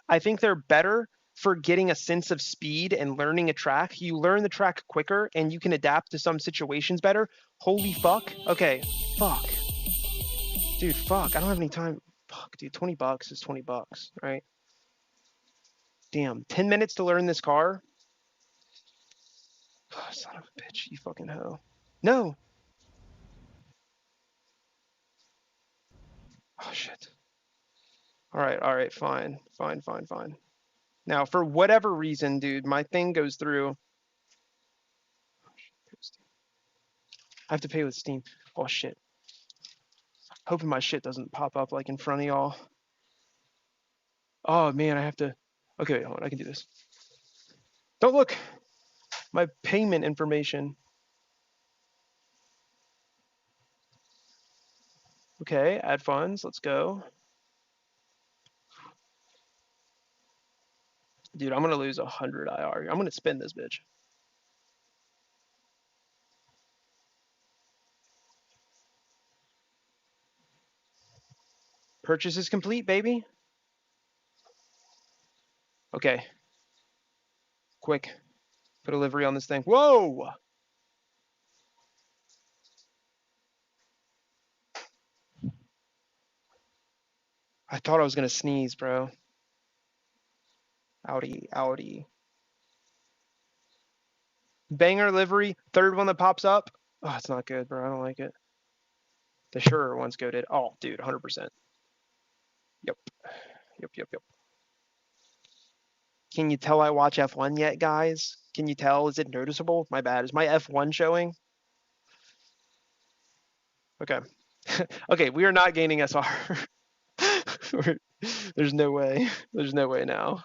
I think they're better for getting a sense of speed and learning a track. You learn the track quicker, and you can adapt to some situations better. Holy fuck. Okay. Fuck. Dude, fuck. I don't have any time. Fuck, dude. $20 is $20, right? Damn. 10 minutes to learn this car? Oh, son of a bitch. You fucking hoe. No. Oh, shit. All right. Fine. Now, for whatever reason, dude, my thing goes through. I have to pay with Steam. Oh shit. Hoping my shit doesn't pop up like in front of y'all. Oh man, I have to. Okay, wait, hold on. I can do this. Don't look. My payment information. Okay, add funds. Let's go. Dude, I'm gonna lose 100 IR. I'm gonna spin this bitch. Purchase is complete, baby. Okay. Quick. Put a livery on this thing. Whoa! I thought I was gonna sneeze, bro. Audi, Audi. Banger livery. Third one that pops up. Oh, it's not good, bro. I don't like it. The surer one's goated. Oh, dude, 100%. Yep. Yep. Can you tell I watch F1 yet, guys? Can you tell? Is it noticeable? My bad. Is my F1 showing? Okay. Okay, we are not gaining SR. There's no way. There's no way now.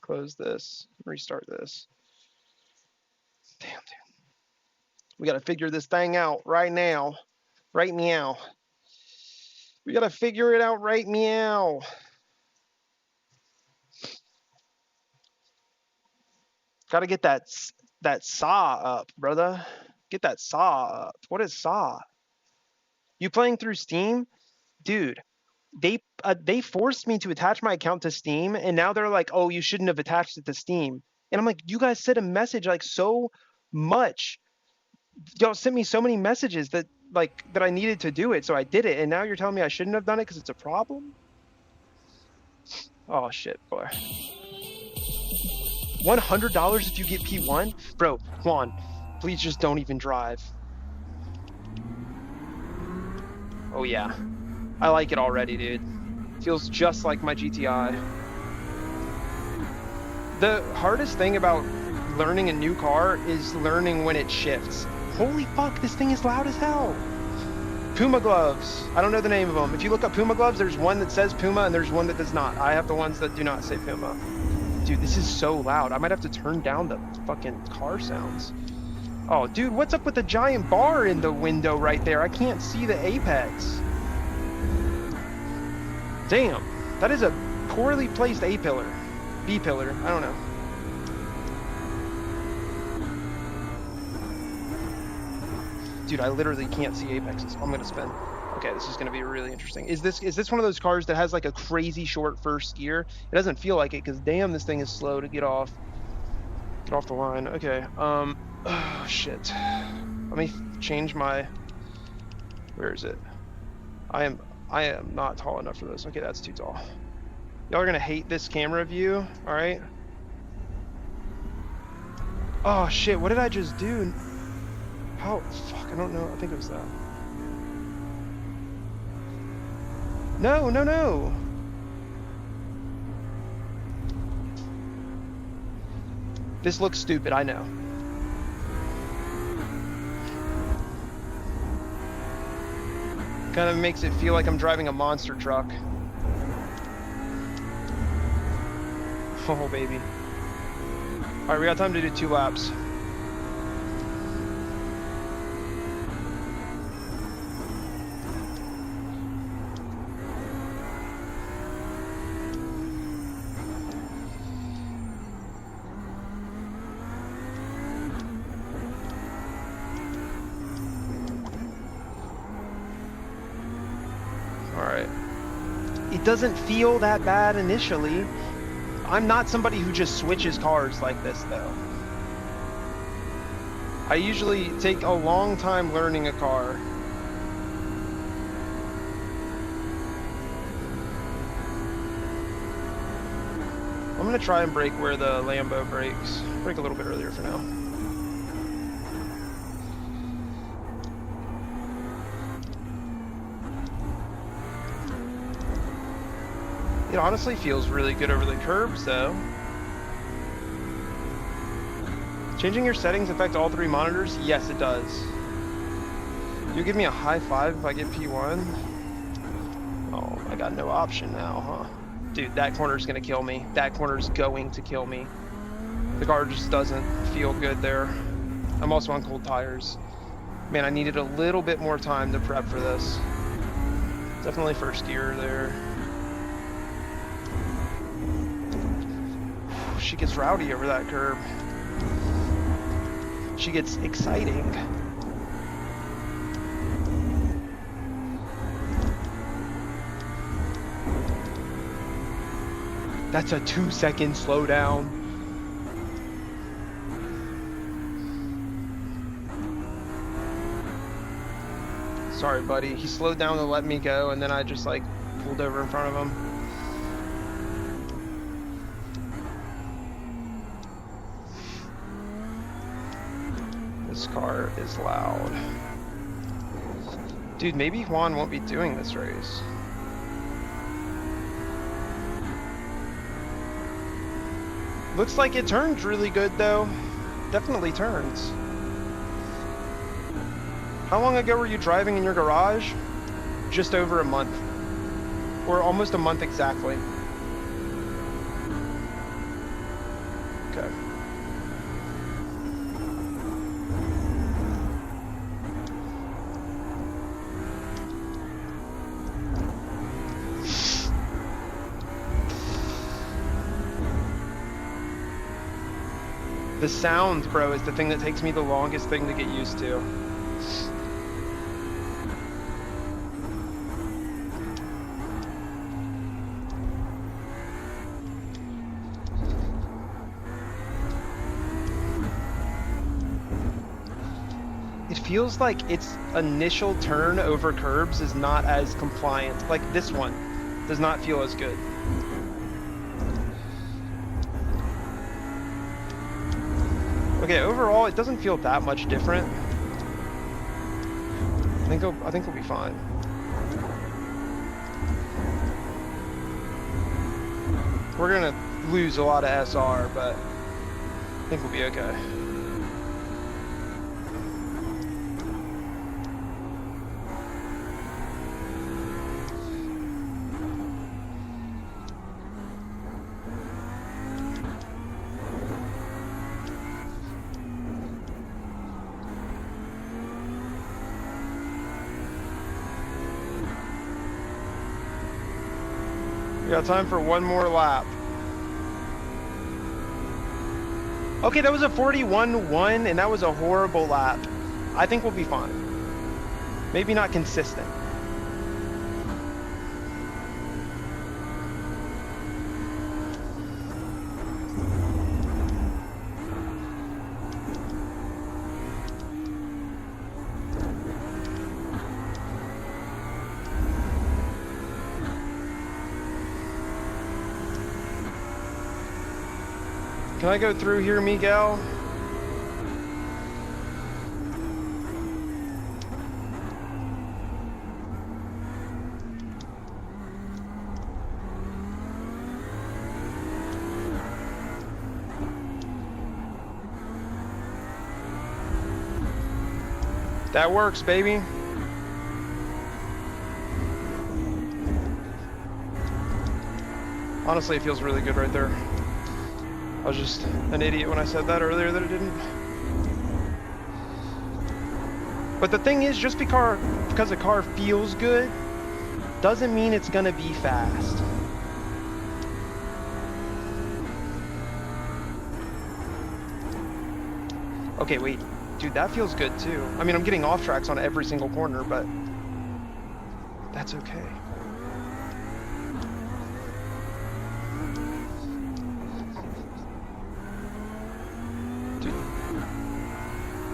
Close this. Restart this. Damn, dude. We got to figure this thing out right now. Right meow. We got to figure it out right meow. Got to get that saw up, brother. Get that saw up. What is saw? You playing through Steam? Dude, they forced me to attach my account to Steam, and now they're like, oh, you shouldn't have attached it to Steam. And I'm like, you guys sent a message like so much. Y'all sent me so many messages that I needed to do it, so I did it. And now you're telling me I shouldn't have done it because it's a problem? Oh shit, boy. $100 if you get P1? Bro, Juan, please just don't even drive. Oh yeah. I like it already, dude. Feels just like my GTI. The hardest thing about learning a new car is learning when it shifts. Holy fuck, this thing is loud as hell. Puma gloves. I don't know the name of them. If you look up Puma gloves, there's one that says Puma and there's one that does not. I have the ones that do not say Puma. Dude, this is so loud. I might have to turn down the fucking car sounds. Oh, dude, what's up with the giant bar in the window right there? I can't see the apex. Damn, that is a poorly placed A pillar. B pillar, I don't know. Dude, I literally can't see apexes. I'm gonna spin. Okay, this is gonna be really interesting. Is this one of those cars that has like a crazy short first gear? It doesn't feel like it, because damn, this thing is slow to get off the line. Okay, oh shit. Let me change my, where is it? I am not tall enough for this. Okay, that's too tall. Y'all are gonna hate this camera view, all right? Oh shit, what did I just do? How, fuck, I don't know, I think it was that. No. This looks stupid, I know. Kind of makes it feel like I'm driving a monster truck. Oh, baby. All right, we got time to do 2 laps. All right. It doesn't feel that bad initially. I'm not somebody who just switches cars like this, though. I usually take a long time learning a car. I'm gonna try and brake where the Lambo brakes. Brake a little bit earlier for now. It honestly feels really good over the curbs, though. Changing your settings affect all 3 monitors? Yes, it does. You give me a high five if I get P1? Oh, I got no option now, huh? Dude, that corner's gonna kill me. That corner's going to kill me. The car just doesn't feel good there. I'm also on cold tires. Man, I needed a little bit more time to prep for this. Definitely first gear there. She gets rowdy over that curb. She gets exciting. That's a 2-second slowdown. Sorry, buddy. He slowed down to let me go, and then I just like pulled over in front of him. This car is loud. Dude, maybe Juan won't be doing this race. Looks like it turns really good though. Definitely turns. How long ago were you driving in your garage? Just over a month. Or almost a month exactly. Okay. The sound, bro, is the thing that takes me the longest thing to get used to. It feels like its initial turn over curbs is not as compliant. Like this one does not feel as good. Okay, overall, it doesn't feel that much different. I think we'll be fine. We're gonna lose a lot of SR, but I think we'll be okay. We got time for one more lap. Okay, that was a 41-1, and that was a horrible lap. I think we'll be fine. Maybe not consistent. Can I go through here, Miguel? That works, baby. Honestly, it feels really good right there. I was just an idiot when I said that earlier that it didn't. But the thing is, just because a car feels good doesn't mean it's gonna be fast. Okay, wait. Dude, that feels good too. I mean, I'm getting off tracks on every single corner, but that's okay.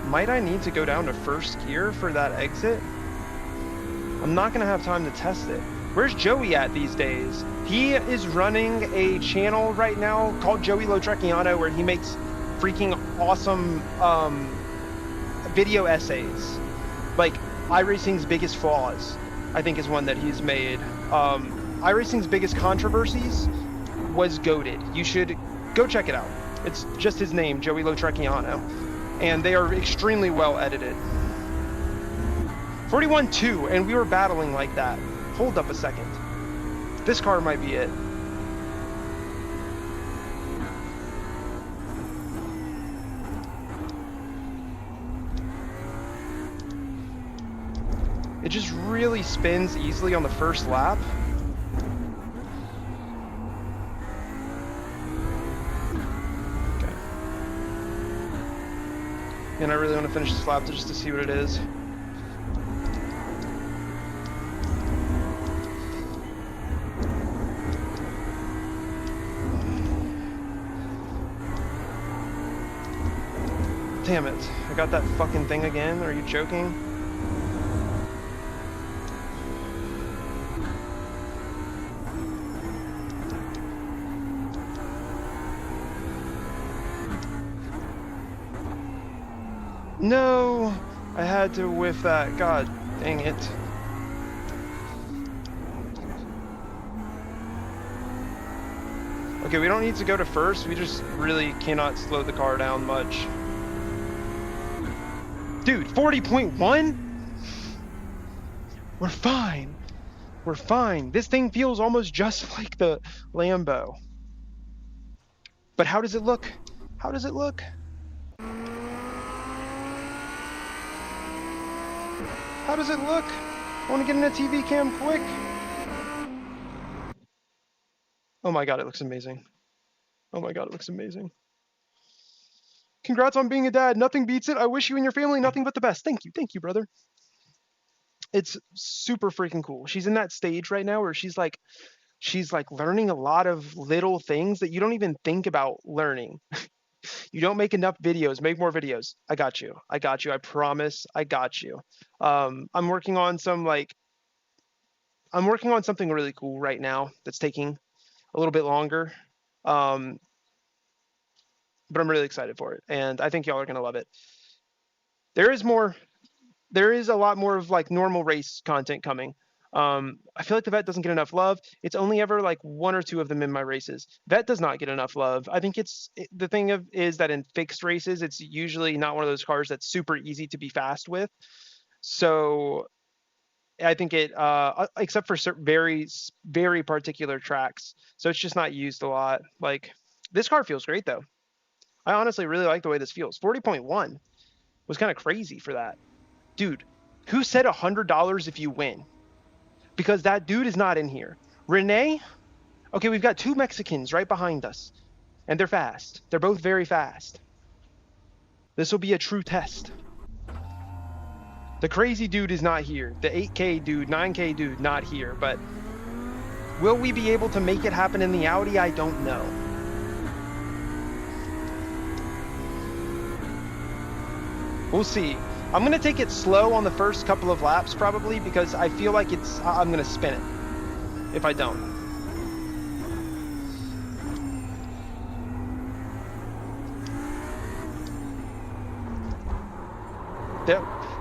Might I need to go down to first gear for that exit? I'm not gonna have time to test it. Where's Joey at these days? He is running a channel right now called Joey Lotrecchiano where he makes freaking awesome video essays. Like iRacing's biggest flaws, I think, is one that he's made. iRacing's biggest controversies was goated. You should go check it out. It's just his name, Joey Lotrecchiano. And they are extremely well edited. 41.2, and we were battling like that. Hold up a second. This car might be it. It just really spins easily on the first lap. Okay. And I really want to finish this lap just to see what it is. Damn it. I got that fucking thing again. Are you joking? No! I had to whiff that. God dang it. Okay, we don't need to go to first. We just really cannot slow the car down much. Dude, 40.1? We're fine. We're fine. This thing feels almost just like the Lambo. But how does it look? How does it look? How does it look? I want to get in a TV cam quick. Oh my god, it looks amazing. Oh my god, it looks amazing. Congrats on being a dad. Nothing beats it. I wish you and your family nothing but the best. Thank you, brother. It's super freaking cool. She's in that stage right now where she's like learning a lot of little things that you don't even think about learning. You don't make enough videos. Make more videos. I got you. I got you. I promise. I got you. I'm working on something really cool right now that's taking a little bit longer. But I'm really excited for it, and I think y'all are gonna love it. There is a lot more of like normal race content coming. I feel like the vet doesn't get enough love. It's only ever like 1 or 2 of them in my races. Vet does not get enough love. I think the thing is that in fixed races, it's usually not one of those cars that's super easy to be fast with. So I think except for certain very, very particular tracks. So it's just not used a lot. Like this car feels great though. I honestly really like the way this feels. 40.1 was kind of crazy for that. Dude, who said $100 if you win? Because that dude is not in here. Renee? Okay, we've got 2 Mexicans right behind us. And they're fast. They're both very fast. This will be a true test. The crazy dude is not here. The 8K dude, 9K dude, not here. But will we be able to make it happen in the Audi? I don't know. We'll see. I'm going to take it slow on the first couple of laps probably because I feel like I'm going to spin it if I don't.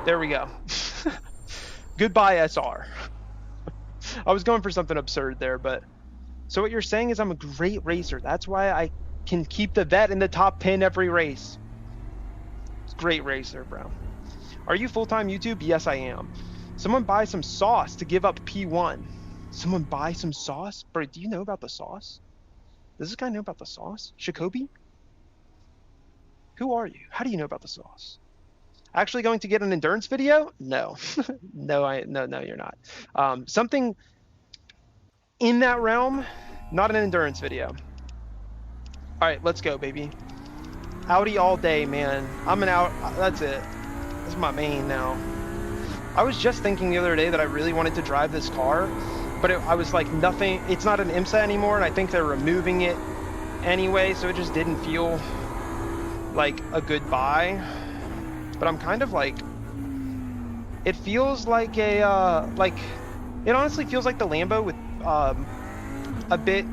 There we go. Goodbye, SR. I was going for something absurd there, but so what you're saying is I'm a great racer. That's why I can keep the vet in the top 10 every race. Great racer, bro. Are you full-time YouTube? Yes, I am. Someone buy some sauce to give up P1. Someone buy some sauce? Bro, do you know about the sauce? Does this guy know about the sauce? Shakobi? Who are you? How do you know about the sauce? Actually going to get an endurance video? No. No, you're not. Something in that realm, not an endurance video. All right, let's go, baby. Audi all day, man. I'm an out. That's it. That's my main now. I was just thinking the other day that I really wanted to drive this car, but I was like, nothing. It's not an IMSA anymore, and I think they're removing it anyway, so it just didn't feel like a good buy. But I'm kind of like, it feels like it honestly feels like the Lambo with a bit,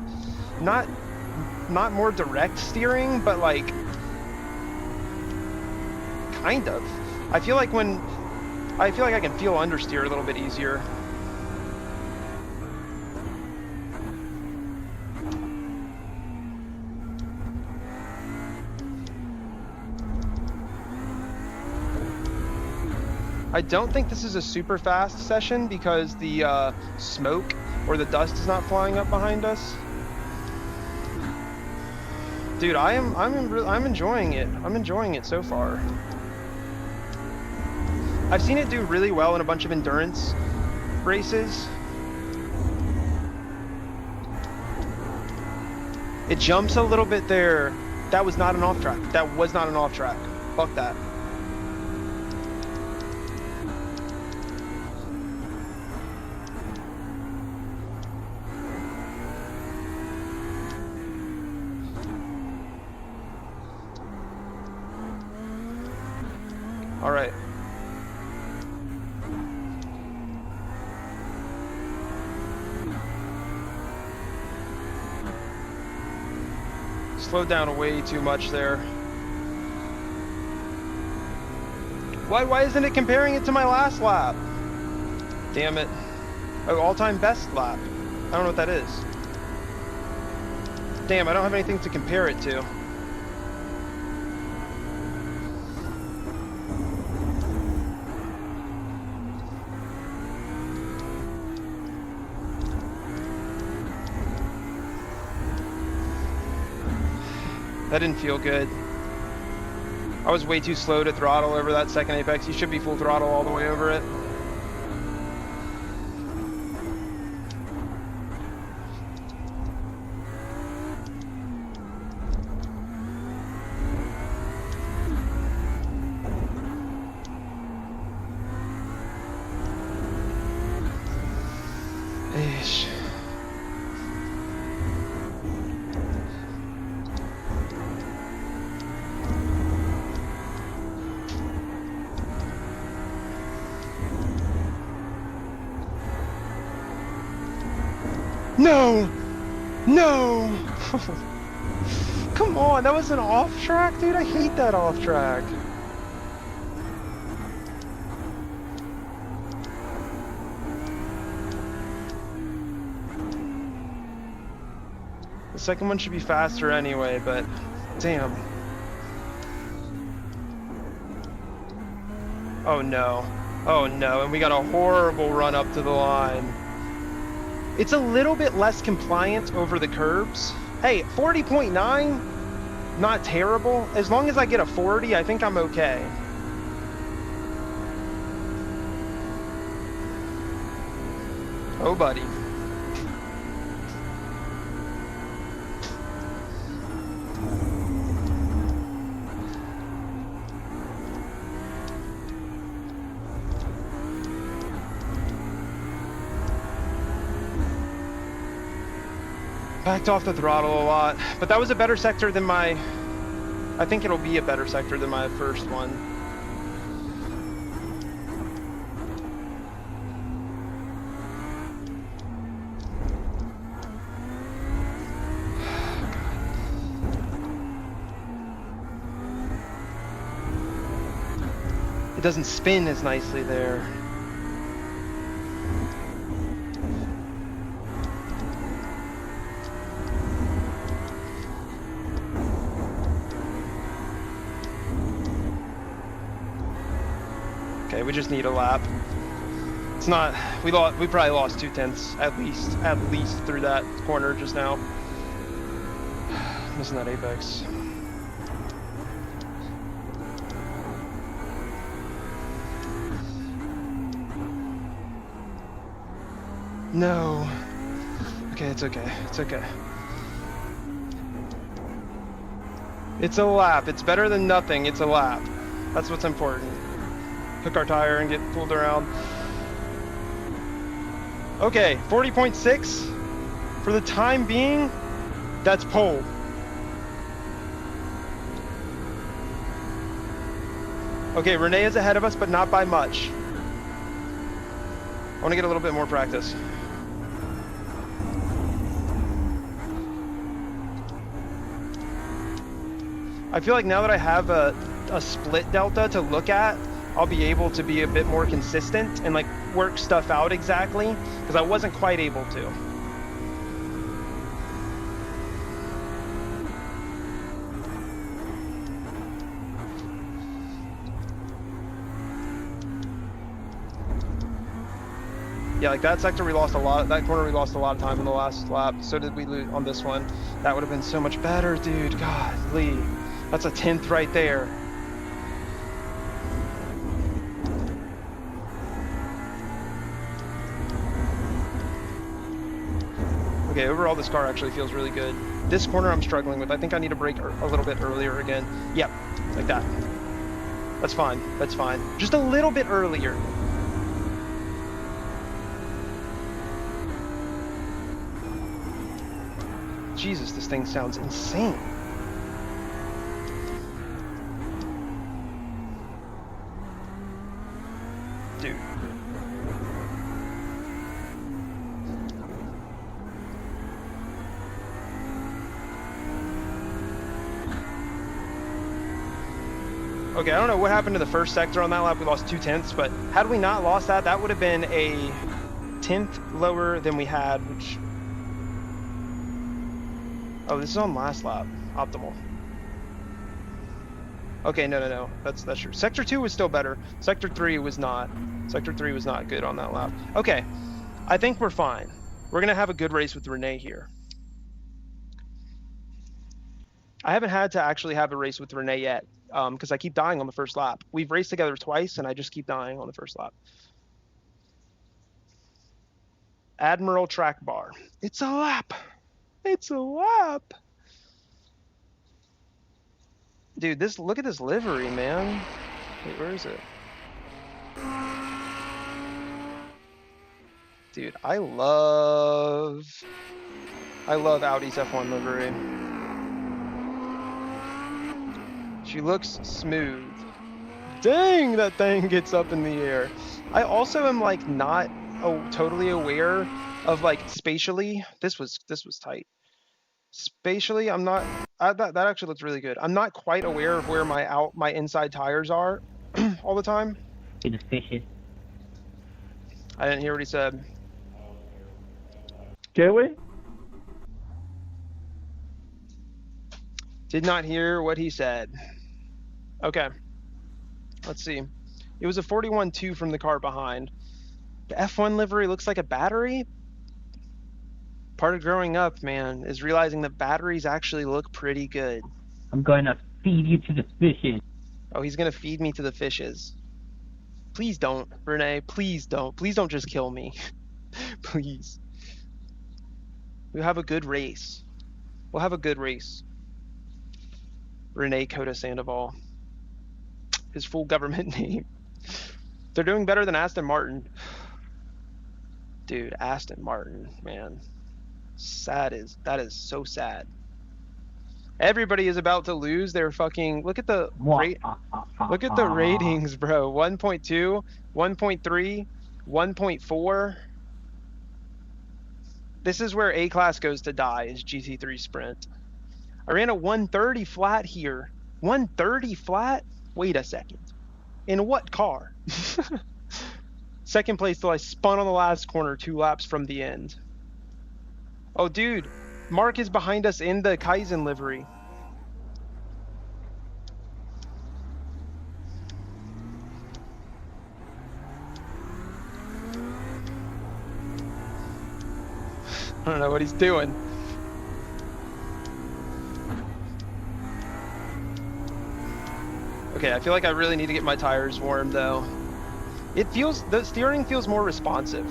not more direct steering, but like, kind of. I feel like I can feel understeer a little bit easier. I don't think this is a super fast session because the smoke or the dust is not flying up behind us. Dude, I'm enjoying it. I'm enjoying it so far. I've seen it do really well in a bunch of endurance races. It jumps a little bit there. That was not an off track. That was not an off track. Fuck that. All right. Slowed down way too much there. Why isn't it comparing it to my last lap? Damn it. Oh, all-time best lap. I don't know what that is. Damn, I don't have anything to compare it to. That didn't feel good. I was way too slow to throttle over that second apex. You should be full throttle all the way over it. Eesh. No! No! Come on, that was an off track, dude. I hate that off track. The second one should be faster anyway, but damn. Oh no. Oh no, and we got a horrible run up to the line. It's a little bit less compliant over the curbs. Hey, 40.9, not terrible. As long as I get a 40, I think I'm okay. Oh, buddy. Backed off the throttle a lot, but that was a better sector than my... I think it'll be a better sector than my first one. It doesn't spin as nicely there. Okay, we just need a lap. It's not, we probably lost 2/10 at least through that corner just now. Missing that apex. No. Okay, it's okay. It's okay. It's a lap. It's better than nothing. It's a lap. That's what's important. Hook our tire and get pulled around. Okay, 40.6. For the time being, that's pole. Okay, Renee is ahead of us, but not by much. I want to get a little bit more practice. I feel like now that I have a split delta to look at, I'll be able to be a bit more consistent and like work stuff out exactly, because I wasn't quite able to. Yeah, like that sector we lost a lot. That corner we lost a lot of time in the last lap. So did we lose on this one. That would have been so much better, dude. Golly. That's a 10th right there. Okay, overall this car actually feels really good. This corner I'm struggling with. I think I need to brake a little bit earlier again. Yep, like that. That's fine, that's fine. Just a little bit earlier. Jesus, this thing sounds insane. Dude. Okay, I don't know what happened to the first sector on that lap. We lost 2 tenths, but had we not lost that, that would have been a 10th lower than we had, which... Oh, this is on last lap. Optimal. Okay, no. That's true. Sector 2 was still better. Sector 3 was not. Sector 3 was not good on that lap. Okay, I think we're fine. We're gonna have a good race with Renee here. I haven't had to actually have a race with Renee yet, because I keep dying on the first lap. We've raced together twice, and I just keep dying on the first lap. Admiral Track Bar. It's a lap. It's a lap. Dude, look at this livery, man. Wait, where is it? Dude, I love Audi's F1 livery. She looks smooth. Dang, that thing gets up in the air. I also am like not totally aware of like spatially. This was tight. Spatially, I'm not. That actually looks really good. I'm not quite aware of where my inside tires are all the time. In the fishes. I didn't hear what he said. Can we? Did not hear what he said. Okay. Let's see. It was a 41.2 from the car behind. The F1 livery looks like a battery. Part of growing up, man, is realizing that batteries actually look pretty good. I'm going to feed you to the fishes. Oh, he's going to feed me to the fishes. Please don't, Renee. Please don't. Please don't just kill me. Please. We'll have a good race. We'll have a good race. Renee Coda Sandoval. His full government name. They're doing better than Aston Martin. Dude, Aston Martin, man. That is so sad. Everybody is about to lose their fucking look at the ratings, bro. 1.2, 1.3, 1.4. This is where A class goes to die, is GT3 Sprint. I ran a 130 flat here. 130 flat? Wait a second. In what car? Second place till I spun on the last corner 2 laps from the end. Oh, dude. Mark is behind us in the Kaizen livery. I don't know what he's doing. Okay, I feel like I really need to get my tires warm though. The steering feels more responsive.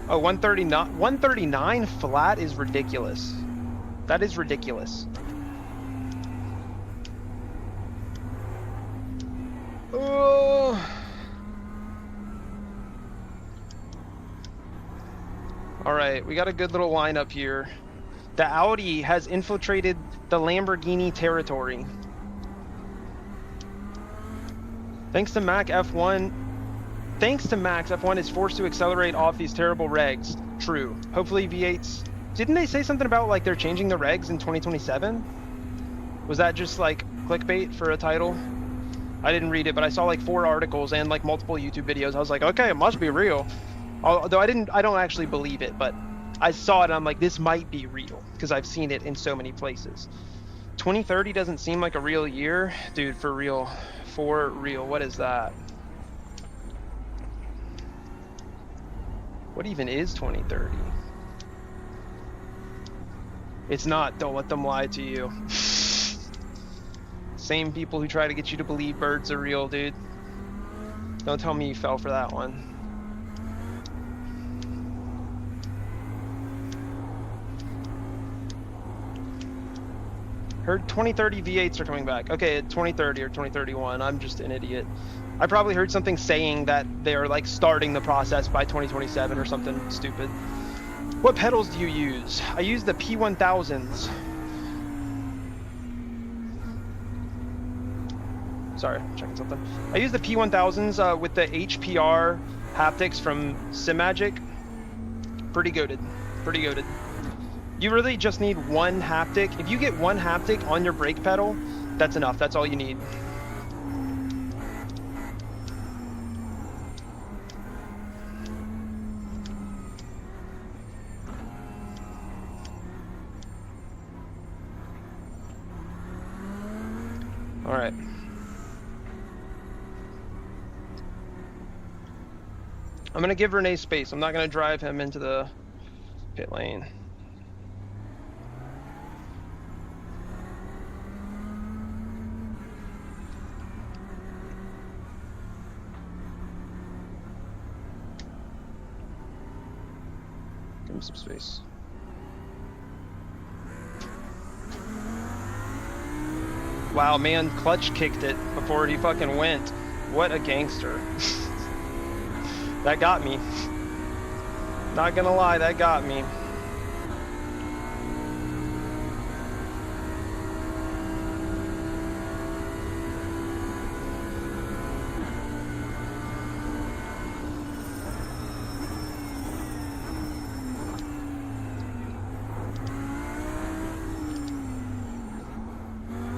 Oh, 139 flat is ridiculous. That is ridiculous. Oh. All right, we got a good little lineup here. The Audi has infiltrated the Lamborghini territory. Thanks to Max, F1 is forced to accelerate off these terrible regs. True. Hopefully V8s... Didn't they say something about like they're changing the regs in 2027? Was that just like clickbait for a title? I didn't read it, but I saw like 4 articles and like multiple YouTube videos. I was like, okay, it must be real. Although I don't actually believe it, but I saw it and I'm like, this might be real because I've seen it in so many places. 2030 doesn't seem like a real year. Dude, for real. For real. What is that? What even is 2030? It's not. Don't let them lie to you. Same people who try to get you to believe birds are real, dude. Don't tell me you fell for that one. Heard 2030 V8s are coming back. Okay, 2030 or 2031. I'm just an idiot. I probably heard something saying that they're like starting the process by 2027 or something stupid. What pedals do you use? I use the P1000s. Sorry, checking something. I use the P1000s with the HPR haptics from SIMAGIC. Pretty goated. Pretty goated. You really just need one haptic. If you get one haptic on your brake pedal, that's enough. That's all you need. All right. I'm gonna give Renee space. I'm not gonna drive him into the pit lane. Give him some space. Wow, man, clutch kicked it before he fucking went. What a gangster. That got me. Not gonna lie, that got me.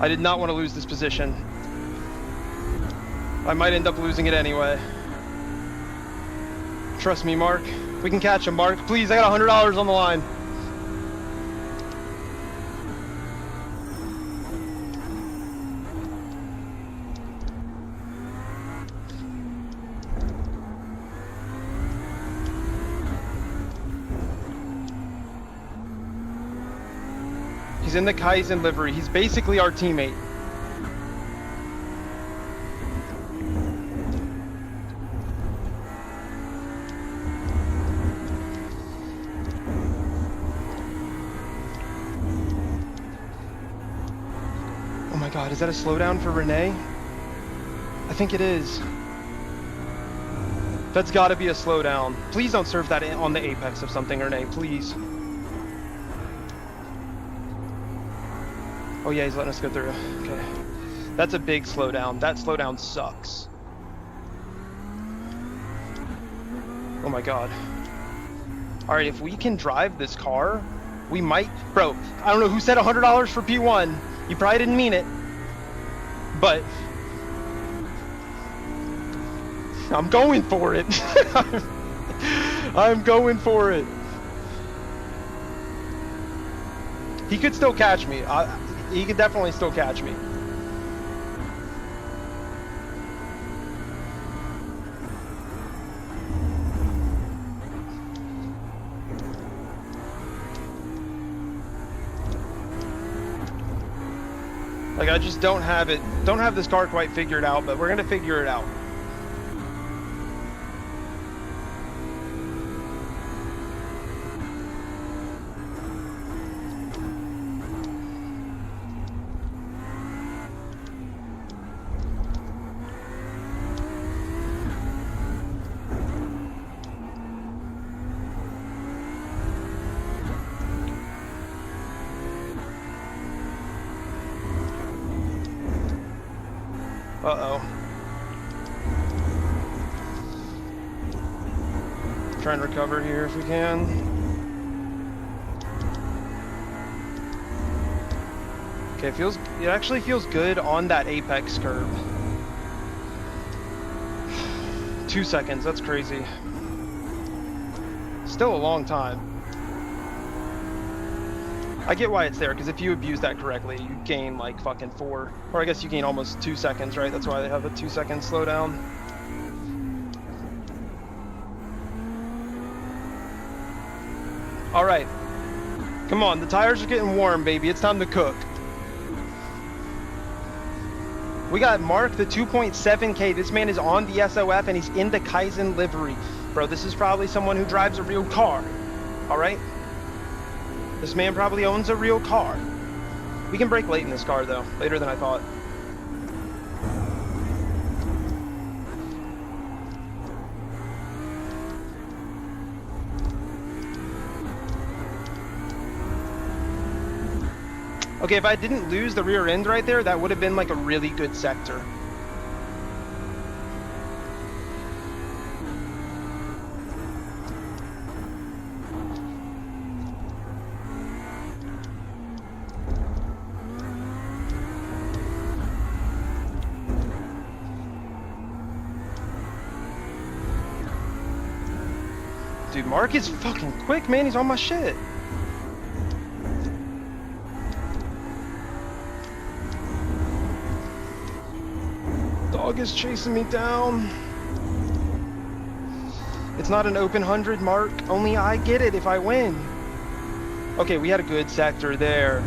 I did not want to lose this position. I might end up losing it anyway. Trust me, Mark. We can catch him, Mark. Please, I got $100 on the line. He's in the Kaizen livery. He's basically our teammate. Oh my God, is that a slowdown for Renee? I think it is. That's gotta be a slowdown. Please don't serve that on the apex of something, Renee, please. Oh yeah, he's letting us go through. Okay. That's a big slowdown. That slowdown sucks. Oh my God. Alright, if we can drive this car, we might... Bro, I don't know who said $100 for P1. You probably didn't mean it. But... I'm going for it. I'm going for it. He could still catch me. He could definitely still catch me. Like, I just don't have this car quite figured out, but we're gonna figure it out. Uh-oh. Try and recover here if we can. Okay, it actually feels good on that apex curve. 2 seconds, that's crazy. Still a long time. I get why it's there, because if you abuse that correctly, you gain like fucking 4. Or I guess you gain almost 2 seconds, right? That's why they have a 2-second slowdown. All right. Come on, the tires are getting warm, baby. It's time to cook. We got Mark, the 2.7K. This man is on the SOF and he's in the Kaizen livery. Bro, this is probably someone who drives a real car. All right? This man probably owns a real car. We can brake late in this car, though. Later than I thought. Okay, if I didn't lose the rear end right there, that would have been like a really good sector. Dude, Mark is fucking quick, man. He's on my shit. Dog is chasing me down. It's not an open 100, Mark. Only I get it if I win. Okay, we had a good sector there.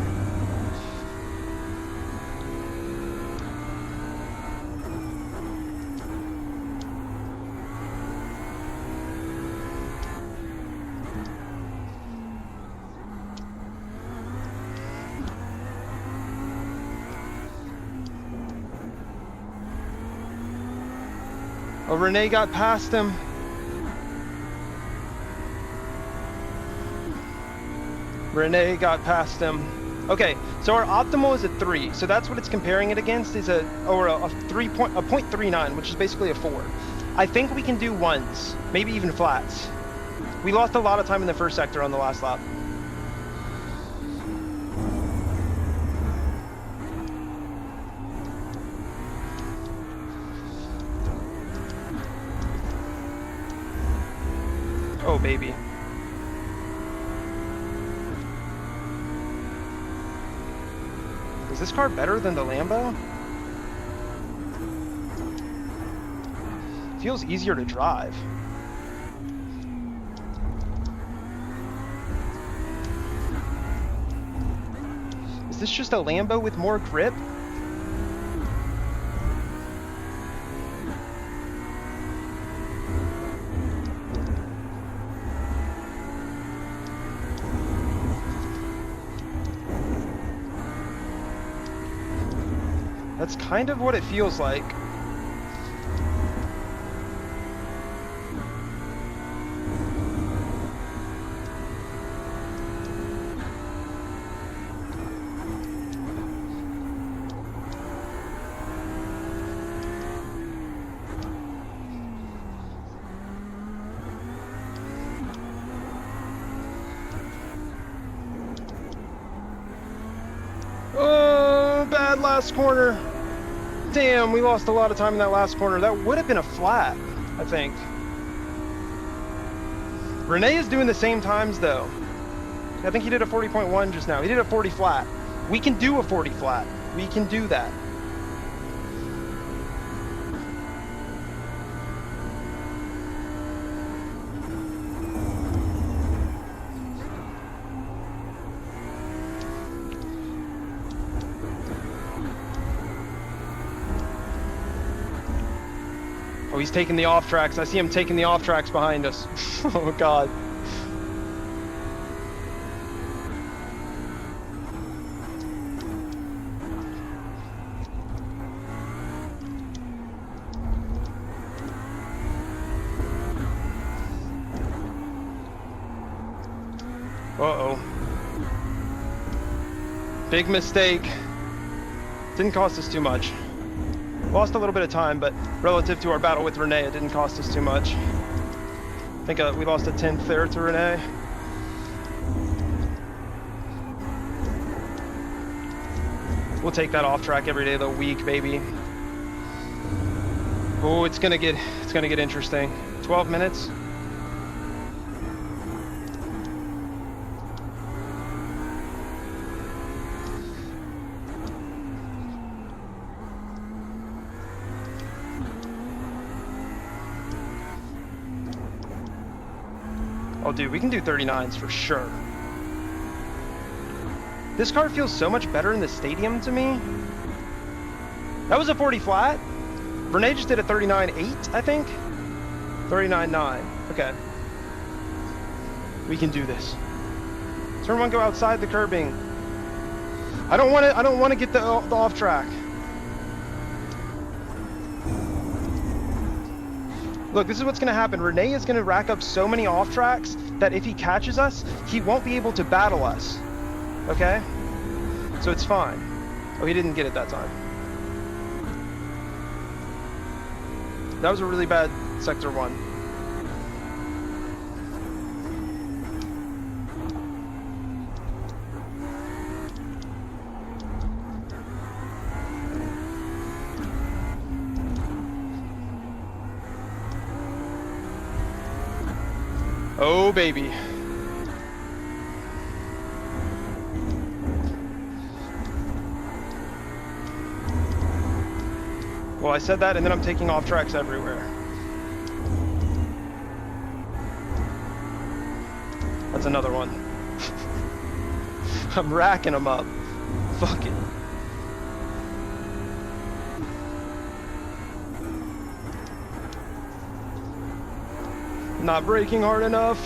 Oh, Renee got past him. Renee got past him. Okay, so our optimal is a 3. So that's what it's comparing it against, is a 0.39, which is basically a 4. I think we can do ones, maybe even flats. We lost a lot of time in the first sector on the last lap. Oh, baby. Is this car better than the Lambo? Feels easier to drive. Is this just a Lambo with more grip? That's kind of what it feels like. Oh, bad last corner. Damn, we lost a lot of time in that last corner. That would have been a flat, I think. Renee is doing the same times, though. I think he did a 40.1 just now. He did a 40 flat. We can do a 40 flat. We can do that. Oh, he's taking the off tracks. I see him taking the off tracks behind us. Oh, God. Uh-oh. Big mistake. Didn't cost us too much. Lost a little bit of time, but relative to our battle with Renee, it didn't cost us too much. I think we lost a 10th there to Renee. We'll take that off track every day of the week, baby. Oh, it's gonna get interesting. 12 minutes. Oh, dude, we can do 39s for sure. This car feels so much better in the stadium to me. That was a 40 flat. Renee just did a 39.8, I think. 39.9. Okay. We can do this. Turn one, go outside the curbing. I don't want to get the off track. Look, this is what's going to happen. Renee is going to rack up so many off tracks that if he catches us, he won't be able to battle us. Okay? So it's fine. Oh, he didn't get it that time. That was a really bad sector 1. Oh, baby. Well, I said that, and then I'm taking off tracks everywhere. That's another one. I'm racking them up. Fuck it. Not braking hard enough.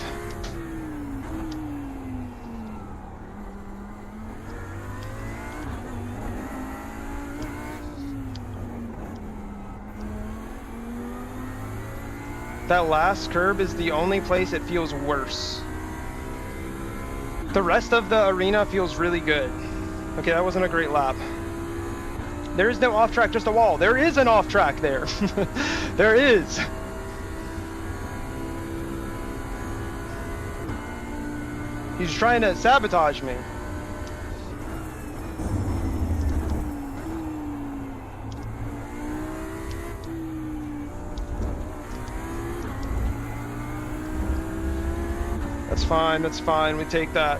That last curb is the only place it feels worse. The rest of the arena feels really good. Okay, that wasn't a great lap. There is no off track, just a wall. There is an off track there. There is. He's trying to sabotage me. That's fine, we take that.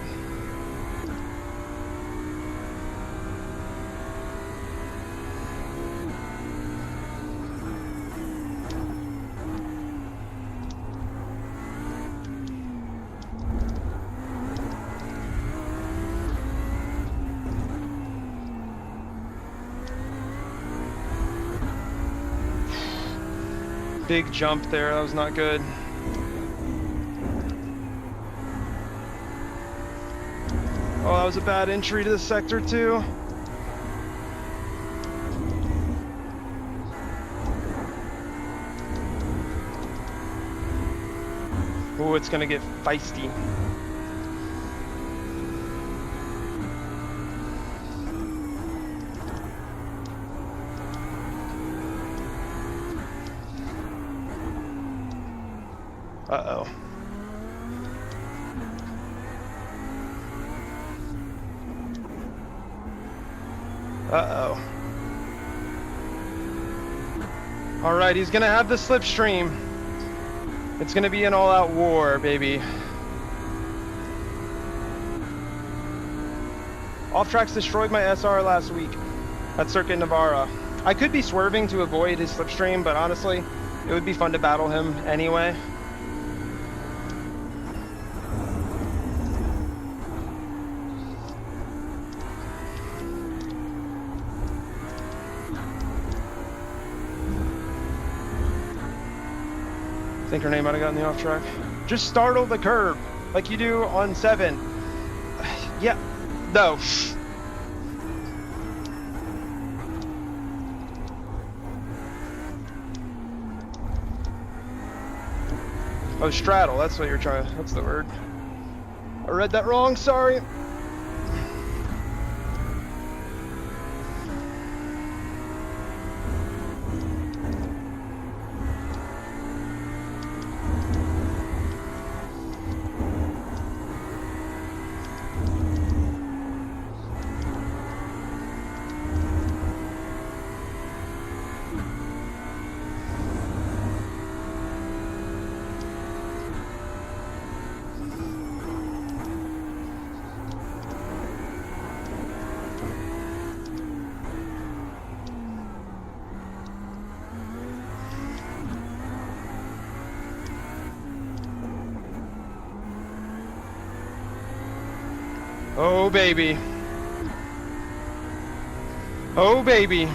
Big jump there, that was not good. Oh, that was a bad entry to the sector too. Oh, it's gonna get feisty. Uh-oh. Uh-oh. All right, he's gonna have the slipstream. It's gonna be an all-out war, baby. Off-tracks destroyed my SR last week at Circuit Navarra. I could be swerving to avoid his slipstream, but honestly, it would be fun to battle him anyway. I think her name might have gotten the off track. Just startle the curb like you do on 7. Yeah, no. Oh, straddle, that's what you're trying, that's the word. I read that wrong, sorry. Oh, baby. Oh, baby.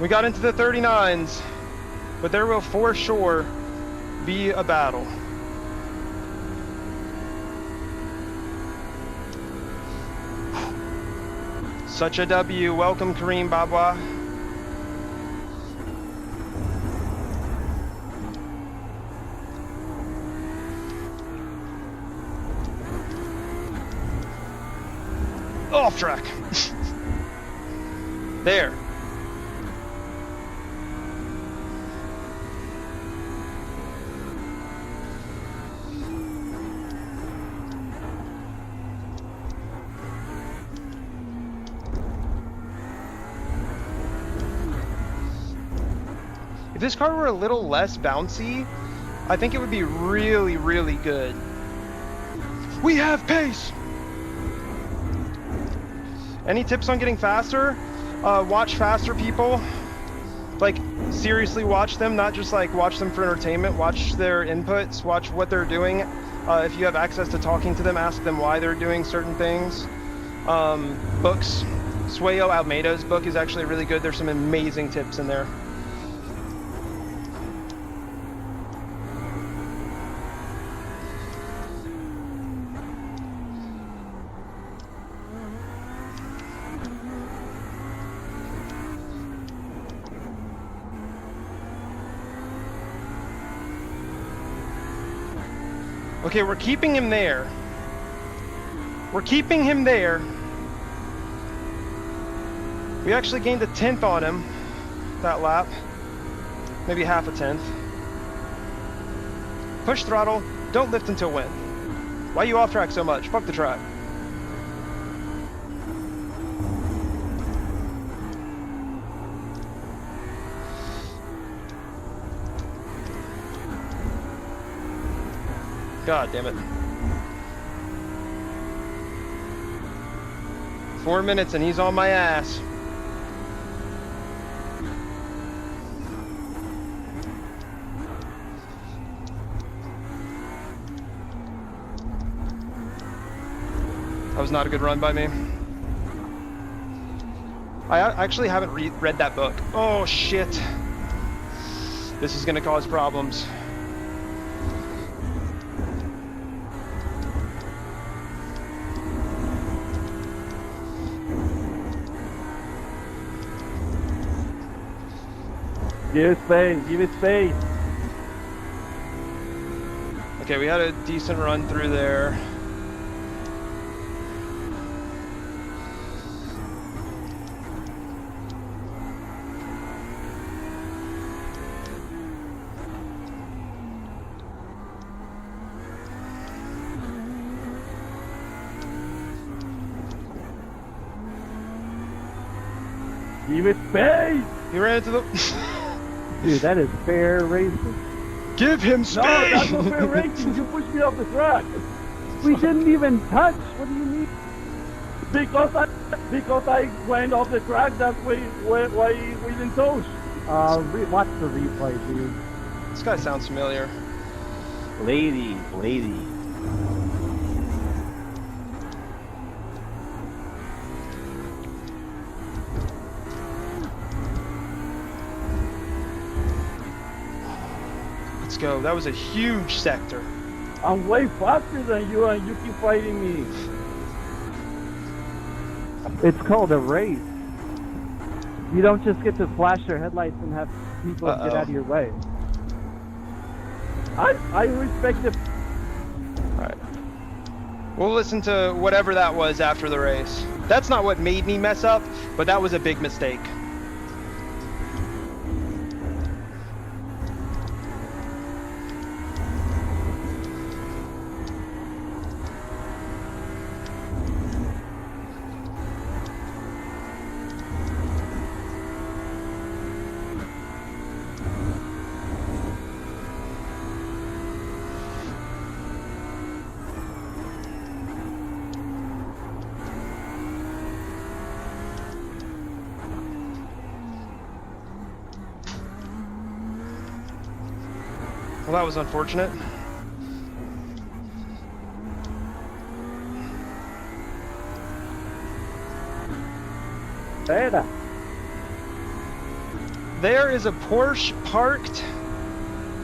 We got into the 39s, but there will for sure be a battle. Such a W. Welcome, Kareem Babwa. Off track. There. If this car were a little less bouncy, I think it would be really, really good. We have pace! Any tips on getting faster? Watch faster people. Like, seriously watch them, not just like watch them for entertainment. Watch their inputs, watch what they're doing. If you have access to talking to them, ask them why they're doing certain things. Books. Sueyo Almeida's book is actually really good. There's some amazing tips in there. Okay, we're keeping him there. We're keeping him there. We actually gained a 10th on him that lap. Maybe half a 10th. Push throttle, don't lift until when. Why you off track so much? Fuck the track. God damn it. 4 minutes and he's on my ass. That was not a good run by me. I actually haven't read that book. Oh shit. This is gonna cause problems. Give it space, give it space. Okay, we had a decent run through there. Give it space! He ran into the... Dude, that is fair racing. Give him space! No, that's not fair racing. You pushed me off the track. We didn't even touch. What do you mean? Because I went off the track. That's why we didn't touch. Watch the replay, dude. This guy sounds familiar. Lady. Let's go. That was a huge sector. I'm way faster than you and you keep fighting me. It's called a race. You don't just get to flash your headlights and have people get out of your way. I respect it. Alright. We'll listen to whatever that was after the race. That's not what made me mess up, but that was a big mistake. Well, that was unfortunate. Era. There is a Porsche parked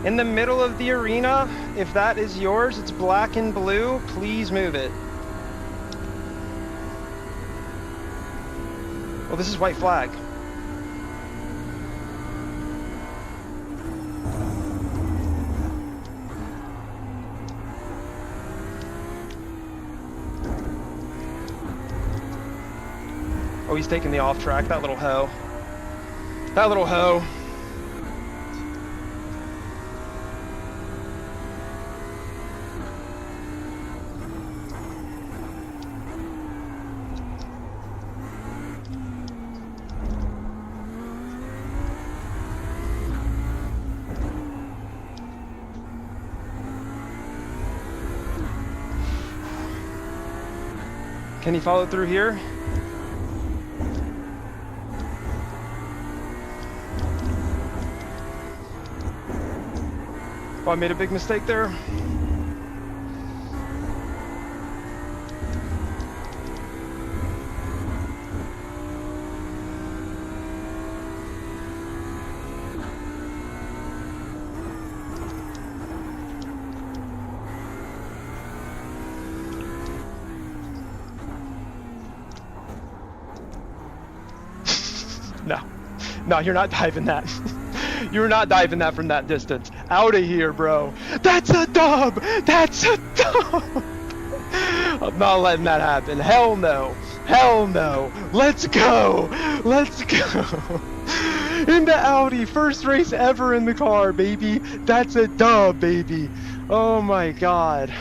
in the middle of the arena. If that is yours, it's black and blue. Please move it. Well, this is white flag. Oh, he's taking the off track, that little hoe. That little hoe. Can he follow through here? Oh, I made a big mistake there. No, you're not diving that. You're not diving that from that distance. Out of here, bro. That's a dub! That's a dub! I'm not letting that happen. Hell no. Hell no. Let's go. Let's go. Into Audi. First race ever in the car, baby. That's a dub, baby. Oh my god.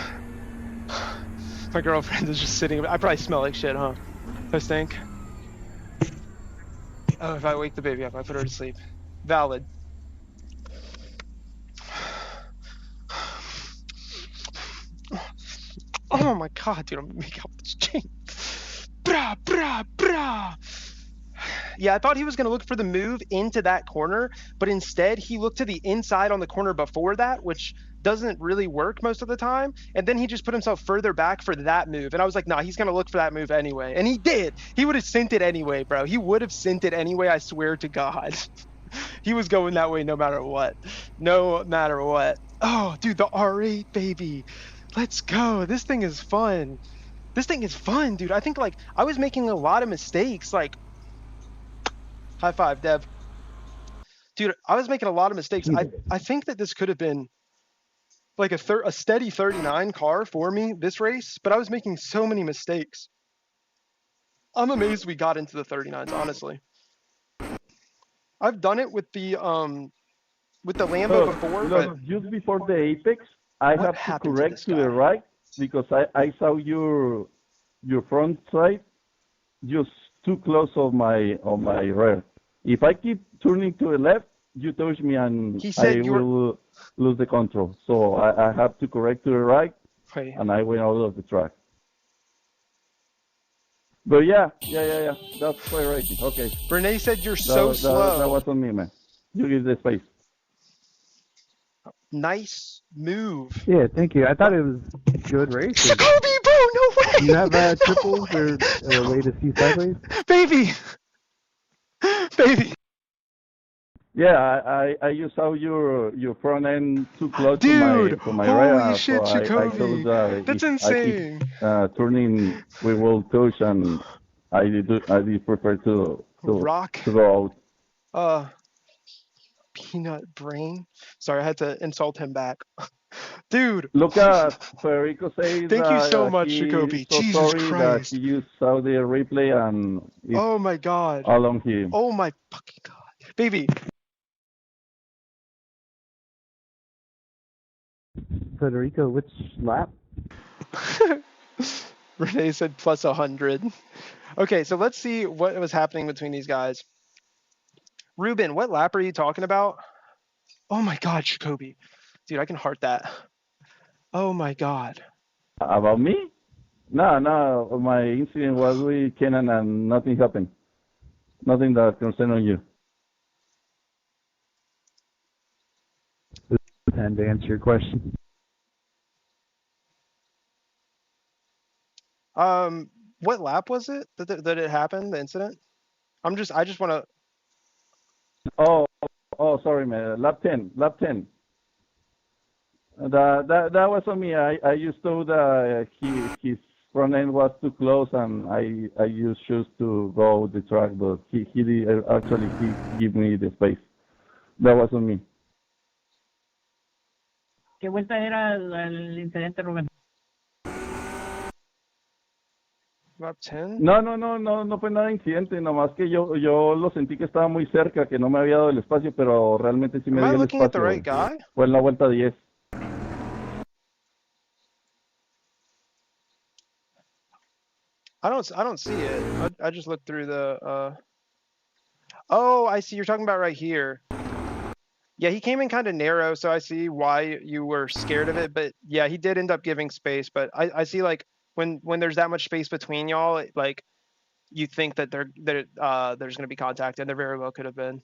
My girlfriend is just sitting. I probably smell like shit, huh? I stink. Oh, if I wake the baby up, I put her to sleep. Valid. Oh my god, dude, I'm gonna make out with this chain. Brah, brah, brah. Yeah, I thought he was gonna look for the move into that corner, but instead he looked to the inside on the corner before that, which doesn't really work most of the time. And then he just put himself further back for that move. And I was like, nah, he's gonna look for that move anyway. And he did. He would have sent it anyway, bro. He would have sent it anyway, I swear to God. He was going that way no matter what. No matter what. Oh, dude, the R8, baby. Let's go. This thing is fun. This thing is fun, dude. I think, like, I was making a lot of mistakes. Like, high five, Dev. Dude, I was making a lot of mistakes. I think that this could have been like a steady 39 car for me this race, but I was making so many mistakes. I'm amazed we got into the 39s, honestly. I've done it with the Lambo before, but just before the apex, I have to correct to the right because I saw your front side just too close of my rear. If I keep turning to the left, you touch me and I will lose the control. So I have to correct to the right, and I went out of the track. But yeah, that's quite right. Okay. Renee said you're so slow. That was on me, man. You give the space. Nice move. Yeah, thank you. I thought it was good race. Jacoby, bro, no way! Do you have triples or a way to see sideways? Baby! Baby! Yeah, I just saw your front end too close to my holy rear. Shit, so Jacoby. That's insane. I keep, turning, we will touch, and I did prefer to rock. To go out. Peanut brain. Sorry, I had to insult him back. Dude. Look at Federico says. Thank you so much, Jacoby. So Jesus sorry Christ. that you saw the replay and oh my god. All on him. Oh my fucking god. Baby. Federico, which lap? Renee said plus 100. Okay, so let's see what was happening between these guys. Ruben, what lap are you talking about? Oh my god, Jacoby. Dude, I can heart that. Oh my god. About me? No. My incident was with Kenan and nothing happened. Nothing that concerned on you. And to answer your question. What lap was it that it happened, the incident? I just want to. Oh, sorry, man. Lap 10. That was on me. I just thought his front end was too close, and I just chose to go the track, but he actually gave me the space. That was on me. ¿Qué vuelta era el incidente, Rubén? Lap 10? No fue nada de incidente, nomás que yo lo sentí que estaba muy cerca, que no me había dado el espacio, pero realmente sí me Am I dio el looking at the espacio. right guy? Fue en la vuelta 10. I don't see it. I just looked through the. Oh, I see. You're talking about right here. Yeah, he came in kind of narrow, so I see why you were scared of it. But yeah, he did end up giving space. But I see like when there's that much space between y'all, like you think that there's going to be contact, and there very well could have been.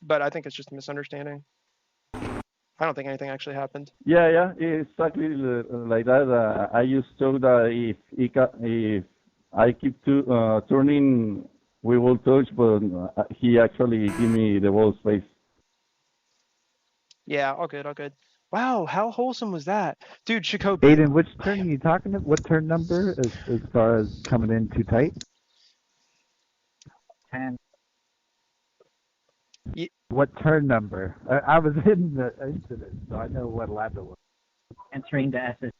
But I think it's just a misunderstanding. I don't think anything actually happened. Yeah, exactly like that. I just thought that if I keep turning, we will touch, but he actually gave me the ball space. Yeah, all good. Wow, how wholesome was that? Dude, Jacoby. Aiden, which turn are you talking about? What turn number as far as coming in too tight? 10. What turn number? I was in the incident, so I know what lap it was. Entering the S's.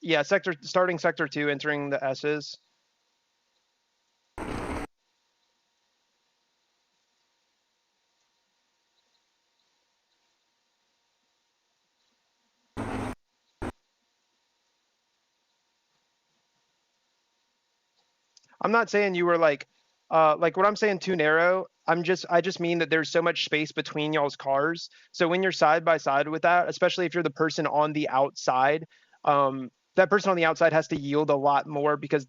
Yeah, starting sector 2, entering the S's. I'm not saying you were like what I'm saying too narrow. I just mean that there's so much space between y'all's cars. So when you're side by side with that, especially if you're the person on the outside, that person on the outside has to yield a lot more because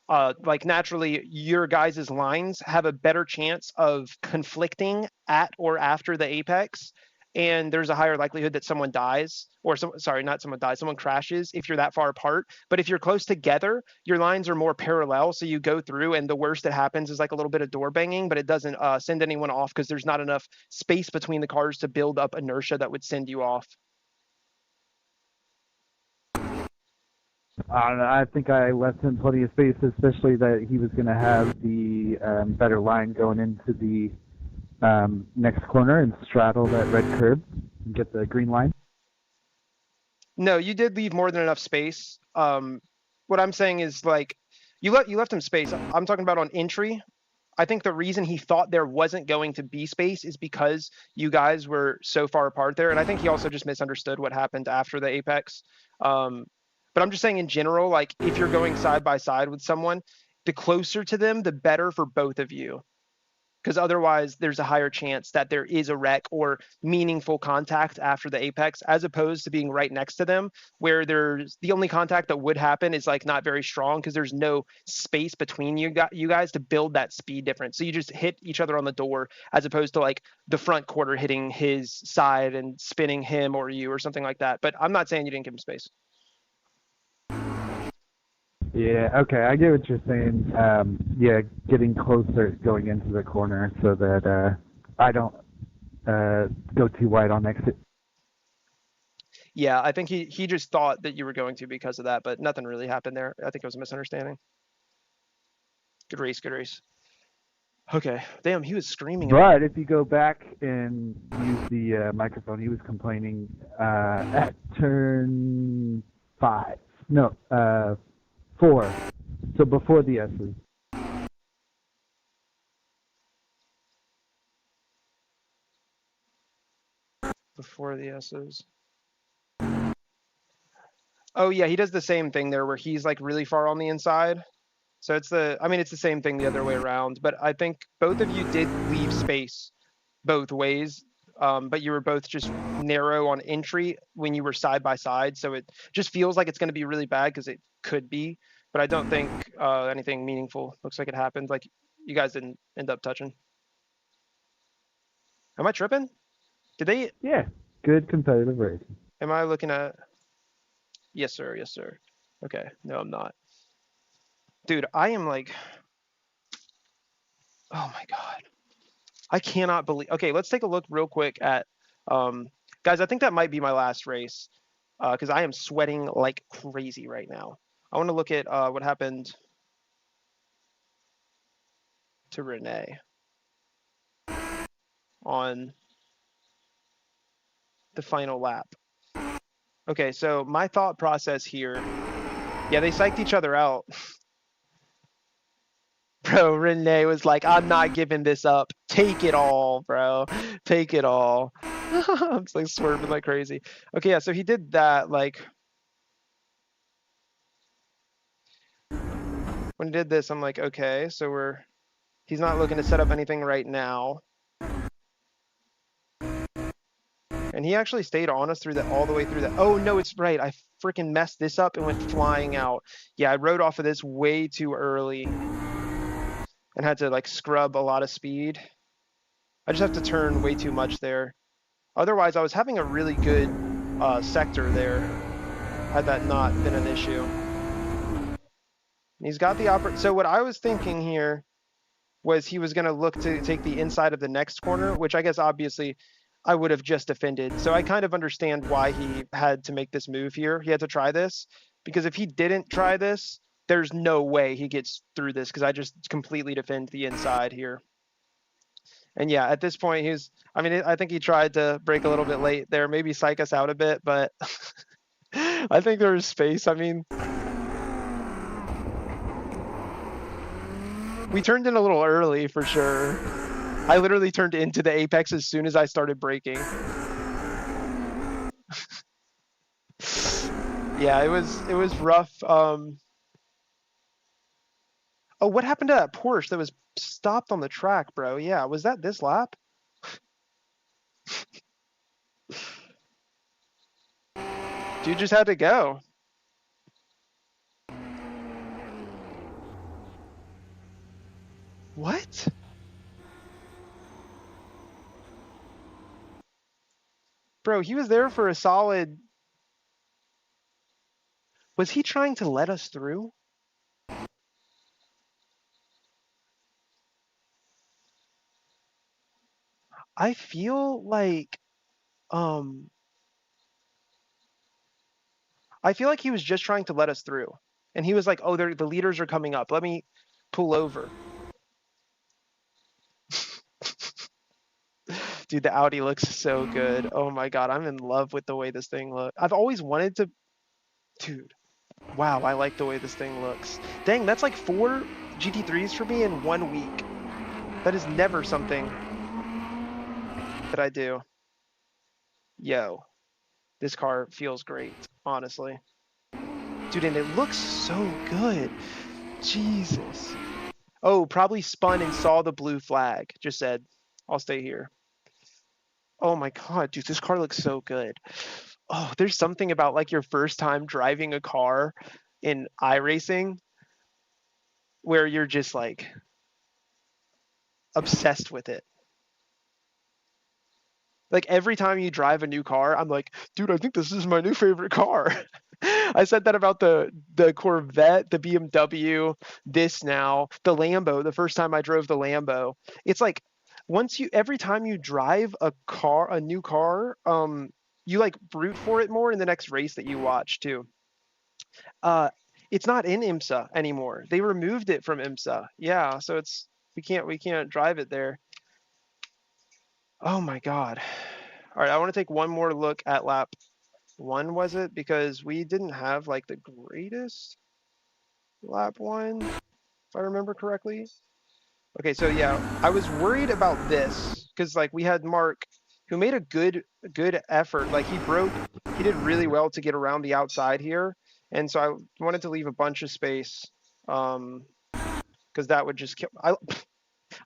like naturally your guys' lines have a better chance of conflicting at or after the apex, and there's a higher likelihood that someone dies or someone crashes if you're that far apart. But if you're close together, your lines are more parallel, so you go through, and the worst that happens is like a little bit of door banging, but it doesn't send anyone off because there's not enough space between the cars to build up inertia that would send you off. I think I left him plenty of space, especially that he was going to have the better line going into the next corner and straddle that red curb and get the green line. No, you did leave more than enough space. What I'm saying is like you left him space. I'm talking about on entry. I think the reason he thought there wasn't going to be space is because you guys were so far apart there, and I think he also just misunderstood what happened after the apex. But I'm just saying in general, like if you're going side by side with someone, the closer to them, the better for both of you. Because otherwise there's a higher chance that there is a wreck or meaningful contact after the apex, as opposed to being right next to them, where there's the only contact that would happen is like not very strong because there's no space between you guys to build that speed difference. So you just hit each other on the door, as opposed to like the front quarter hitting his side and spinning him or you or something like that. But I'm not saying you didn't give him space. Yeah, okay, I get what you're saying. Yeah, getting closer going into the corner so that I don't go too wide on exit. Yeah, I think he just thought that you were going to because of that, but nothing really happened there. I think it was a misunderstanding. Good race. Okay, damn, he was screaming. But if you go back and use the microphone, he was complaining at turn 5. No, 4. So before the S's. Before the S's. Oh yeah, he does the same thing there where he's like really far on the inside. So it's the same thing the other way around, but I think both of you did leave space both ways. But you were both just narrow on entry when you were side by side. So it just feels like it's going to be really bad because it could be, but I don't think anything meaningful looks like it happened. Like you guys didn't end up touching. Am I tripping? Did they? Yeah, good competitive racing. Am I looking at? Yes, sir. Okay. No, I'm not. Dude, I am like, Oh my God. I cannot believe. Okay, let's take a look real quick at, guys. I think that might be my last race, because I am sweating like crazy right now. I want to look at what happened to Renee on the final lap. Okay, so my thought process here. Yeah, they psyched each other out. Bro, Renee was like, I'm not giving this up. Take it all, bro. Take it all. I'm like swerving like crazy. Okay, yeah, so he did that. Like, when he did this, I'm like, okay, so he's not looking to set up anything right now. And he actually stayed on us through that, all the way through that. Oh, no, it's right. I freaking messed this up and went flying out. Yeah, I rode off of this way too early and had to like scrub a lot of speed. I just have to turn way too much there. Otherwise, I was having a really good sector there, had that not been an issue. And he's got the so what I was thinking here was he was going to look to take the inside of the next corner, which I guess obviously I would have just defended. So I kind of understand why he had to make this move here. He had to try this, because if he didn't try this, there's no way he gets through this, because I just completely defend the inside here. And yeah, at this point, I mean, I think he tried to break a little bit late there, maybe psych us out a bit, but I think there was space. I mean, we turned in a little early for sure. I literally turned into the apex as soon as I started braking. Yeah, it was rough. Oh, what happened to that Porsche that was stopped on the track, bro? Yeah, was that this lap? Dude just had to go. What? Bro, he was there for a solid... Was he trying to let us through? I feel like he was just trying to let us through. And he was like, oh, the leaders are coming up. Let me pull over. Dude, the Audi looks so good. Oh my God, I'm in love with the way this thing looks. I've always wanted to... Dude, wow, I like the way this thing looks. Dang, that's like 4 GT3s for me in 1 week. That is never something that I do. Yo, this car feels great, honestly. Dude, and it looks so good. Jesus. Oh, probably spun and saw the blue flag. Just said, I'll stay here. Oh my God, dude, this car looks so good. Oh, there's something about like your first time driving a car in iRacing where you're just like obsessed with it. Like every time you drive a new car, I'm like, dude, I think this is my new favorite car. I said that about the Corvette, the BMW, this now, the Lambo, the first time I drove the Lambo. It's like every time you drive a new car, you like root for it more in the next race that you watch too. It's not in IMSA anymore. They removed it from IMSA. Yeah, so we can't drive it there. Oh my God. All right, I want to take one more look at lap 1, was it? Because we didn't have like the greatest lap 1, if I remember correctly. Okay, so yeah, I was worried about this because like we had Mark who made a good effort. Like he did really well to get around the outside here. And so I wanted to leave a bunch of space because that would just kill. I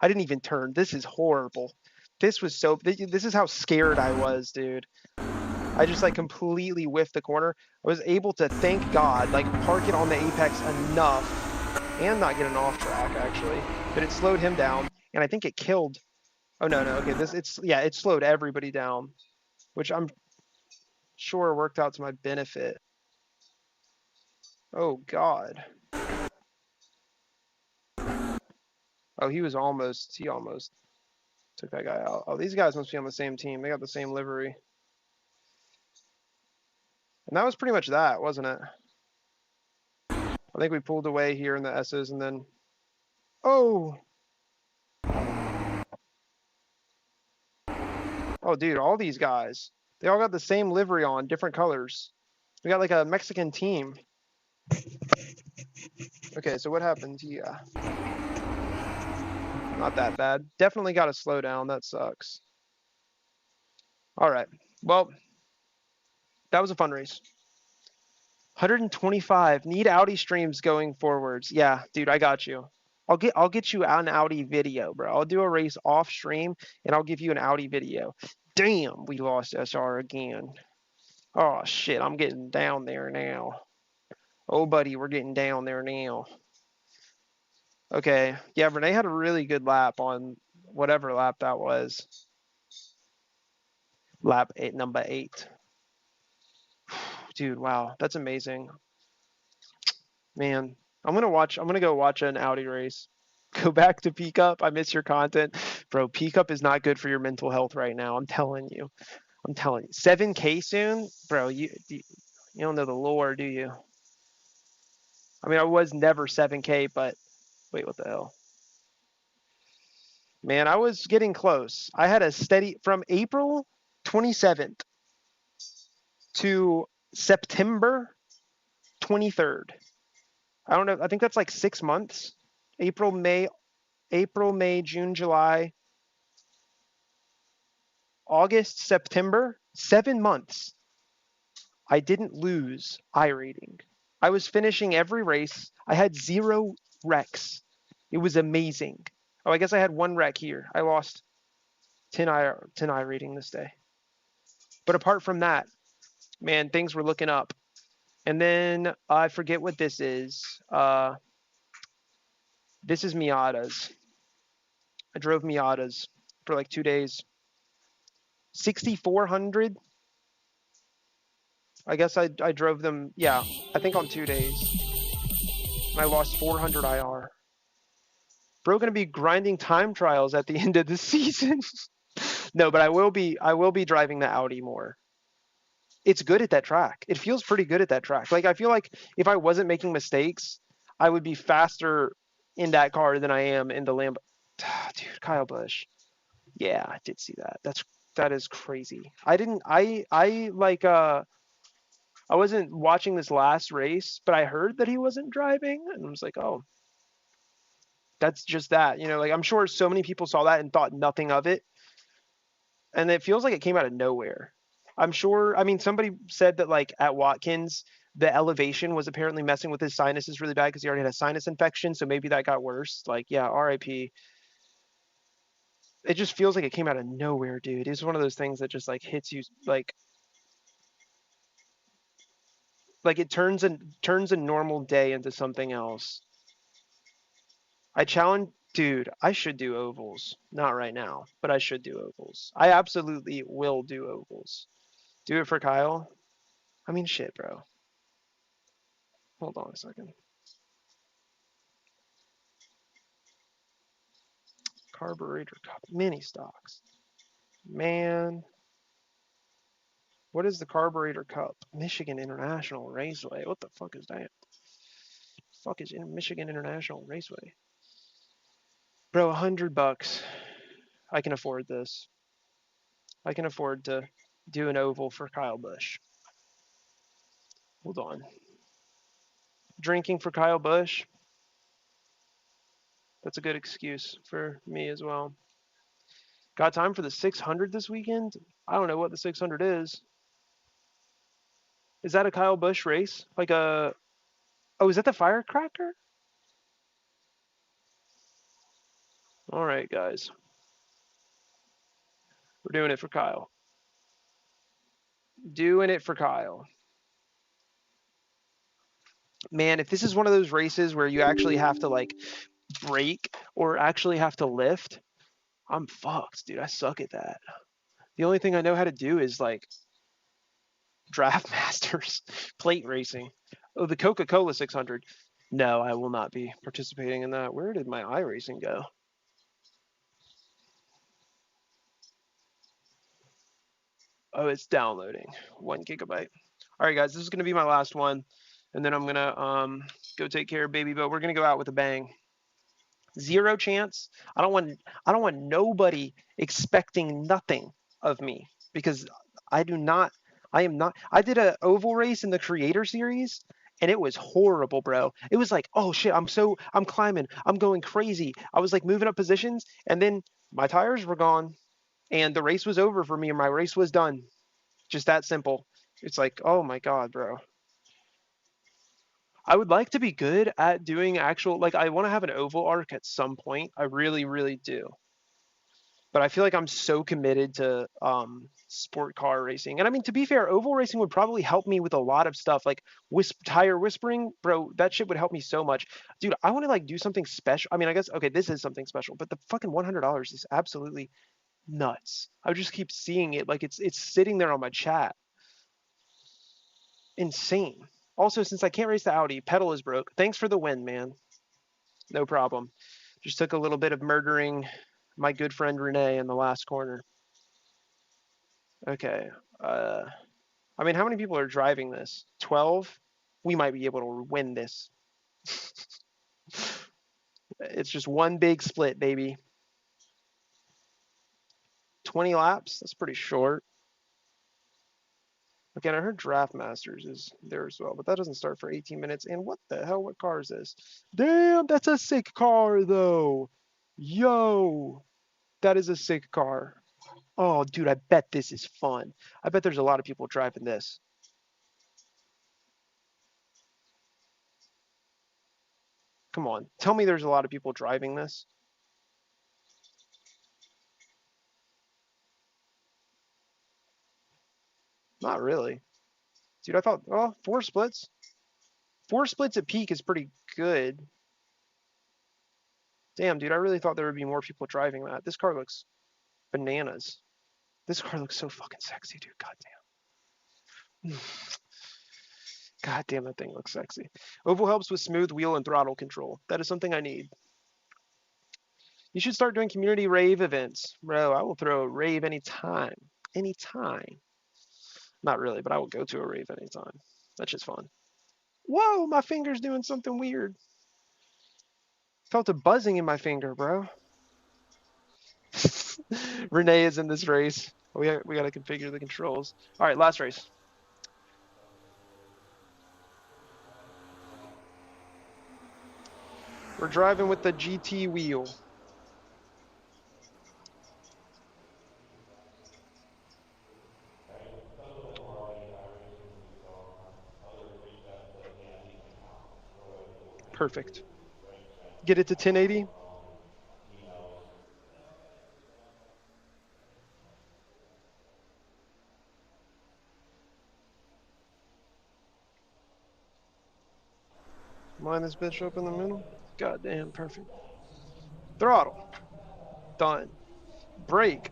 didn't even turn. This is horrible. This is how scared I was, dude. I just like completely whiffed the corner. I was able to, thank God, like park it on the apex enough and not get an off track actually, but it slowed him down and I think it killed. Oh no, okay, it slowed everybody down, which I'm sure worked out to my benefit. Oh God. Oh, he almost took that guy out. Oh, these guys must be on the same team. They got the same livery. And that was pretty much that, wasn't it? I think we pulled away here in the S's and then... Oh! Oh, dude, all these guys. They all got the same livery on, different colors. We got like a Mexican team. Okay, so what happened? Yeah. Not that bad. Definitely got to slow down. That sucks. All right. Well, that was a fun race. 125. Need Audi streams going forwards. Yeah, dude, I got you. I'll get you an Audi video, bro. I'll do a race off stream and I'll give you an Audi video. Damn, we lost SR again. Oh shit, I'm getting down there now. Oh buddy, we're getting down there now. Okay, yeah, Renee had a really good lap on whatever lap that was. Lap 8, number 8. Dude, wow, that's amazing. Man, I'm gonna go watch an Audi race. Go back to Peak Up. I miss your content. Bro, Peak Up is not good for your mental health right now. I'm telling you. 7K soon? Bro, you don't know the lore, do you? I mean, I was never 7K, but wait, what the hell? Man, I was getting close. I had a steady from April 27th to September 23rd. I don't know. I think that's like 6 months. April, May, June, July, August, September, 7 months. I didn't lose iRating. I was finishing every race. I had 0 wrecks. It was amazing. Oh, I guess I had 1 wreck here. I lost 10 iRating this day. But apart from that, man, things were looking up. And then I forget what this is. This is Miatas. I drove Miatas for like 2 days. 6,400. I guess I drove them, yeah, I think on 2 days. And I lost 400 IR. Bro, gonna be grinding time trials at the end of the season. No, but I will be driving the Audi more. It's good at that track. It feels pretty good at that track. Like I feel like if I wasn't making mistakes, I would be faster in that car than I am in the Lambo. Dude, Kyle Busch. Yeah, I did see that. That is crazy. I wasn't watching this last race, but I heard that he wasn't driving and I was like, oh, that's just that, you know, like I'm sure so many people saw that and thought nothing of it. And it feels like it came out of nowhere. I'm sure, I mean, somebody said that like at Watkins, the elevation was apparently messing with his sinuses really bad because he already had a sinus infection. So maybe that got worse. Like, yeah, RIP. It just feels like it came out of nowhere, dude. It's one of those things that just like hits you like it turns a normal day into something else. I challenge, dude, I should do ovals. Not right now, but I should do ovals. I absolutely will do ovals. Do it for Kyle. I mean, shit, bro. Hold on a second. Carburetor cup, mini stocks. Man. What is the Carburetor Cup? Michigan International Raceway. What the fuck is that? Fuck is in Michigan International Raceway? Bro, $100. I can afford this. I can afford to do an oval for Kyle Busch. Hold on. Drinking for Kyle Busch. That's a good excuse for me as well. Got time for the 600 this weekend? I don't know what the 600 is. Is that a Kyle Busch race? Like a... Oh, is that the firecracker? All right, guys. We're doing it for Kyle. Doing it for Kyle. Man, if this is one of those races where you actually have to like brake or actually have to lift, I'm fucked, dude. I suck at that. The only thing I know how to do is like Draft Masters, plate racing. Oh, the Coca-Cola 600. No, I will not be participating in that. Where did my iRacing go? Oh, it's downloading. 1 gigabyte. All right, guys, this is gonna be my last one, and then I'm gonna go take care of baby. But we're gonna go out with a bang. Zero chance. I don't want nobody expecting nothing of me because I do not. I am not. I did a oval race in the Creator Series, and it was horrible, bro. It was like, oh shit, I'm climbing, I'm going crazy. I was like moving up positions, and then my tires were gone, and the race was over for me, and my race was done. Just that simple. It's like, oh my god, bro. I would like to be good at doing actual, like, I want to have an oval arc at some point. I really, really do. But I feel like I'm so committed to sport car racing. And I mean, to be fair, oval racing would probably help me with a lot of stuff, like tire whispering, bro. That shit would help me so much, dude. I want to like do something special. I mean, I guess okay, this is something special, but the fucking $100 is absolutely nuts. I would just keep seeing it, like it's sitting there on my chat. Insane. Also, since I can't race the Audi, pedal is broke. Thanks for the win, man. No problem. Just took a little bit of murdering my good friend Renee in the last corner. Okay. I mean, how many people are driving this? 12? We might be able to win this. It's just one big split, baby. 20 laps? That's pretty short. Again, I heard Draft Masters is there as well, but that doesn't start for 18 minutes. And what the hell? What car is this? Damn, that's a sick car, though. Yo, that is a sick car. Oh, dude, I bet this is fun. I bet there's a lot of people driving this. Come on, tell me there's a lot of people driving this. Not really. Dude, I thought, oh, 4 splits. 4 splits at peak is pretty good. Damn, dude, I really thought there would be more people driving that. This car looks bananas. This car looks so fucking sexy, dude. Goddamn. God damn, that thing looks sexy. Oval helps with smooth wheel and throttle control. That is something I need. You should start doing community rave events. Bro, I will throw a rave anytime. Anytime. Not really, but I will go to a rave anytime. That's just fun. Whoa, my finger's doing something weird. Felt a buzzing in my finger, bro. Renee is in this race. We got to configure the controls. All right, last race. We're driving with the GT wheel. Perfect. Get it to 1080. Line this bitch up in the middle. Goddamn, perfect. Throttle. Done. Brake.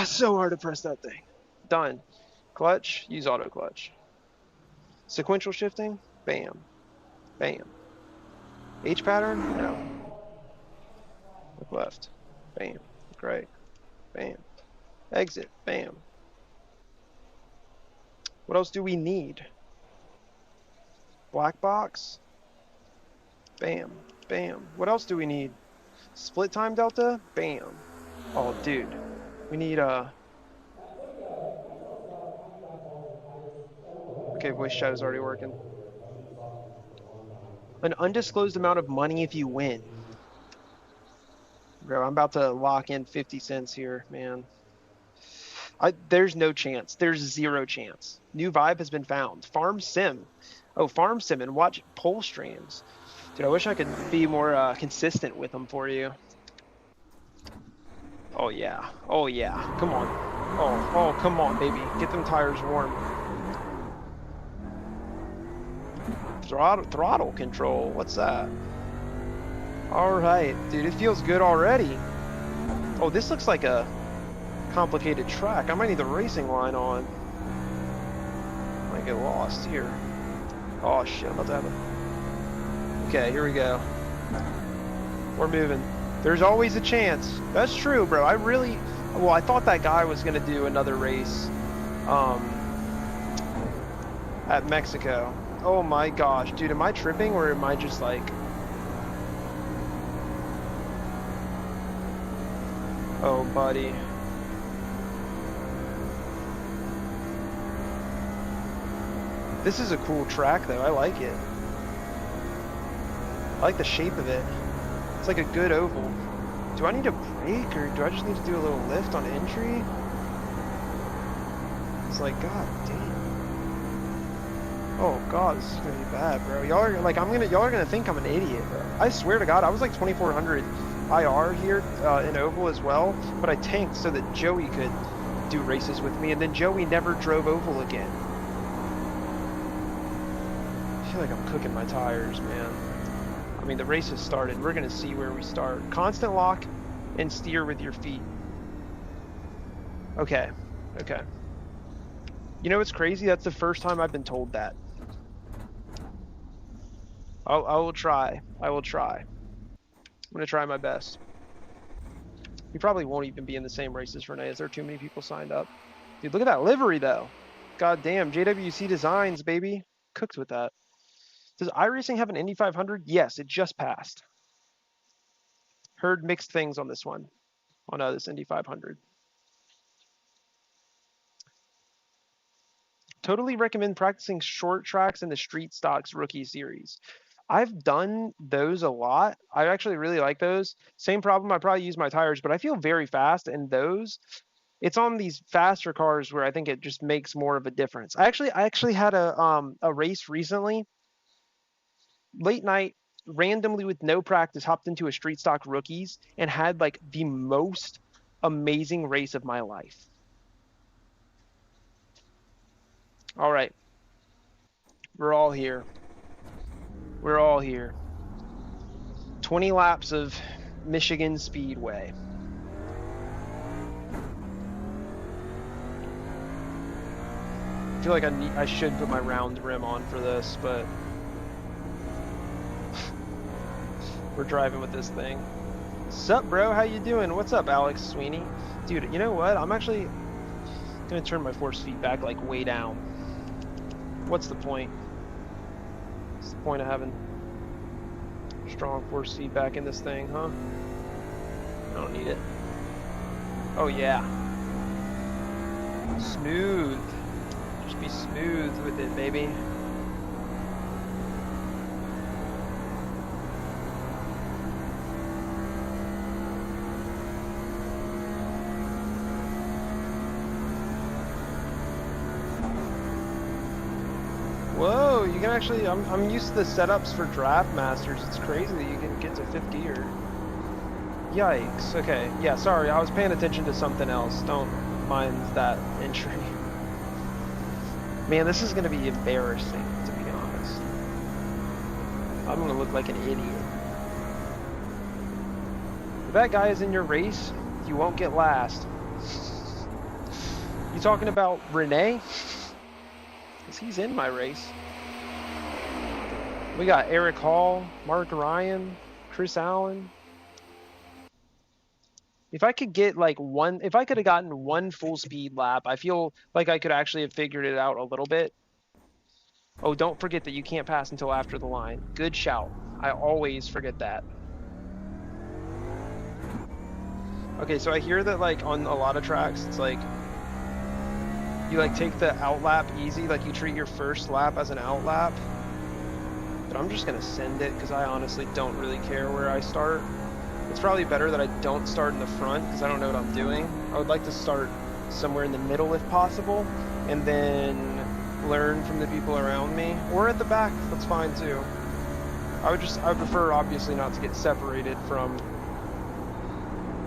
So hard to press that thing. Done. Clutch. Use auto clutch. Sequential shifting. Bam. Bam. H pattern? No. Look left. Bam. Look right. Bam. Exit. Bam. What else do we need? Black box. Bam. Bam. What else do we need? Split time delta? Bam. Oh, dude. We need Okay, voice chat is already working. An undisclosed amount of money if you win. Bro, I'm about to lock in 50 cents here, man. There's no chance. There's 0 chance. New vibe has been found. Farm sim. Oh, farm sim and watch poll streams. Dude, I wish I could be more consistent with them for you. Oh yeah. Oh yeah. Come on. Oh, come on, baby. Get them tires warm. Throttle control. What's that? All right, dude. It feels good already. Oh, this looks like a complicated track. I might need the racing line on. Might get lost here. Oh shit, I'm about to have it. Okay, here we go. We're moving. There's always a chance. That's true, bro. I really, Well, I thought that guy was gonna do another race at Mexico. Oh my gosh, dude, am I tripping or am I just like... Oh, buddy. This is a cool track though, I like it. I like the shape of it. It's like a good oval. Do I need to brake or do I just need to do a little lift on entry? It's like, god damn. Oh god, this is gonna be bad, bro. Y'all are like, y'all are gonna think I'm an idiot, bro. I swear to God, I was like 2400 IR here in oval as well, but I tanked so that Joey could do races with me, and then Joey never drove oval again. I feel like I'm cooking my tires, man. I mean, the race has started. We're gonna see where we start. Constant lock and steer with your feet. Okay, okay. You know what's crazy? That's the first time I've been told that. I will try. I will try. I'm gonna try my best. You probably won't even be in the same race as Renee. Is there too many people signed up? Dude, look at that livery though. God damn, JWC Designs, baby. Cooked with that. Does iRacing have an Indy 500? Yes, it just passed. Heard mixed things on this one, on this Indy 500. Totally recommend practicing short tracks in the Street Stocks Rookie Series. I've done those a lot. I actually really like those. Same problem, I probably use my tires, but I feel very fast, and those, it's on these faster cars where I think it just makes more of a difference. I actually had a race recently, late night, randomly with no practice, hopped into a Street Stock Rookies and had like the most amazing race of my life. All right, we're all here. We're all here. 20 laps of Michigan Speedway. I feel like I should put my round rim on for this, but we're driving with this thing. Sup, bro? How you doing? What's up, Alex Sweeney? Dude, you know what? I'm actually gonna turn my force feedback like way down. What's the point? What's the point of having strong force feedback in this thing, huh? I don't need it. Oh yeah. Smooth. Just be smooth with it, baby. Whoa, you can actually, I'm used to the setups for Draft Masters. It's crazy that you can get to 5th gear. Yikes. Okay, yeah, sorry, I was paying attention to something else. Don't mind that entry. Man, this is going to be embarrassing, to be honest. I'm going to look like an idiot. If that guy is in your race, you won't get last. You talking about Renee? Because he's in my race. We got Eric Hall, Mark Ryan, Chris Allen. If I could get like if I could have gotten one full speed lap, I feel like I could actually have figured it out a little bit. Oh, don't forget that you can't pass until after the line. Good shout. I always forget that. Okay, so I hear that like on a lot of tracks, it's like you like take the out lap easy, like you treat your first lap as an out lap. But I'm just gonna send it because I honestly don't really care where I start. It's probably better that I don't start in the front because I don't know what I'm doing. I would like to start somewhere in the middle if possible, and then learn from the people around me, or at the back. That's fine too. I would prefer obviously not to get separated from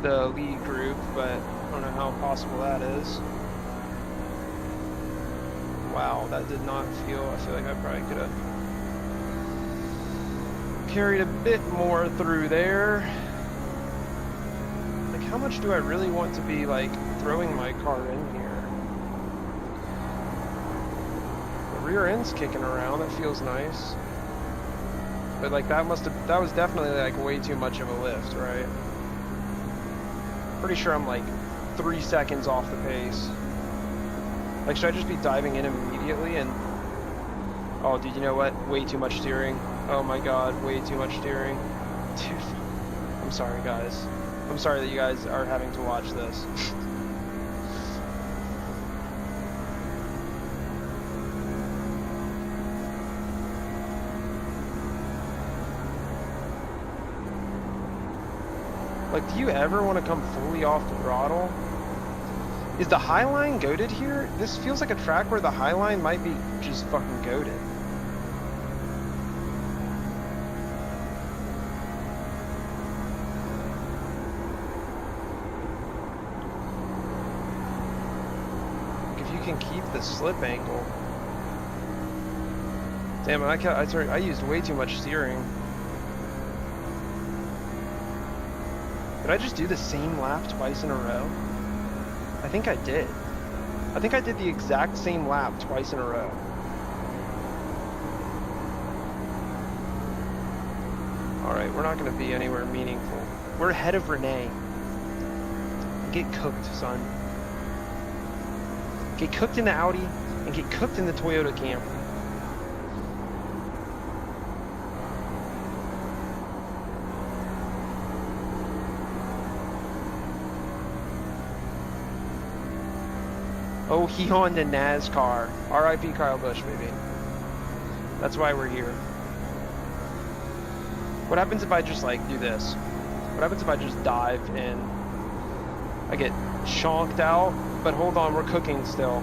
the lead group, but I don't know how possible that is. Wow, that did not feel. I feel like I probably could have carried a bit more through there. Like, how much do I really want to be like throwing my car in here? The rear end's kicking around. That feels nice. But like that was definitely like way too much of a lift, right? Pretty sure I'm like 3 seconds off the pace. Like, should I just be diving in immediately and... Oh, dude, you know what? Way too much steering. Oh my god, way too much steering. Dude, I'm sorry, guys. I'm sorry that you guys are having to watch this. Like, do you ever want to come fully off the throttle? Is the high line goated here? This feels like a track where the high line might be just fucking goated. Like, if you can keep the slip angle. Damn it, I used way too much steering. Did I just do the same lap twice in a row? I think I did. I think I did the exact same lap twice in a row. Alright, we're not going to be anywhere meaningful. We're ahead of Renee. Get cooked, son. Get cooked in the Audi and get cooked in the Toyota Camry. Oh, he on the NASCAR. R.I.P. Kyle Busch, baby. That's why we're here. What happens if I just, like, do this? What happens if I just dive in? I get chonked out, but hold on, we're cooking still.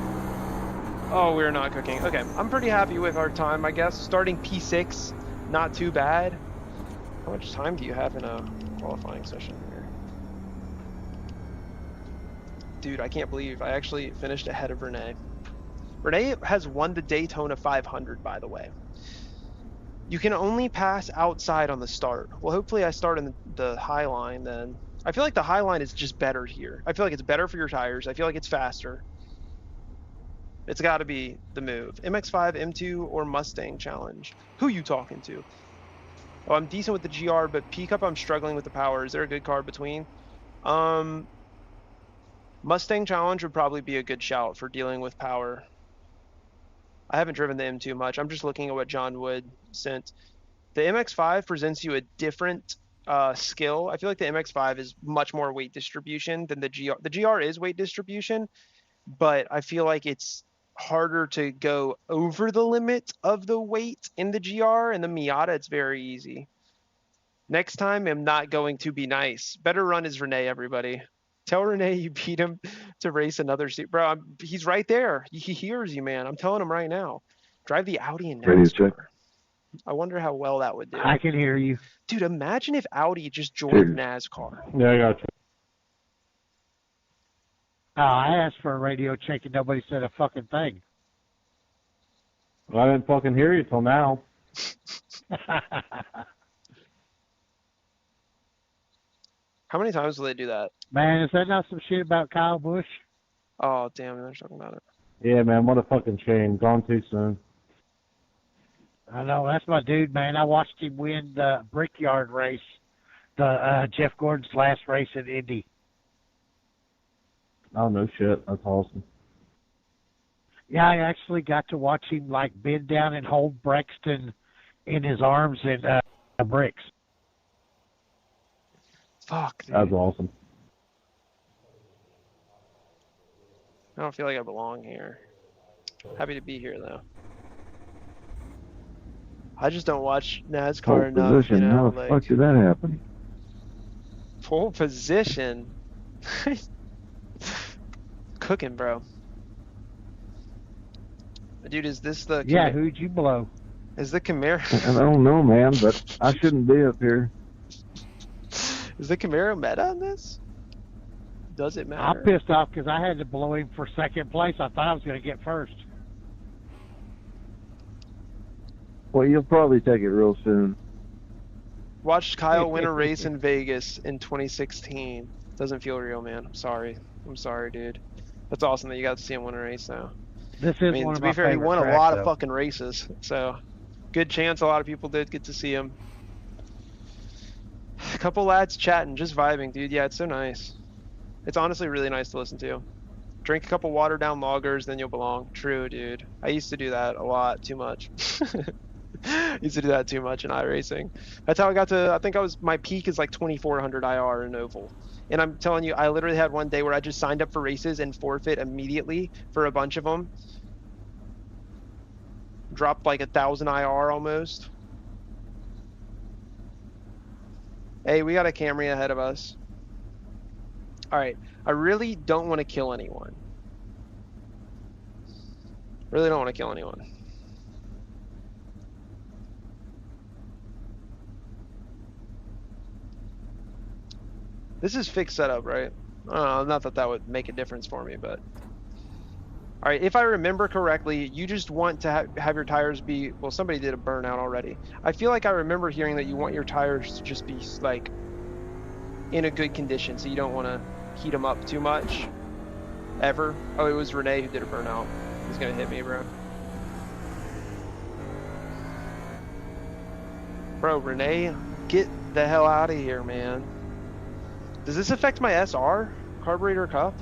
Oh, we're not cooking. Okay, I'm pretty happy with our time, I guess. Starting P6, not too bad. How much time do you have in a qualifying session here? Dude, I can't believe I actually finished ahead of Renee. Renee has won the Daytona 500, by the way. You can only pass outside on the start. Well, hopefully I start in the high line then. I feel like the high line is just better here. I feel like it's better for your tires. I feel like it's faster. It's got to be the move. MX-5, M2, or Mustang challenge. Who you talking to? Oh, I'm decent with the GR, but P-Cup I'm struggling with the power. Is there a good car between? Mustang Challenge would probably be a good shout for dealing with power. I haven't driven the M2 much. I'm just looking at what John Wood sent. The MX-5 presents you a different skill. I feel like the MX-5 is much more weight distribution than the GR. The GR is weight distribution, but I feel like it's harder to go over the limit of the weight in the GR. And the Miata, it's very easy. Next time, I'm not going to be nice. Better run is Renee, everybody. Tell Renee you beat him to race another seat. Bro, he's right there. He hears you, man. I'm telling him right now. Drive the Audi in NASCAR. I wonder how well that would do. I can hear you. Dude, imagine if Audi just joined NASCAR. Yeah, I got you. Oh, I asked for a radio check and nobody said a fucking thing. Well, I didn't fucking hear you till now. How many times will they do that? Man, is that not some shit about Kyle Busch? Oh, damn, they're talking about it. Yeah, man, what a fucking shame. Gone too soon. I know, that's my dude, man. I watched him win the Brickyard race, the Jeff Gordon's last race at Indy. Oh, no shit. That's awesome. Yeah, I actually got to watch him, like, bend down and hold Braxton in his arms and bricks. Fuck, dude. That's awesome. I don't feel like I belong here. Happy to be here, though. I just don't watch NASCAR enough. Position. You know, How the like, fuck did that happen? Pole position. Cooking, bro. Dude, is this the... Yeah, who'd you blow? Is the Camaro... I don't know, man, but I shouldn't be up here. Is the Camaro meta on this? Does it matter? I'm pissed off because I had to blow him for second place. I thought I was going to get first. Well, you'll probably take it real soon. Watched Kyle win a race in Vegas in 2016. Doesn't feel real, man. I'm sorry. I'm sorry, dude. That's awesome that you got to see him win a race now. This is one of my to be fair, he won a tracks, lot though. of fucking races, so good chance a lot of people did get to see him. A couple lads chatting, just vibing, dude. Yeah, it's so nice. It's honestly really nice to listen to. Drink a couple watered down lagers, then you'll belong. True, dude. I used to do that a lot, too much. Used to do that too much in iRacing. That's how I got to, I think my peak is like 2400 IR in Oval. And I'm telling you, I literally had one day where I just signed up for races and forfeit immediately for a bunch of them. Dropped like 1000 IR almost. Hey, we got a Camry ahead of us. All right, I really don't want to kill anyone. Really don't want to kill anyone. This is fixed setup, right? Not that that would make a difference for me, but. All right, if I remember correctly, you just want to have your tires be, well, somebody did a burnout already. I feel like I remember hearing that you want your tires to just be like in a good condition, so you don't want to heat them up too much, ever. Oh, it was Renee who did a burnout. He's gonna hit me, bro. Bro, Renee, get the hell out of here, man. Does this affect my SR? Carburetor cup?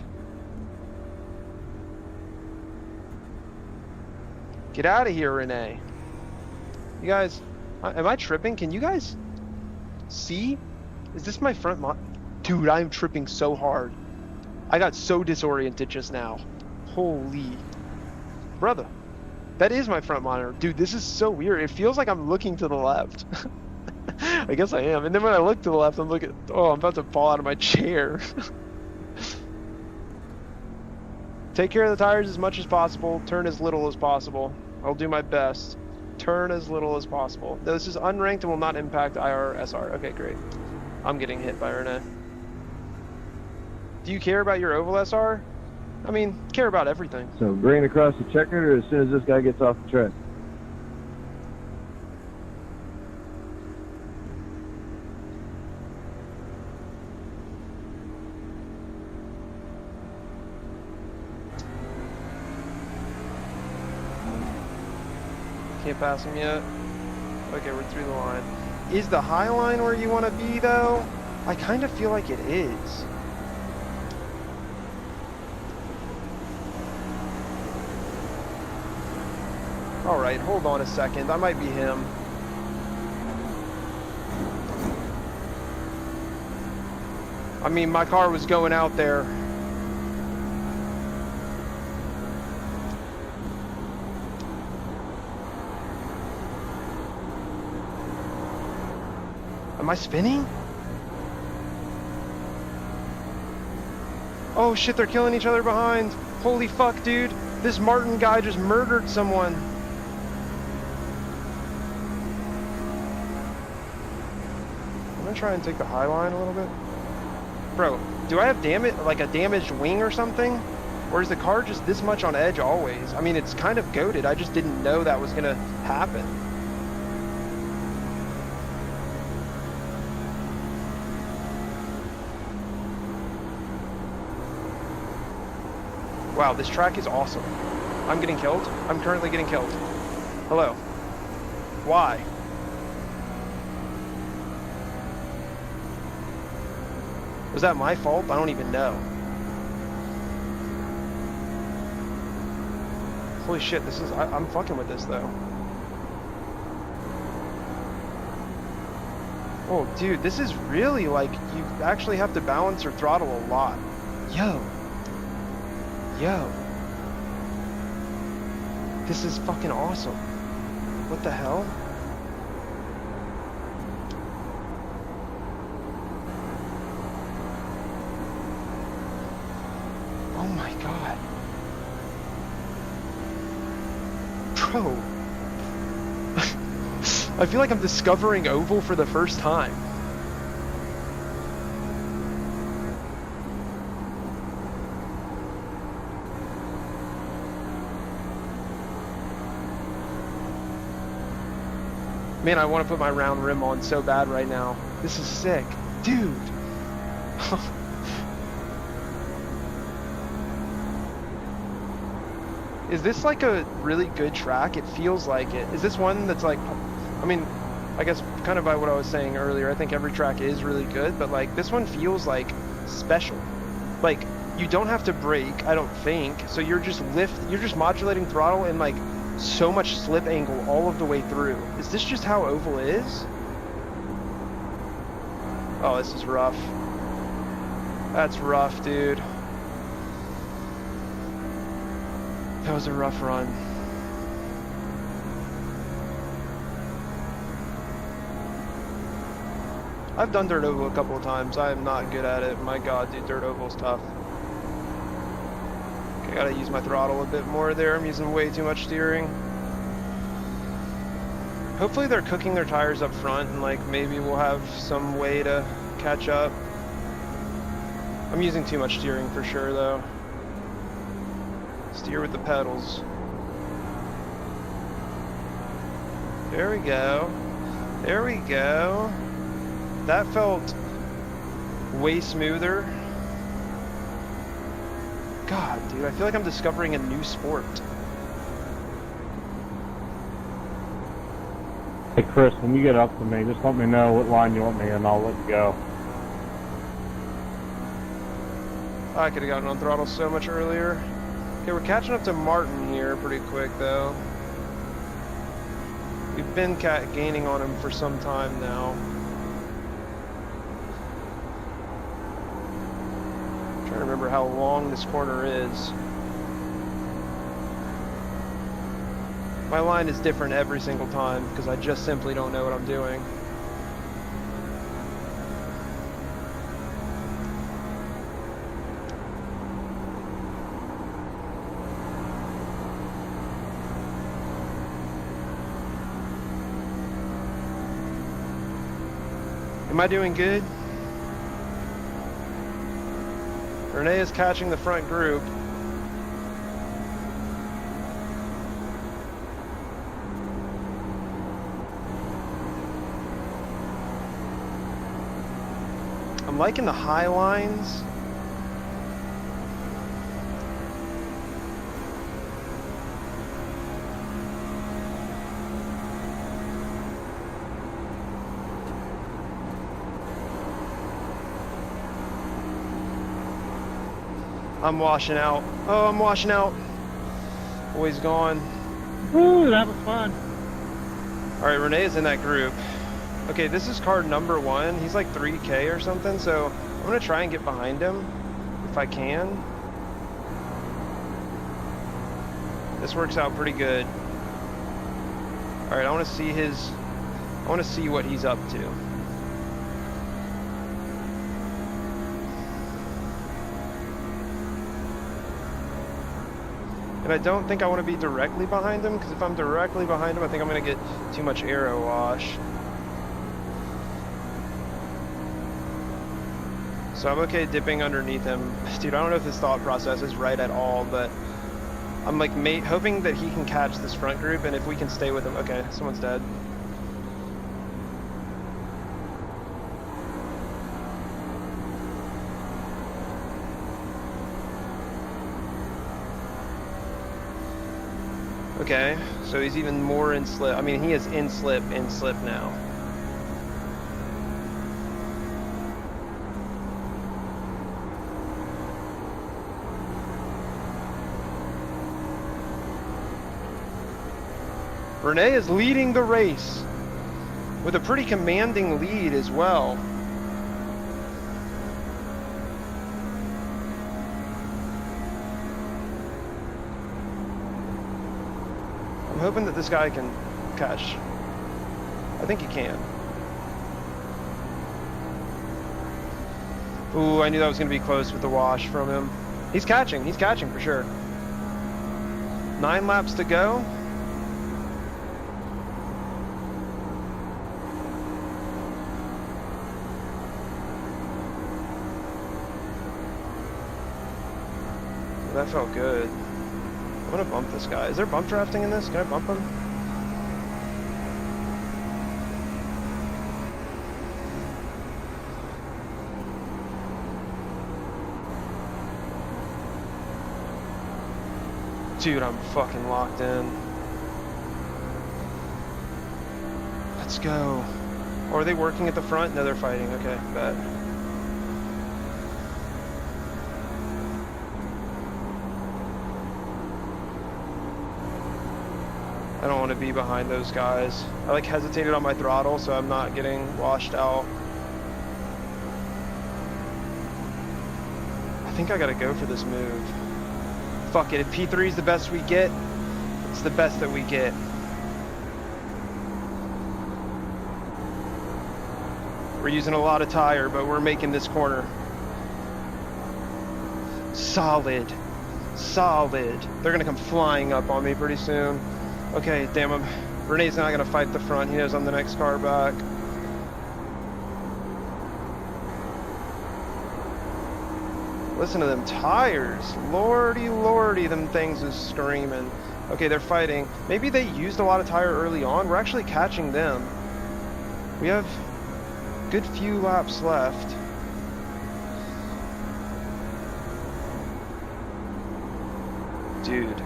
Get out of here, Renee. You guys, am I tripping? Can you guys see? Is this my front Dude, I'm tripping so hard. I got so disoriented just now. Holy. Brother. That is my front monitor. Dude, this is so weird. It feels like I'm looking to the left. I guess I am. And then when I look to the left, I'm looking, oh, I'm about to fall out of my chair. Take care of the tires as much as possible. Turn as little as possible. I'll do my best. Turn as little as possible. This is unranked and will not impact IR or SR. Okay, great. I'm getting hit by Renee. Do you care about your oval SR? I mean, care about everything. So green across the checkered, or as soon as this guy gets off the track? Can't pass him yet. Okay, we're through the line. Is the high line where you want to be, though? I kind of feel like it is. Alright, hold on a second. I might be him. I mean, my car was going out there. Am I spinning? Oh shit, they're killing each other behind. Holy fuck, dude. This Martin guy just murdered someone. I'm gonna try and take the high line a little bit. Bro, do I have like a damaged wing or something? Or is the car just this much on edge always? I mean, it's kind of goated. I just didn't know that was gonna happen. Wow, this track is awesome. I'm getting killed. I'm currently getting killed. Hello. Why? Was that my fault? I don't even know. Holy shit, this is, I'm fucking with this though. Oh dude, this is really like, you actually have to balance your throttle a lot. Yo. This is fucking awesome. What the hell? Oh my god. Bro. I feel like I'm discovering Oval for the first time. Man, I want to put my round rim on so bad right now. This is sick. Dude. Is this like a really good track? It feels like it. Is this one that's like, I mean, I guess kind of by what I was saying earlier, I think every track is really good, but like this one feels like special. like, you don't have to brake, I don't think. So you're just modulating throttle and like so much slip angle all of the way through. Is this just how oval is? Oh, this is rough. That's rough, dude. That was a rough run. I've done dirt oval a couple of times. I am not good at it. My god, dude, dirt oval's tough. Okay, I gotta use my throttle a bit more there. I'm using way too much steering. Hopefully they're cooking their tires up front and like maybe we'll have some way to catch up. I'm using too much steering for sure though. Steer with the pedals. There we go. There we go. That felt way smoother. God, dude, I feel like I'm discovering a new sport. Hey Chris, when you get up to me, just let me know what line you want me in, I'll let you go. I could have gotten on throttle so much earlier. Okay, we're catching up to Martin here pretty quick though. We've been gaining on him for some time now. I'm trying to remember how long this corner is. My line is different every single time because I just simply don't know what I'm doing. Am I doing good? Renee is catching the front group. I'm liking the high lines. I'm washing out. Oh, I'm washing out. Boy's gone. Woo, that was fun. All right, Renee is in that group. Okay, this is car number 1. He's like 3K or something, so I'm gonna try and get behind him if I can. This works out pretty good. All right, I want to see what he's up to. And I don't think I want to be directly behind him, because if I'm directly behind him, I think I'm going to get too much aero wash. So I'm okay dipping underneath him. Dude, I don't know if this thought process is right at all, but I'm like hoping that he can catch this front group, and if we can stay with him. Okay, someone's dead. Okay, so he's even more in slip. I mean, he is in slip now. Renee is leading the race with a pretty commanding lead as well. I'm hoping that this guy can catch. I think he can. Ooh, I knew that was going to be close with the wash from him. He's catching for sure. 9 laps to go. That felt good. I'm gonna bump this guy. Is there bump drafting in this? Can I bump him? Dude, I'm fucking locked in. Let's go. Or are they working at the front? No, they're fighting. Okay, bet. I don't want to be behind those guys. I like hesitated on my throttle so I'm not getting washed out. I think I gotta go for this move. Fuck it, if P3 is the best we get, it's the best that we get. We're using a lot of tire, but we're making this corner. Solid. Solid. They're gonna come flying up on me pretty soon. Okay, damn him. Renee's not gonna fight the front. He knows I'm the next car back. Listen to them tires. Lordy, lordy, them things is screaming. Okay, they're fighting. Maybe they used a lot of tire early on. We're actually catching them. We have a good few laps left. Dude.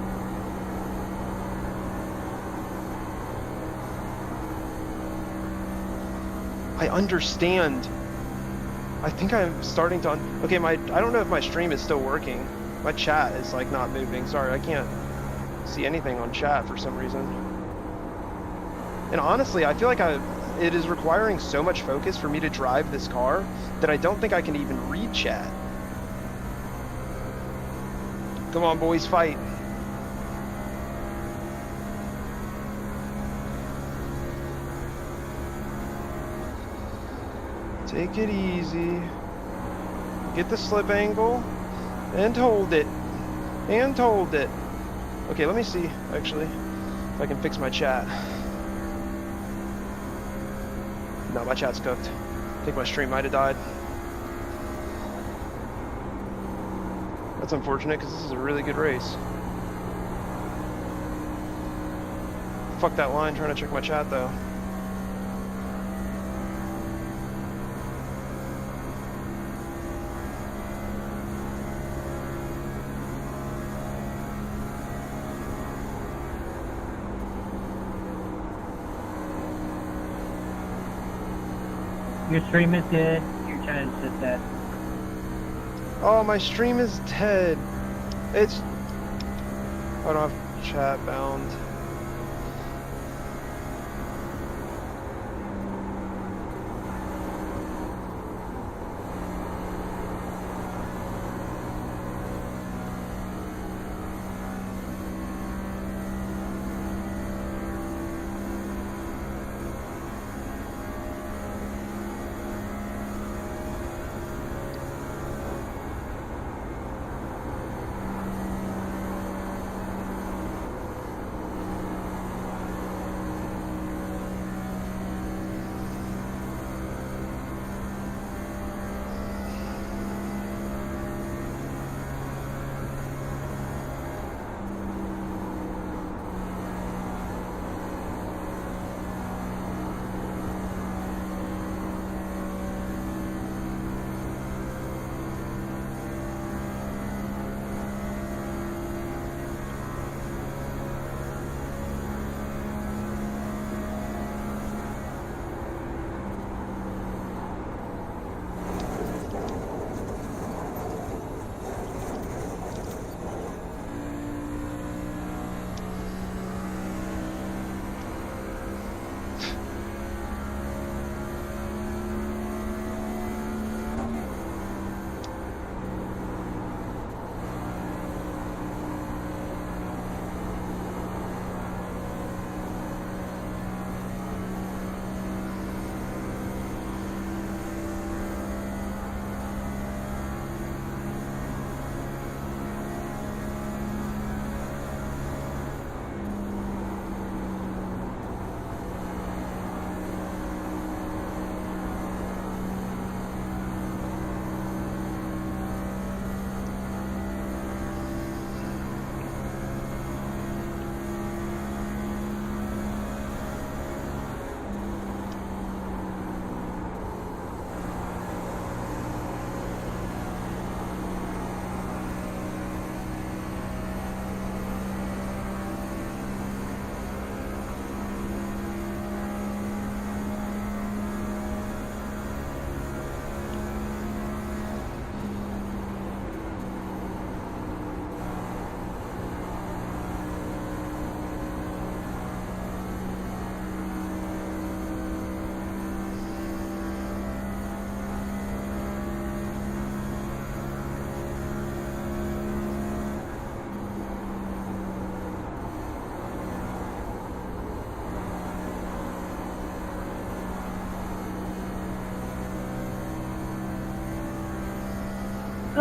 I understand. I think I'm starting to okay, I don't know if my stream is still working. My chat is like not moving. Sorry, I can't see anything on chat for some reason. And honestly, I feel like it is requiring so much focus for me to drive this car that I don't think I can even read chat. Come on, boys, fight. Take it easy. Get the slip angle and hold it. And hold it. Okay, let me see, actually, if I can fix my chat. No, my chat's cooked. I think my stream might have died. That's unfortunate because this is a really good race. Fuck that line, trying to check my chat though. Your stream is dead. Your chat is dead. Oh, my stream is dead. It's... I don't have chat bound.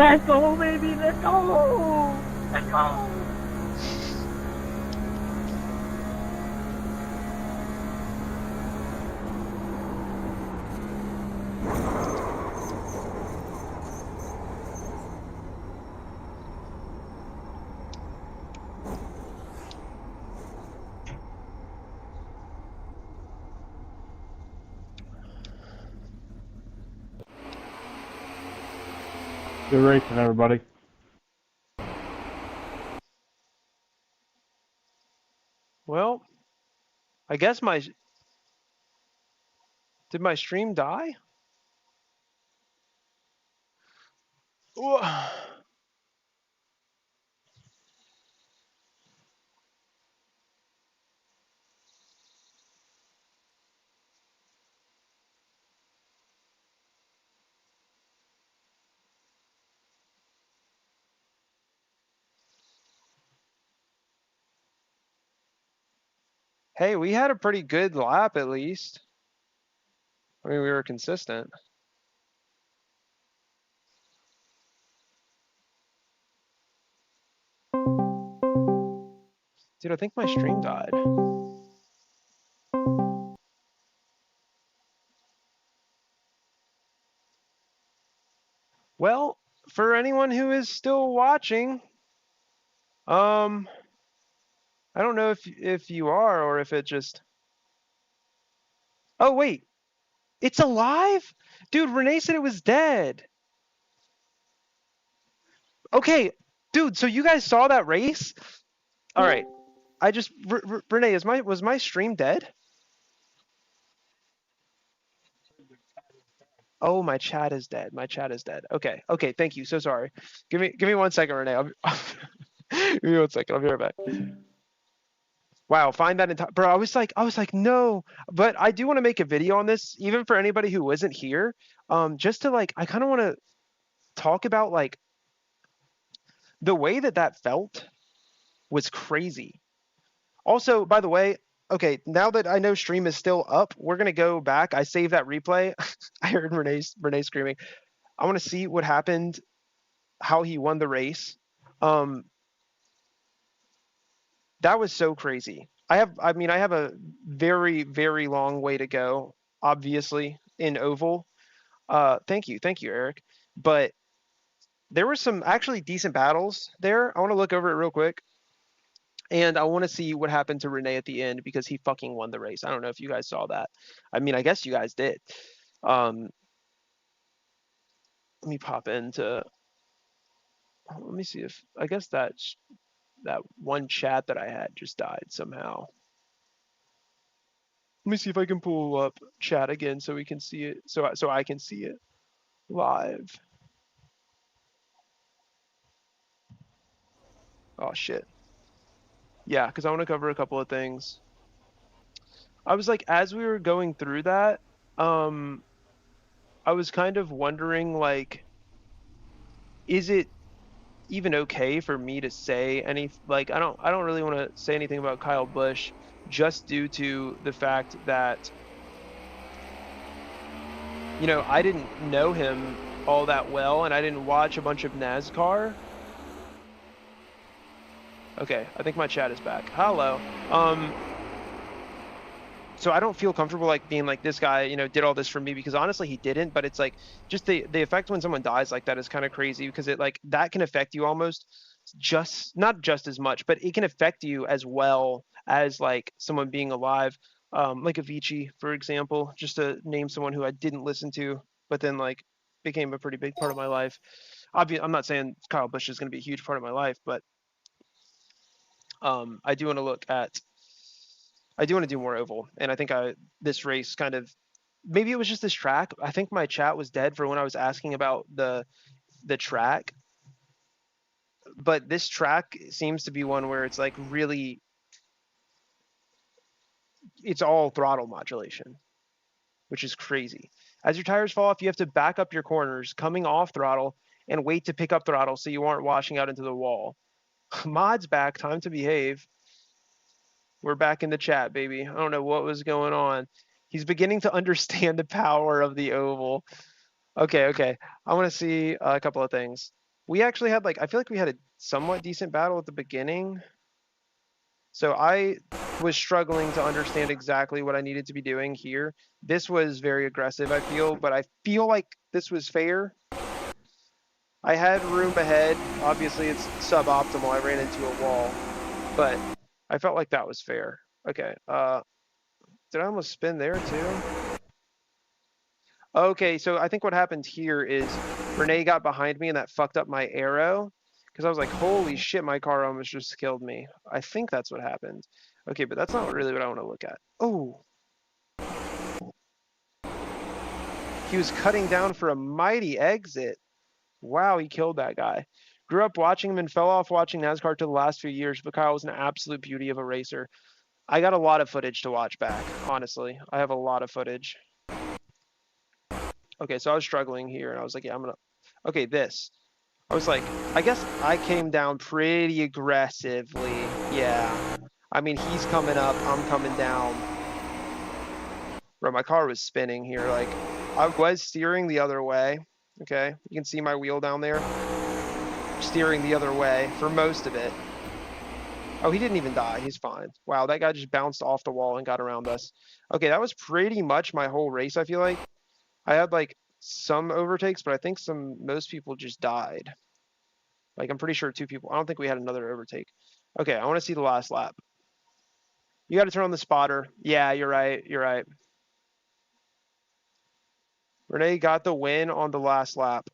Let's go, baby. Let's go. Let's go. Good racing, everybody. Well, I guess did my stream die? Ooh. Hey, we had a pretty good lap at least. I mean, we were consistent. Dude, I think my stream died. Well, for anyone who is still watching, I don't know if you are or if it just. Oh wait, it's alive? Dude, Renee said it was dead. Okay, dude, so you guys saw that race? All right. I just Renee, was my stream dead? Oh, my chat is dead. My chat is dead. Okay. Okay, thank you. So sorry. Give me 1 second, Renee. Give me 1 second. I'll be right back. Wow, find that entire bro. I was like, no. But I do want to make a video on this, even for anybody who wasn't here. Just to like, I kind of want to talk about like the way that felt was crazy. Also, by the way, okay, now that I know stream is still up, we're gonna go back. I saved that replay. I heard Renee screaming. I want to see what happened, how he won the race. That was so crazy. I mean, I have a very, very long way to go, obviously, in oval. Thank you, Eric. But there were some actually decent battles there. I want to look over it real quick. And I want to see what happened to Renee at the end because he fucking won the race. I don't know if you guys saw that. I mean, I guess you guys did. Let me pop into. Let me see if I guess that one chat that I had just died somehow. Let me see if I can pull up chat again so we can see it. So I can see it live. Oh shit. Yeah, because I want to cover a couple of things. I was like, as we were going through that, I was kind of wondering, like, is it even okay for me to say any, like, I don't really want to say anything about Kyle Busch just due to the fact that, you know, I didn't know him all that well and I didn't watch a bunch of NASCAR. Okay, I think my chat is back. Hello. So I don't feel comfortable like being like, this guy, you know, did all this for me, because honestly he didn't. But it's like just the effect when someone dies like that is kind of crazy, because it like that can affect you almost just not just as much, but it can affect you as well as like someone being alive, like Avicii, for example, just to name someone who I didn't listen to, but then like became a pretty big part of my life. I'm not saying Kyle Busch is going to be a huge part of my life, but I do want to look at. I do want to do more oval, and I think this race kind of, maybe it was just this track. I think my chat was dead for when I was asking about the track, but this track seems to be one where it's like really, it's all throttle modulation, which is crazy. As your tires fall off, you have to back up your corners coming off throttle and wait to pick up throttle so you aren't washing out into the wall. Mod's back, time to behave. We're back in the chat, baby. I don't know what was going on. He's beginning to understand the power of the oval. Okay. I want to see a couple of things. we actually had like, I feel like we had a somewhat decent battle at the beginning. So I was struggling to understand exactly what I needed to be doing here. This was very aggressive, I feel, but I feel like this was fair. I had room ahead. Obviously, it's suboptimal. I ran into a wall, but I felt like that was fair. Okay. Did I almost spin there too? Okay, so I think what happened here is Renee got behind me and that fucked up my arrow because I was like, holy shit, my car almost just killed me. I think that's what happened. Okay, but that's not really what I want to look at. Oh. He was cutting down for a mighty exit. Wow, he killed that guy. Grew up watching him and fell off watching NASCAR to the last few years, but Kyle was an absolute beauty of a racer. I got a lot of footage to watch back, honestly. I have a lot of footage. Okay, so I was struggling here, and I was like, yeah, I'm gonna... Okay, this. I was like, I guess I came down pretty aggressively. Yeah. I mean, he's coming up, I'm coming down. Bro, my car was spinning here. Like, I was steering the other way. Okay, you can see my wheel down there. Steering the other way for most of it. Oh, he didn't even die. He's fine. Wow, that guy just bounced off the wall and got around us. Okay, that was pretty much my whole race, I feel like. I had like some overtakes, but I think most people just died. Like, I'm pretty sure 2 people. I don't think we had another overtake. Okay, I want to see the last lap. You got to turn on the spotter. Yeah, you're right. You're right. Renee got the win on the last lap.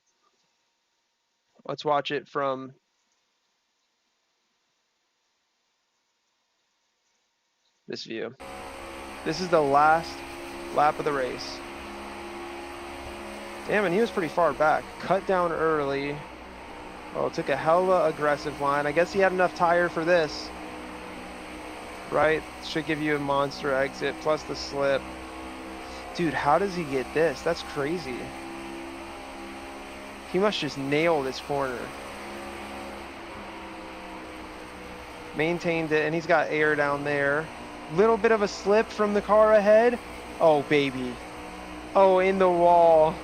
Let's watch it from this view. This is the last lap of the race. Damn, and he was pretty far back. Cut down early. Oh, took a hella aggressive line. I guess he had enough tire for this. Right? Should give you a monster exit plus the slip. Dude, how does he get this? That's crazy. He must just nail this corner. Maintained it, and he's got air down there. Little bit of a slip from the car ahead. Oh, baby. Oh, in the wall.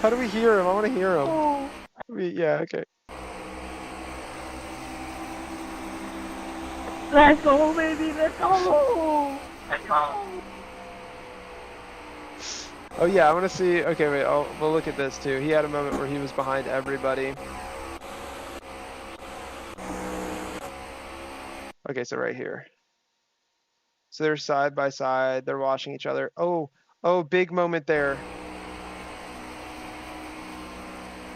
How do we hear him? I want to hear him. Oh. Yeah, okay. Let's go, baby. Let's go. Let's go. Oh yeah, I want to see. Okay, wait. We'll look at this too. He had a moment where he was behind everybody. Okay, so right here. So they're side by side. They're watching each other. Oh, big moment there.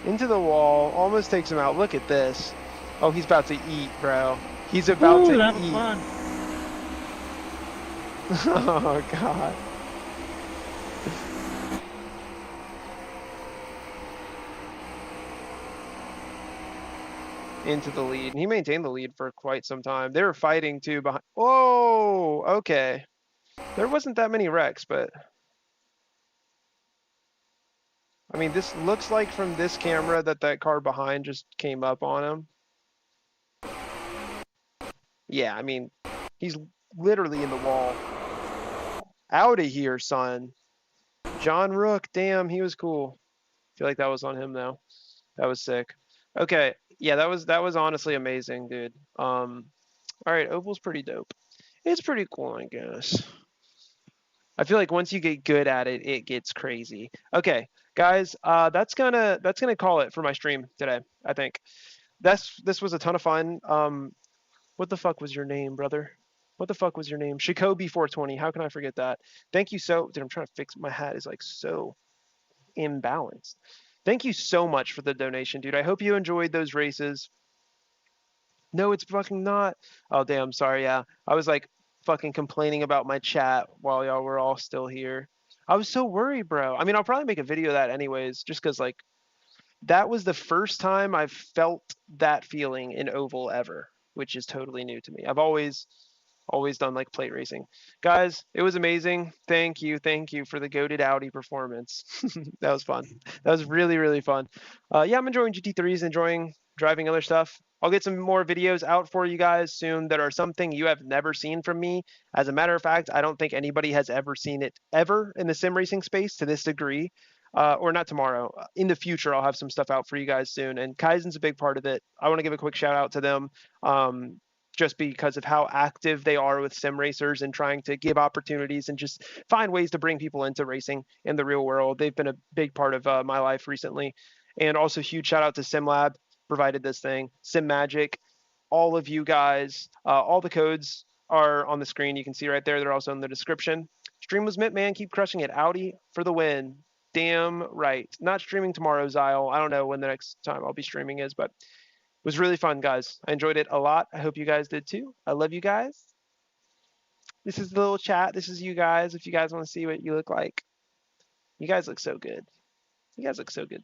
Into the wall. Almost takes him out. Look at this. Oh, he's about to eat, bro. He's about to that was eat. fun. Oh, God. Into the lead. And he maintained the lead for quite some time. They were fighting too behind. Whoa, okay. There wasn't that many wrecks, but I mean, this looks like from this camera that car behind just came up on him. Yeah, I mean, he's literally in the wall. Out of here, son. John Rook, damn, he was cool. I feel like that was on him though. That was sick. Okay, yeah, that was honestly amazing, dude. All right, Oval's pretty dope. It's pretty cool, I guess. I feel like once you get good at it, it gets crazy. Okay, guys, that's gonna call it for my stream today. I think this was a ton of fun. What the fuck was your name, brother? What the fuck was your name? Shikobi 420. How can I forget that? Thank you so. Dude, I'm trying to fix my hat. Is like so imbalanced. Thank you so much for the donation, dude. I hope you enjoyed those races. No, it's fucking not. Oh, damn. Sorry. Yeah, I was like fucking complaining about my chat while y'all were all still here. I was so worried, bro. I mean, I'll probably make a video of that anyways, just because like that was the first time I've felt that feeling in Oval ever, which is totally new to me. I've always done like plate racing. Guys, it was amazing. Thank you for the goated Audi performance. That was fun. That was really, really fun. Yeah, I'm enjoying GT3s, enjoying driving other stuff. I'll get some more videos out for you guys soon that are something you have never seen from me. As a matter of fact, I don't think anybody has ever seen it ever in the sim racing space to this degree. Or not tomorrow. In the future, I'll have some stuff out for you guys soon. And Kaizen's a big part of it. I want to give a quick shout out to them. Just because of how active they are with sim racers and trying to give opportunities and just find ways to bring people into racing in the real world. They've been a big part of my life recently. And also huge shout out to SIMLAB, provided this thing, SIMAGIC, all of you guys. All the codes are on the screen. You can see right there. They're also in the description. Stream was mint, man. Keep crushing it. Audi for the win. Damn right. Not streaming tomorrow, Zyle. I don't know when the next time I'll be streaming is, but it was really fun, guys. I enjoyed it a lot. I hope you guys did too. I love you guys. This is the little chat. This is you guys. If you guys want to see what you look like. You guys look so good. You guys look so good.